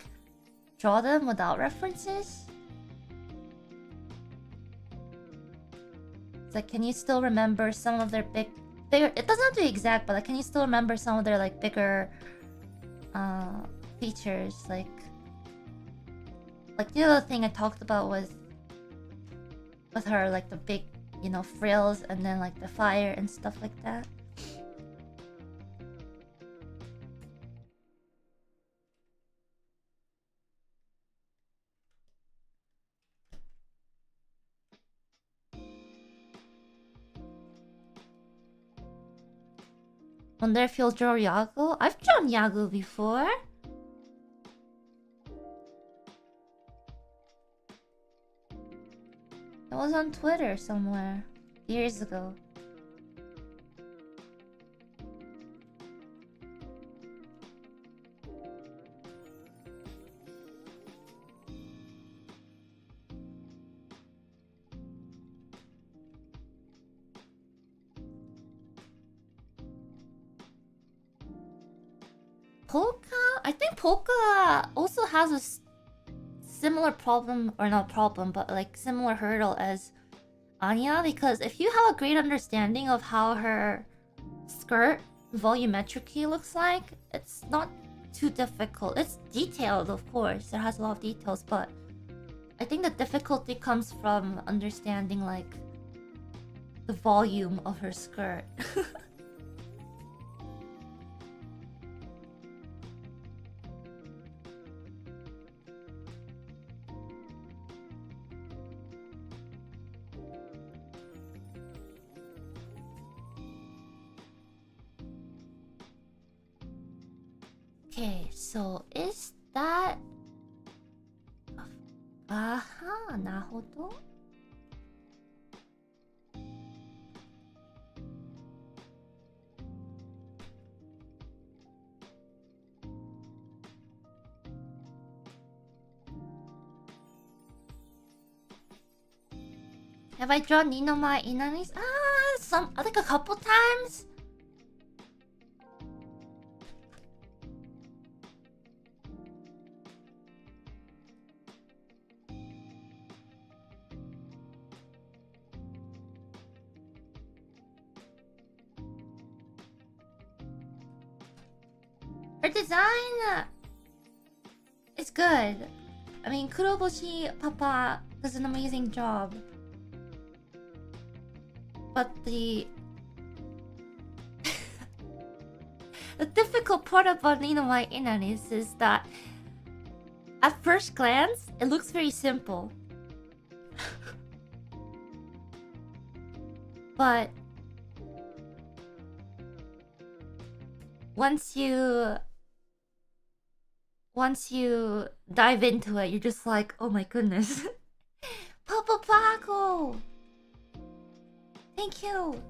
draw them without references. It's like, can you still remember some of their bigger, it doesn't have to be exact, but like, can you still remember some of their like bigger features, like the other thing I talked about was with her, like the big, you know, frills and then like the fire and stuff like that. Wonder if you'll draw Yagu? I've drawn Yagu before. It was on Twitter somewhere years ago. Polka? I think Polka also has a similar problem, or not problem, but like similar hurdle as Anya, because if you have a great understanding of how her skirt volumetrically looks like, it's not too difficult. It's detailed, of course. It has a lot of details, but I think the difficulty comes from understanding like the volume of her skirt. Okay, so is that... Aha, なるほど. Have I drawn Ninomae Inanis? I think a couple times. Her design is good. I mean, Kuroboshi Papa does an amazing job. But the difficult part about Ninomae Inanis is that at first glance, it looks very simple. But once you dive into it, you're just like, oh my goodness. Papa Paco! Thank you!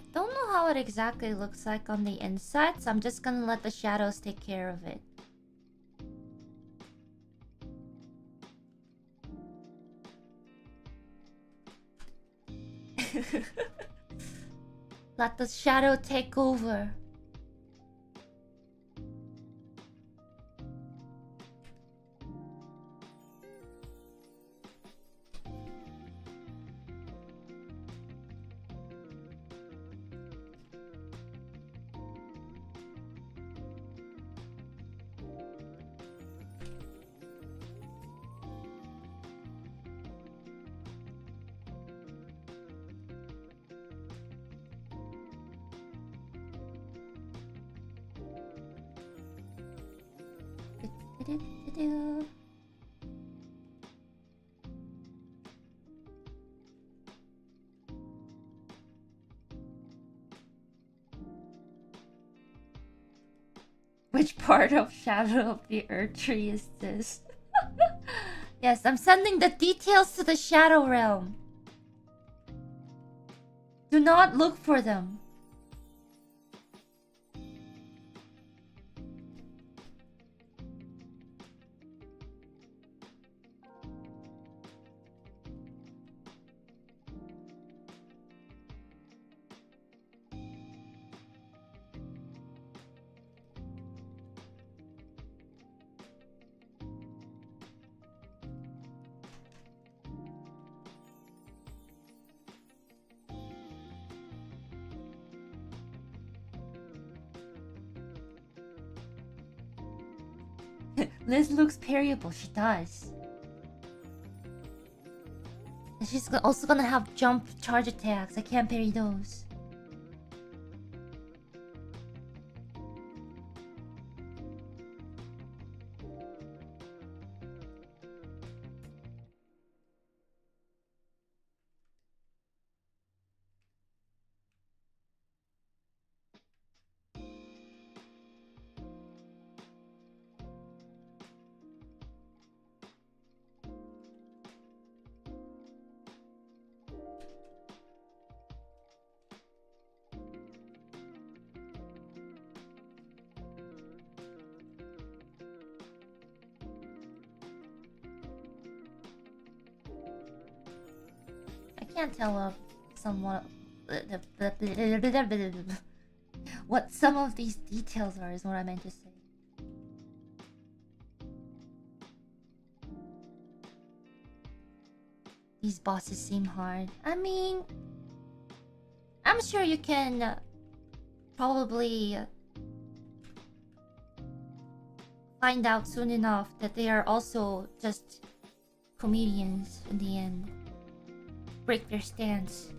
I don't know how it exactly looks like on the inside, so I'm just gonna let the shadows take care of it. Let the shadow take over. Which part of Shadow of the Earth Tree is this? Yes, I'm sending the details to the Shadow Realm. Do not look for them. Liz looks parryable. She does. And she's also gonna have jump charge attacks. I can't parry those. can't tell what some of these details are, is what I meant to say. These bosses seem hard. I mean, I'm sure you can probably find out soon enough that they are also just comedians in the end. Break their stance.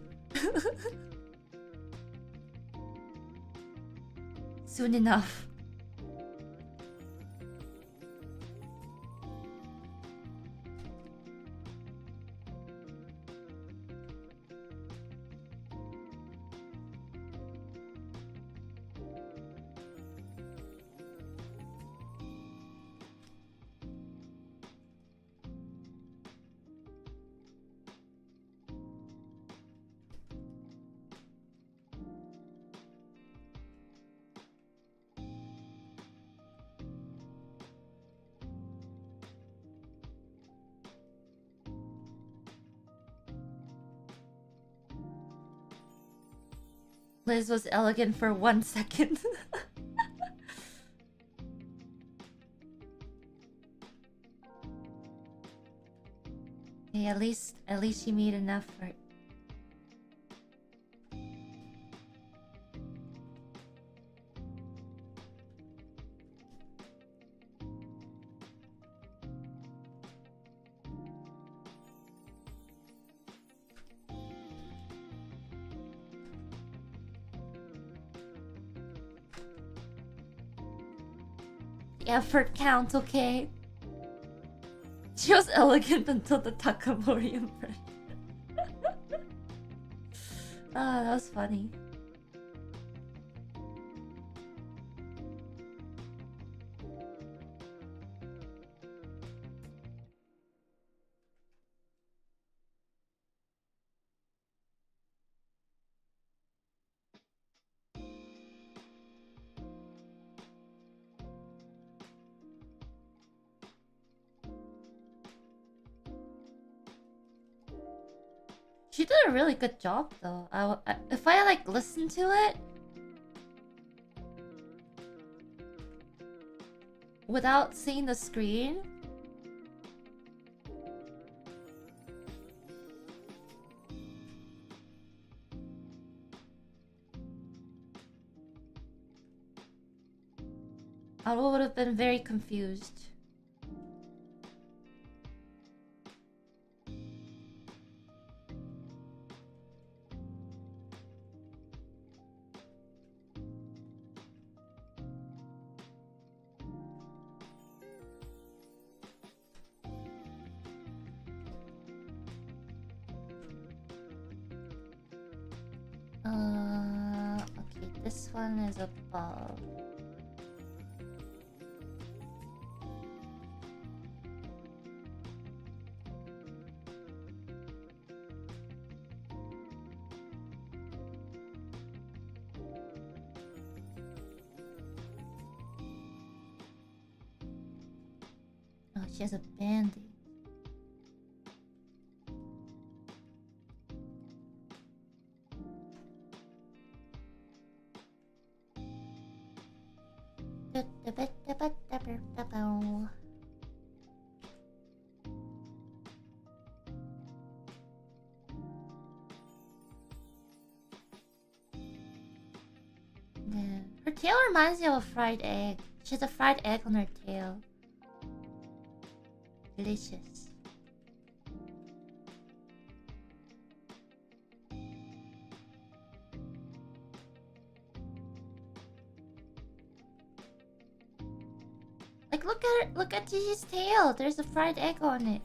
Soon enough. Liz was elegant for 1 second. Hey, at least she made an effort. The effort counts, okay? She was elegant until the Takamori impression. Ah, that was funny. She did a really good job, though. If I like listen to it without seeing the screen, I would have been very confused. Okay, this one is above. Oh, she has a band-aid. Her tail reminds me of a fried egg. She has a fried egg on her tail. Delicious. Like, look at Gigi's tail. There's a fried egg on it.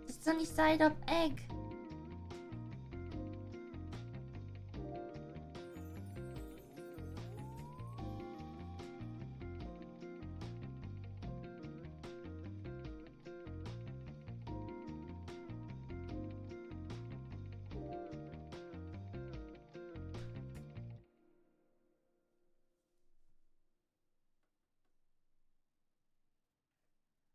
The sunny side up egg.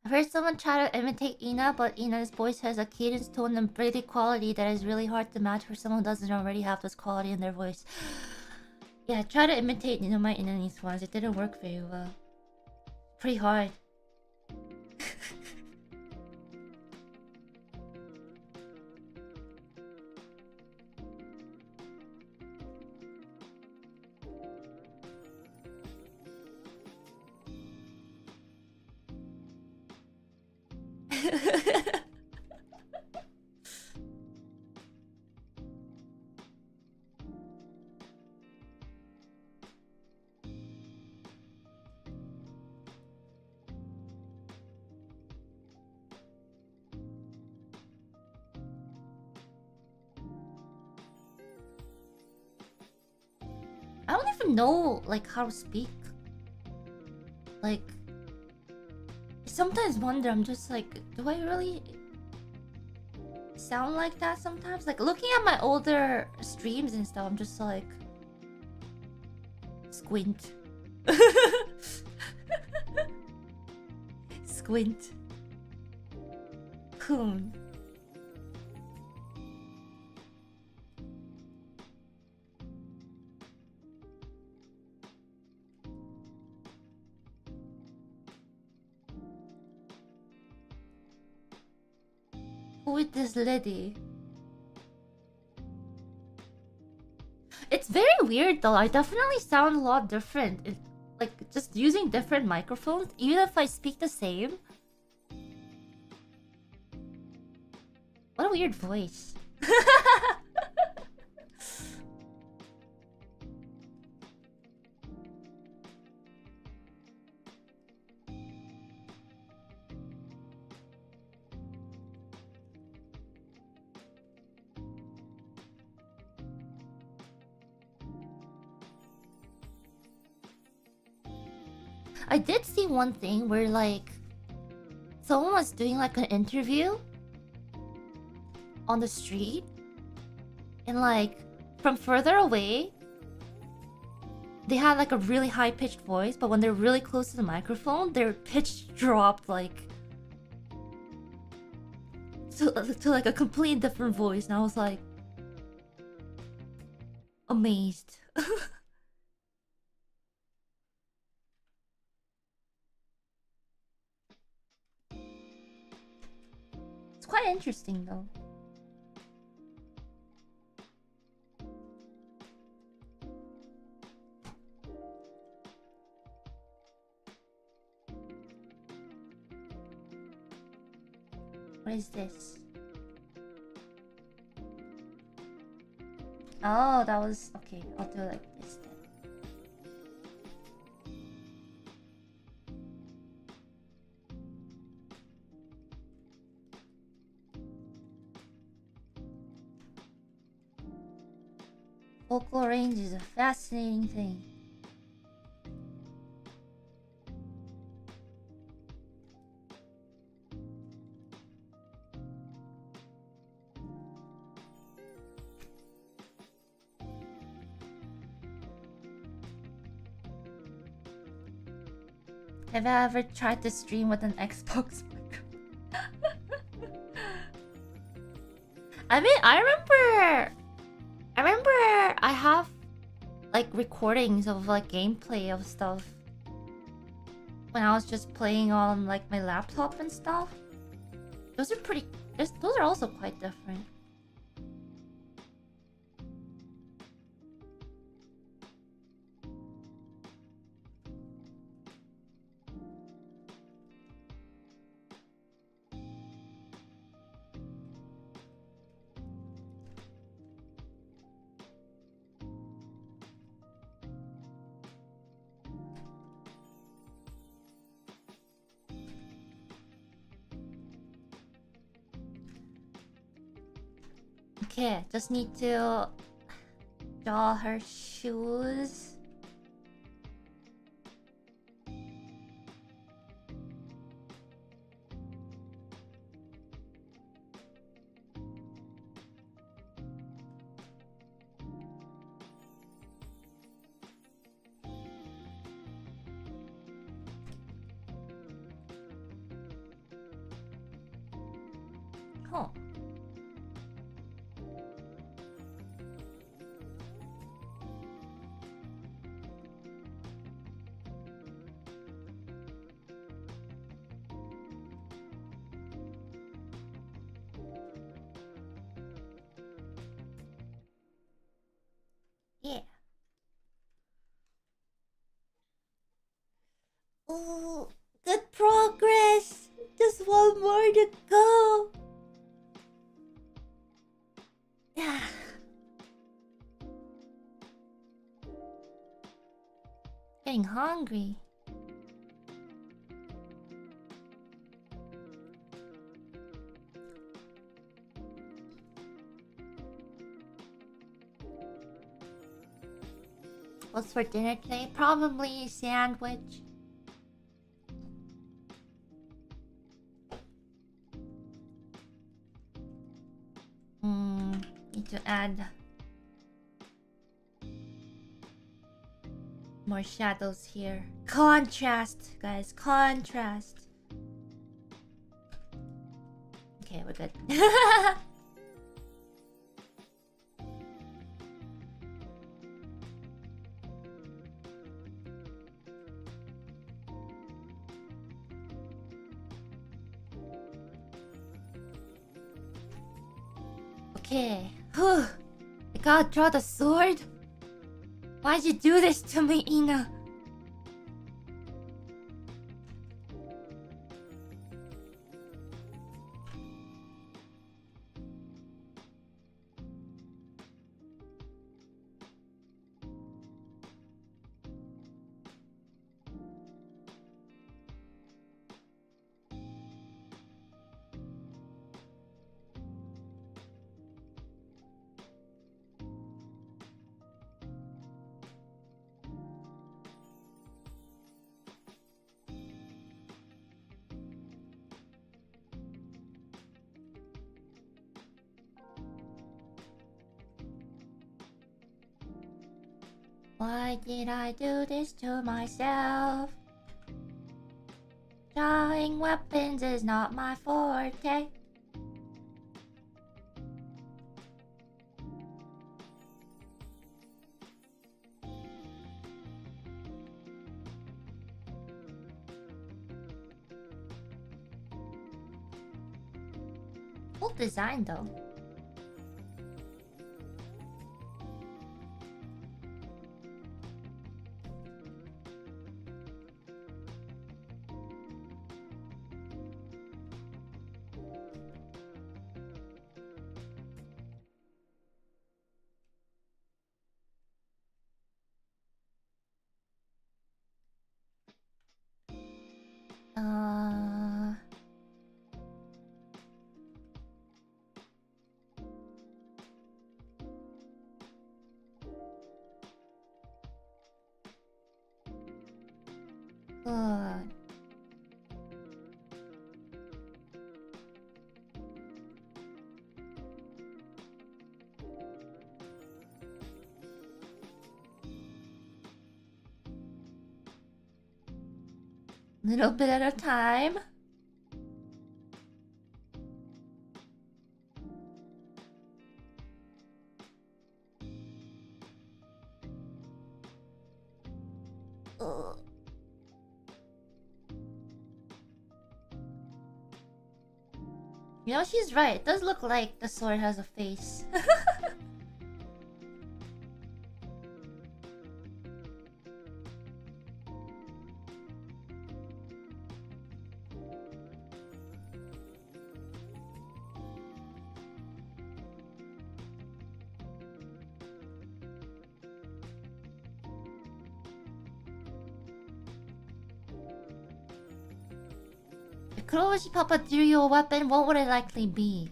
I've heard someone try to imitate Ina, but Ina's voice has a cadence, tone, and breathing quality that is really hard to match for someone who doesn't already have this quality in their voice. Yeah, I tried to imitate Ninomae in these ones. It didn't work very well. Pretty hard. I don't even know like how to speak. Like I sometimes wonder, I'm just like, do I really sound like that sometimes? Like looking at my older streams and stuff, I'm just like squint. Squint. Coon. Who is this lady? It's very weird though. I definitely sound a lot different. Like just using different microphones, even if I speak the same. What a weird voice. I did see one thing where like someone was doing like an interview on the street and like from further away they had like a really high-pitched voice, but when they're really close to the microphone their pitch dropped like to like a completely different voice, and I was like amazed. It's quite interesting though. What is this? Oh, that was... Okay, I'll do it like this then. Vocal range is a fascinating thing. Have I ever tried to stream with an Xbox microphone? I mean, I remember I have like recordings of like gameplay of stuff when I was just playing on like my laptop and stuff. Those are pretty... those are also quite different. Okay, just need to draw her shoes. Huh. Yeah. Ooh, good progress. Just one more to go. Yeah. Getting hungry. What's for dinner today? Probably a sandwich. Need to add more shadows here. Contrast, guys. Contrast. Okay, we're good. Okay. Whew. I gotta draw the sword? Why'd you do this to me, Ina? Why did I do this to myself? Drawing weapons is not my forte. Cool design though. Good. Little bit at a time. Ugh. You know, she's right. It does look like the sword has a face. If Kuroshi Papa drew you a weapon, what would it likely be?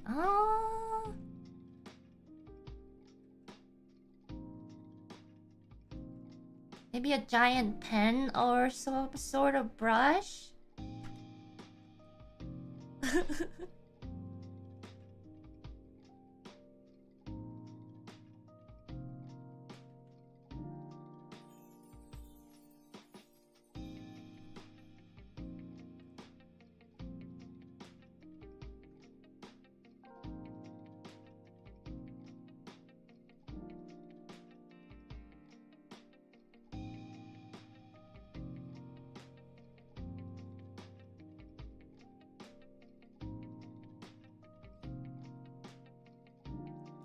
Maybe a giant pen or some sort of brush?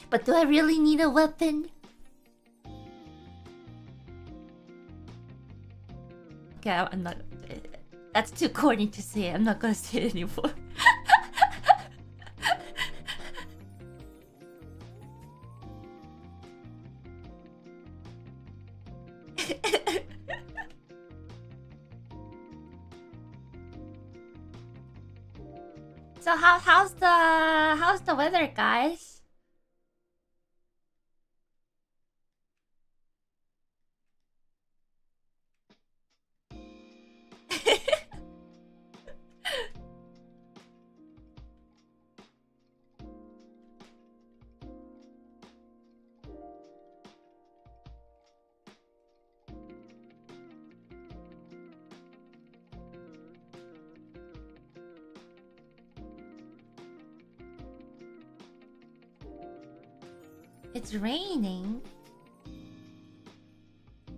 But do I really need a weapon? Okay, I'm not. That's too corny to say. I'm not gonna say it anymore. So how's the weather, guys? It's raining.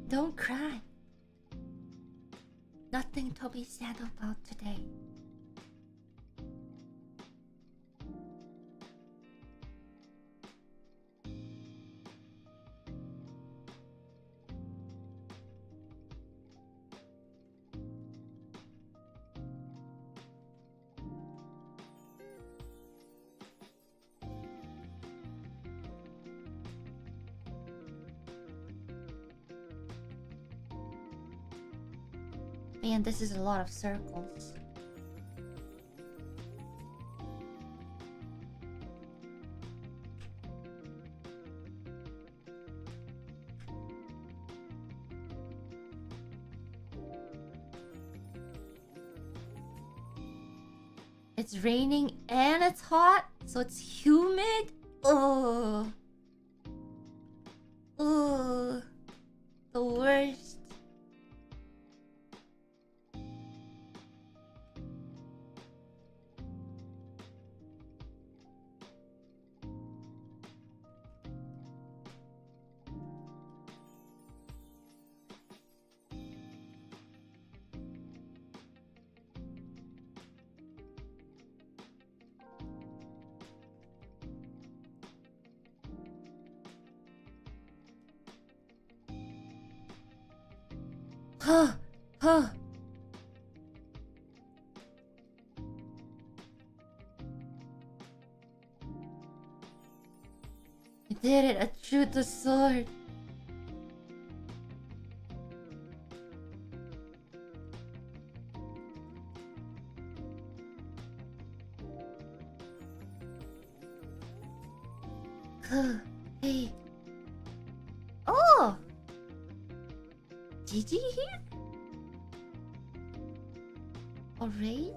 Don't cry. Nothing to be sad about today. Man, this is a lot of circles. It's raining and it's hot, so it's humid. Oh, oh, the worst. Huh, huh. I did it. I drew the sword. Hey. Oh! GG here? Alright.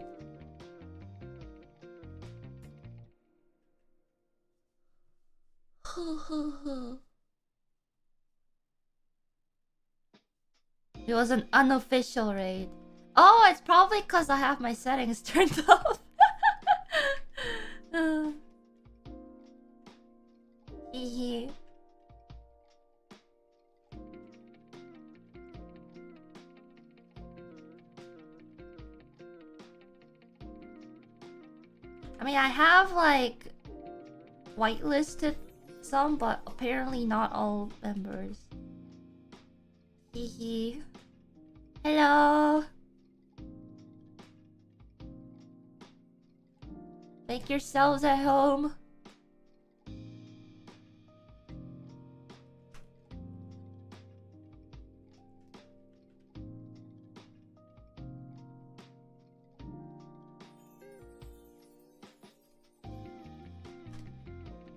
It was an unofficial raid. Oh, it's probably because I have my settings turned off. Hehe. I mean, I have like whitelisted some, but apparently not all members. Hehe. Hello. Make yourselves at home.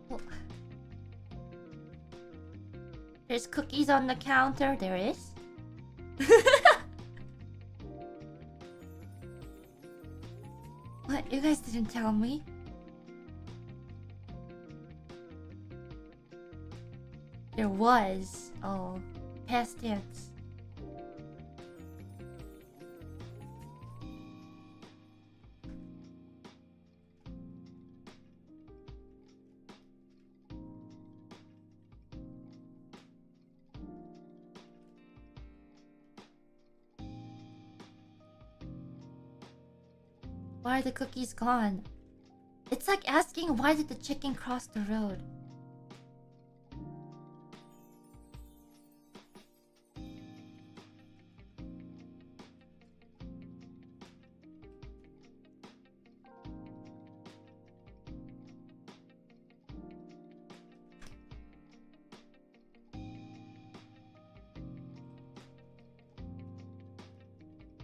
Oh. There's cookies on the counter. There is. What? You guys didn't tell me? There was. Oh, past tense. Why are the cookies gone? It's like asking why did the chicken cross the road?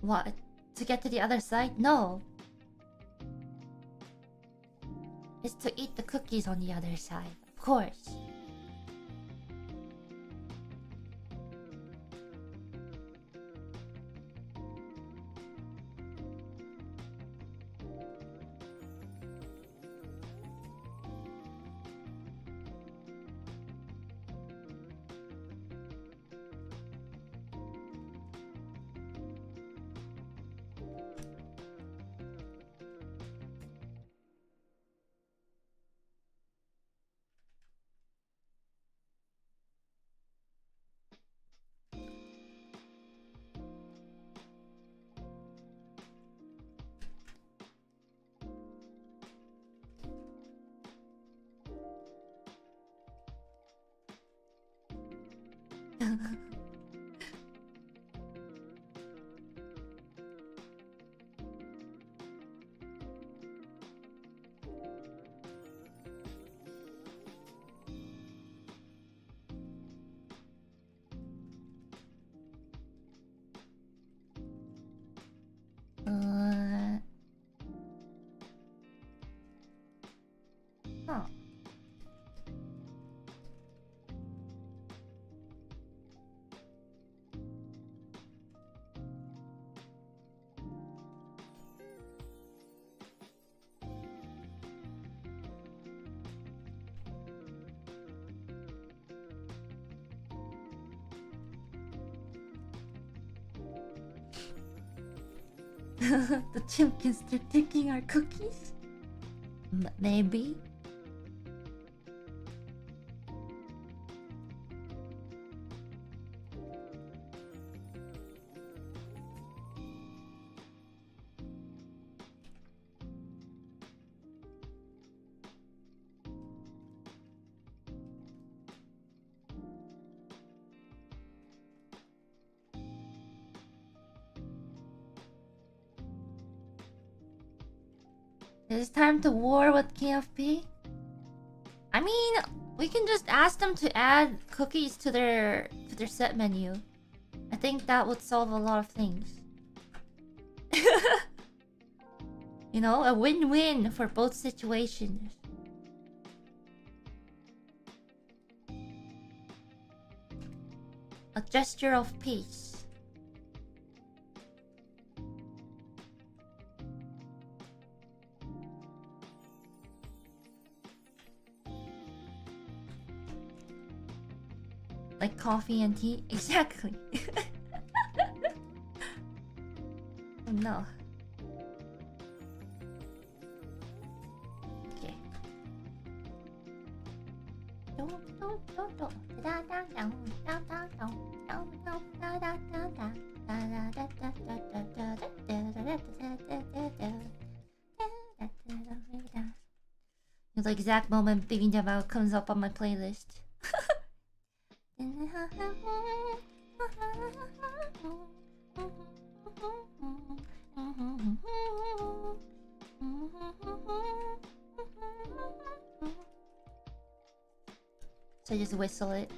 What? To get to the other side? No. It's to eat the cookies on the other side. Of course. Huh. The chimp start taking our cookies? Maybe. It's time to war with KFP? I mean, we can just ask them to add cookies to their set menu. I think that would solve a lot of things. You know, a win-win for both situations. A gesture of peace. Like coffee and tea? Exactly. Oh, no. Okay. The exact moment thinking about comes up on my playlist. So I just whistle it.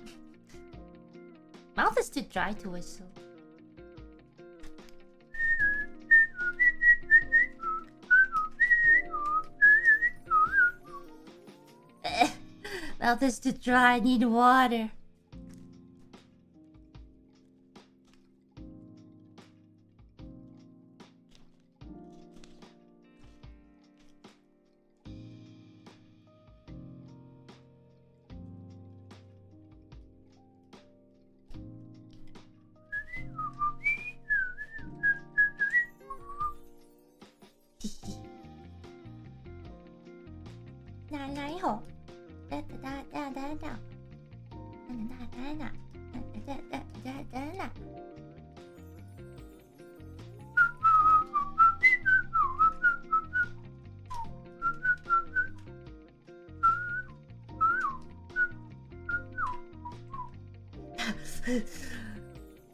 Mouth is too dry to whistle. Mouth is too dry, I need water.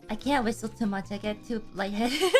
I can't whistle too much, I get too lightheaded.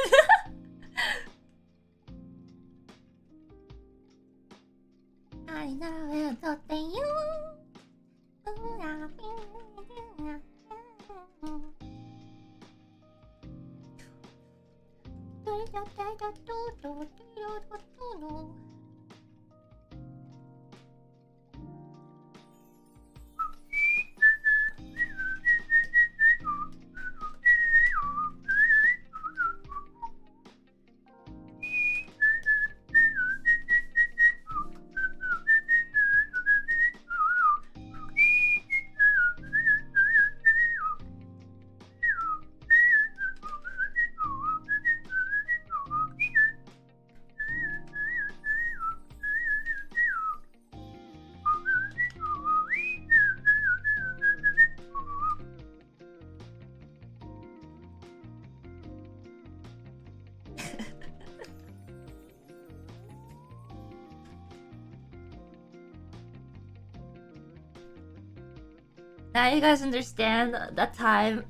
Now you guys understand that time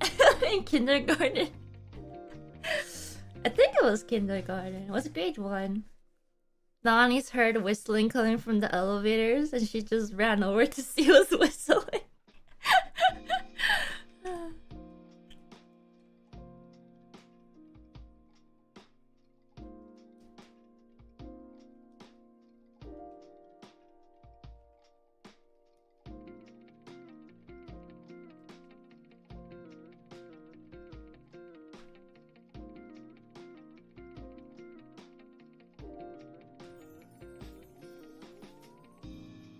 in kindergarten. I think it was kindergarten. It was grade 1. Nani's heard whistling coming from the elevators and she just ran over to see who was whistling.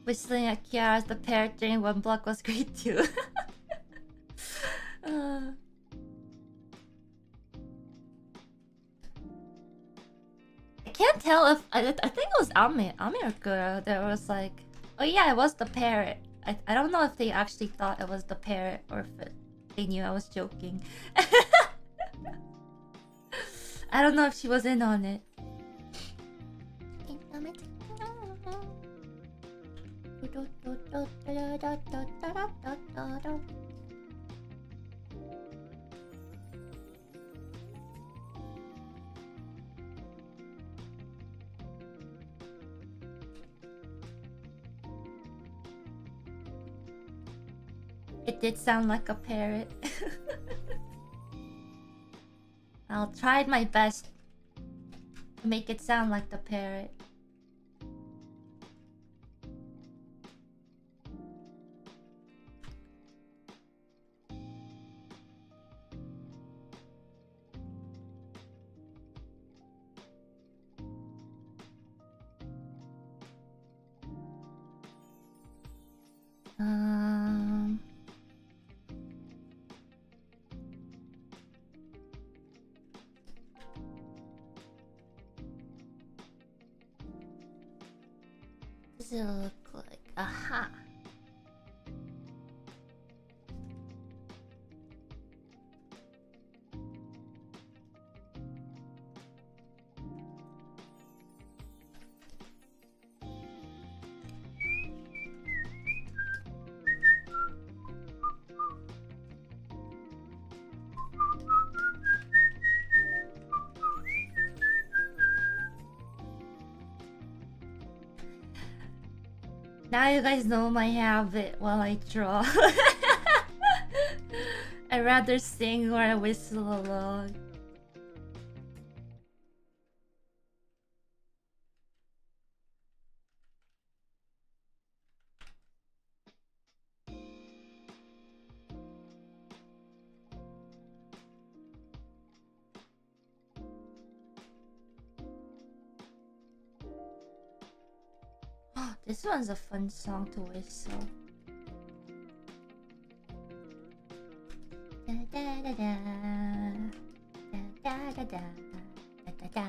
Whistling at Kiara's the parrot during 1 block was grade 2. I can't tell if I think it was Ami or Kura that was like, oh yeah, it was the parrot. I don't know if they actually thought it was the parrot or if they knew I was joking. I don't know if she was in on it. It did sound like a parrot. I'll try my best to make it sound like the parrot. Does it look like? Aha! Now you guys know my habit while I draw. I'd rather sing or whistle along. This one's a fun song to whistle. Da da da da da da da da da da.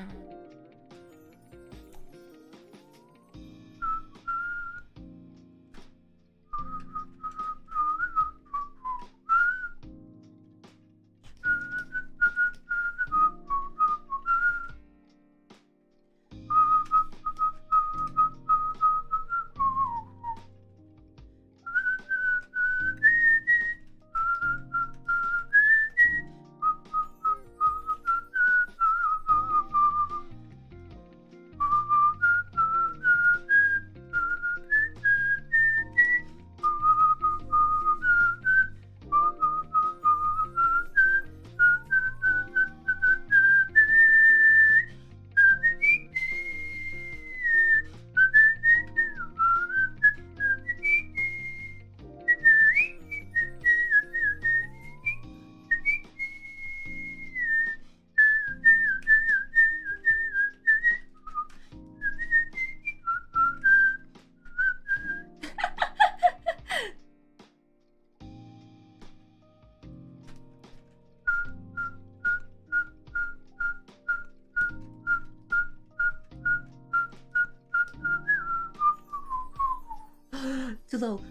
Too low.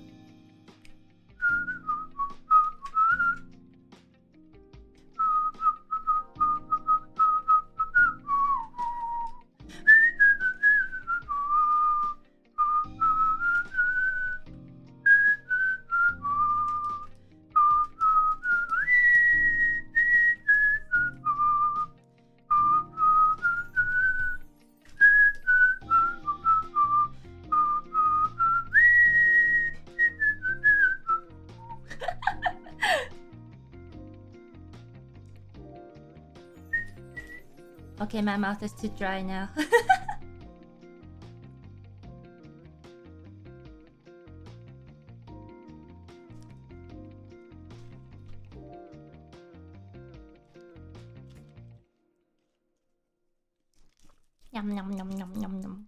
Okay, my mouth is too dry now. Yum yum yum yum yum yum.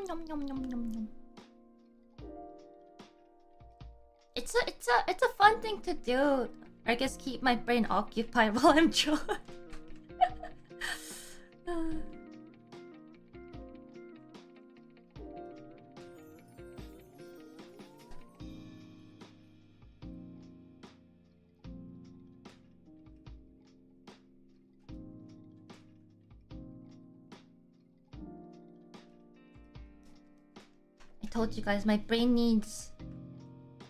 Yum yum yum yum yum. It's a fun thing to do. I guess keep my brain occupied while I'm drawing. I told you guys my brain needs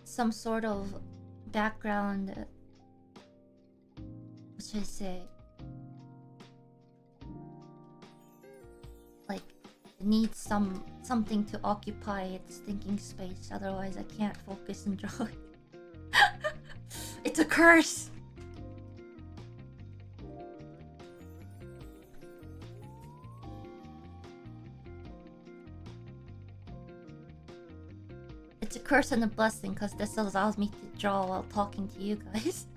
some sort of background. What should I say? Like, it needs something to occupy its thinking space. Otherwise, I can't focus and draw. It's a curse. It's a curse and a blessing because this allows me to draw while talking to you guys.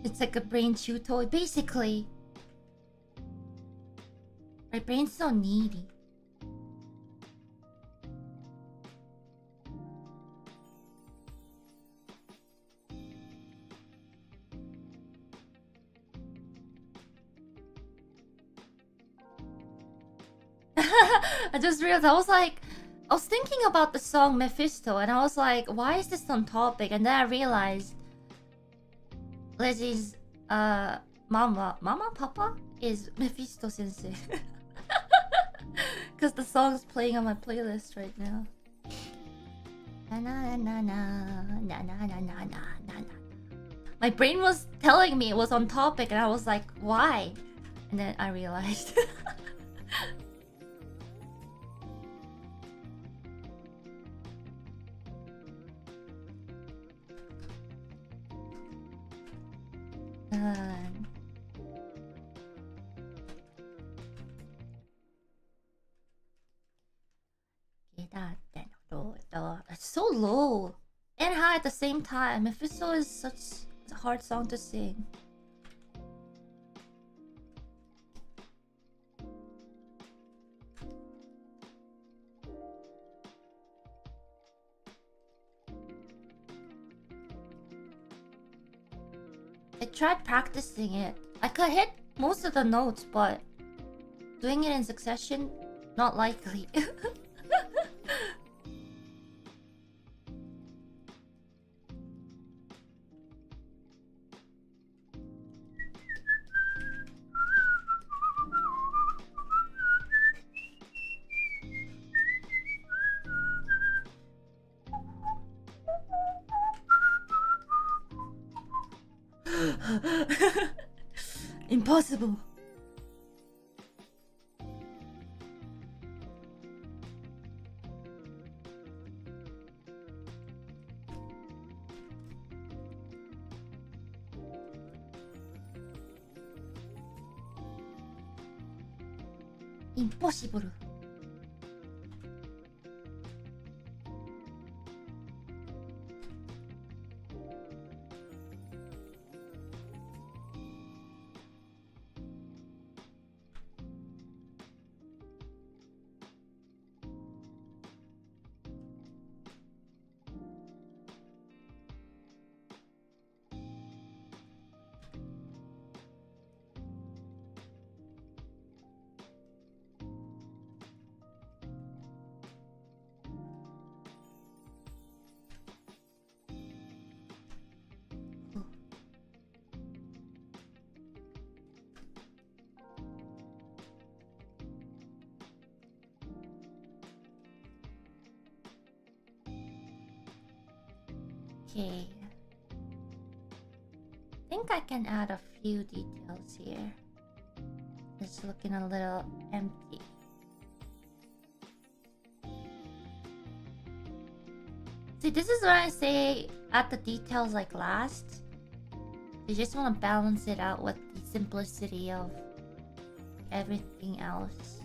It's like a brain chew toy. Basically, my brain's so needy. I just realized I was thinking about the song Mephisto and I was like, why is this on topic? And then I realized Leslie's papa is Mephisto sensei. Because the song's playing on my playlist right now. Na na na na na na na na na na. My brain was telling me it was on topic and I was like, why? And then I realized. It's so low and high at the same time. Mephisto is such a hard song to sing. I tried practicing it. I could hit most of the notes, but doing it in succession, not likely. Impossible. Impossible. Okay. I think I can add a few details here. It's looking a little empty. See, this is what I say, add the details like last. You just want to balance it out with the simplicity of everything else.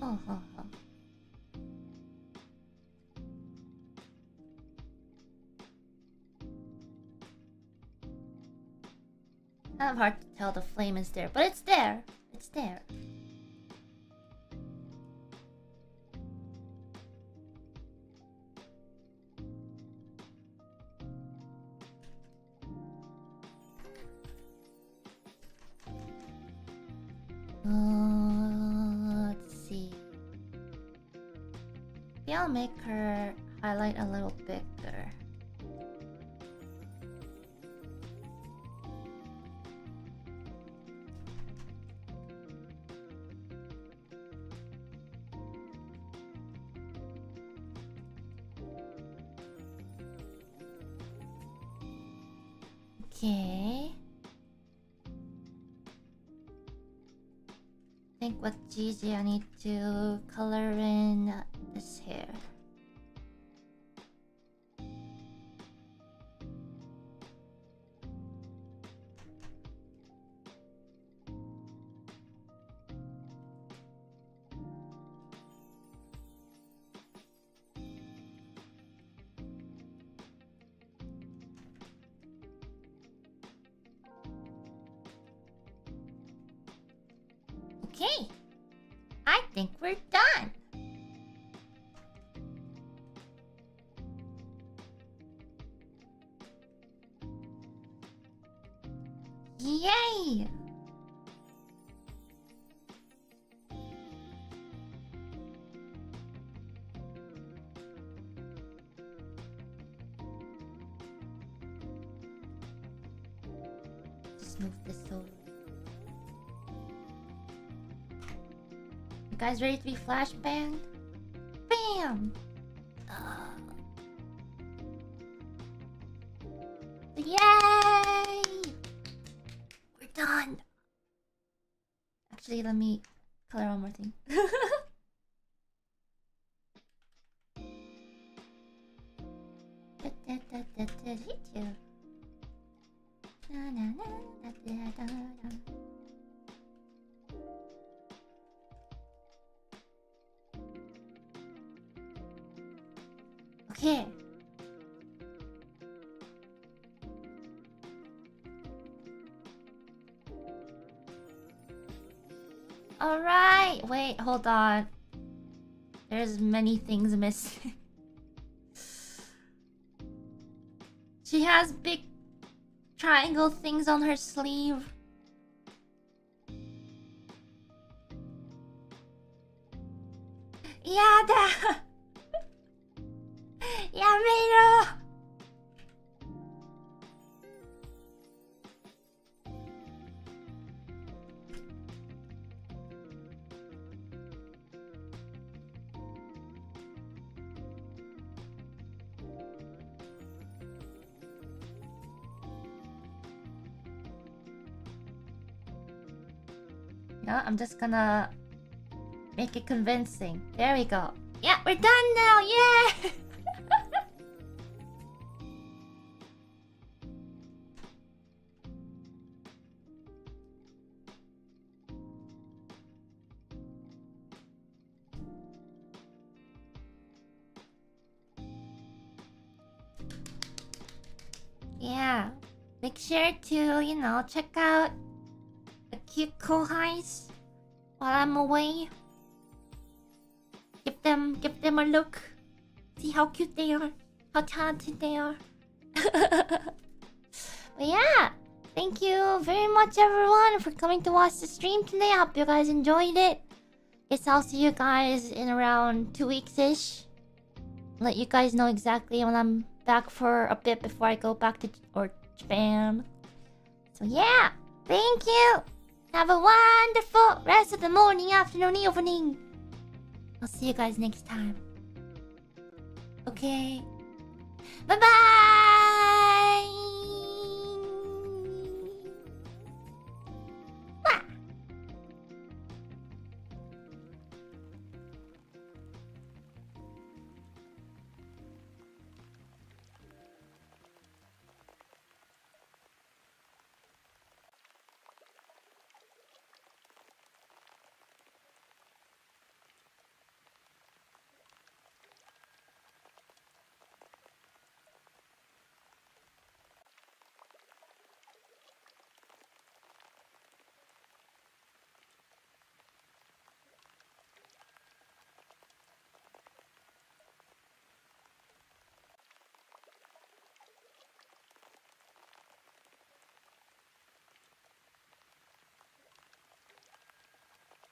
Oh, oh, oh. Kind of hard to tell the flame is there, but it's there. It's there. Let's see. Maybe I'll make her highlight a little bigger. Okay. I think with Gigi I need to color in this hair. Okay, I think we're done. Yay! Just move this over. You guys ready to be flashbanged? Bam! Yay! We're done! Actually, let me color one more thing. Okay. Alright, wait, hold on. There's many things missing. She has big triangle things on her sleeve. Yeah, yeah, Miro. Yeah, I'm just gonna make it convincing. There we go. Yeah, we're done now. Yeah. Yeah. Make sure to, check out the cute kohais while I'm away. Give them a look. See how cute they are. How talented they are. But yeah. Thank you very much, everyone, for coming to watch the stream today. I hope you guys enjoyed it. Guess I'll see you guys in around 2 weeks-ish. Let you guys know exactly when I'm back for a bit before I go back to Japan. So yeah, thank you. Have a wonderful rest of the morning, afternoon, evening. I'll see you guys next time. Okay. Bye-bye!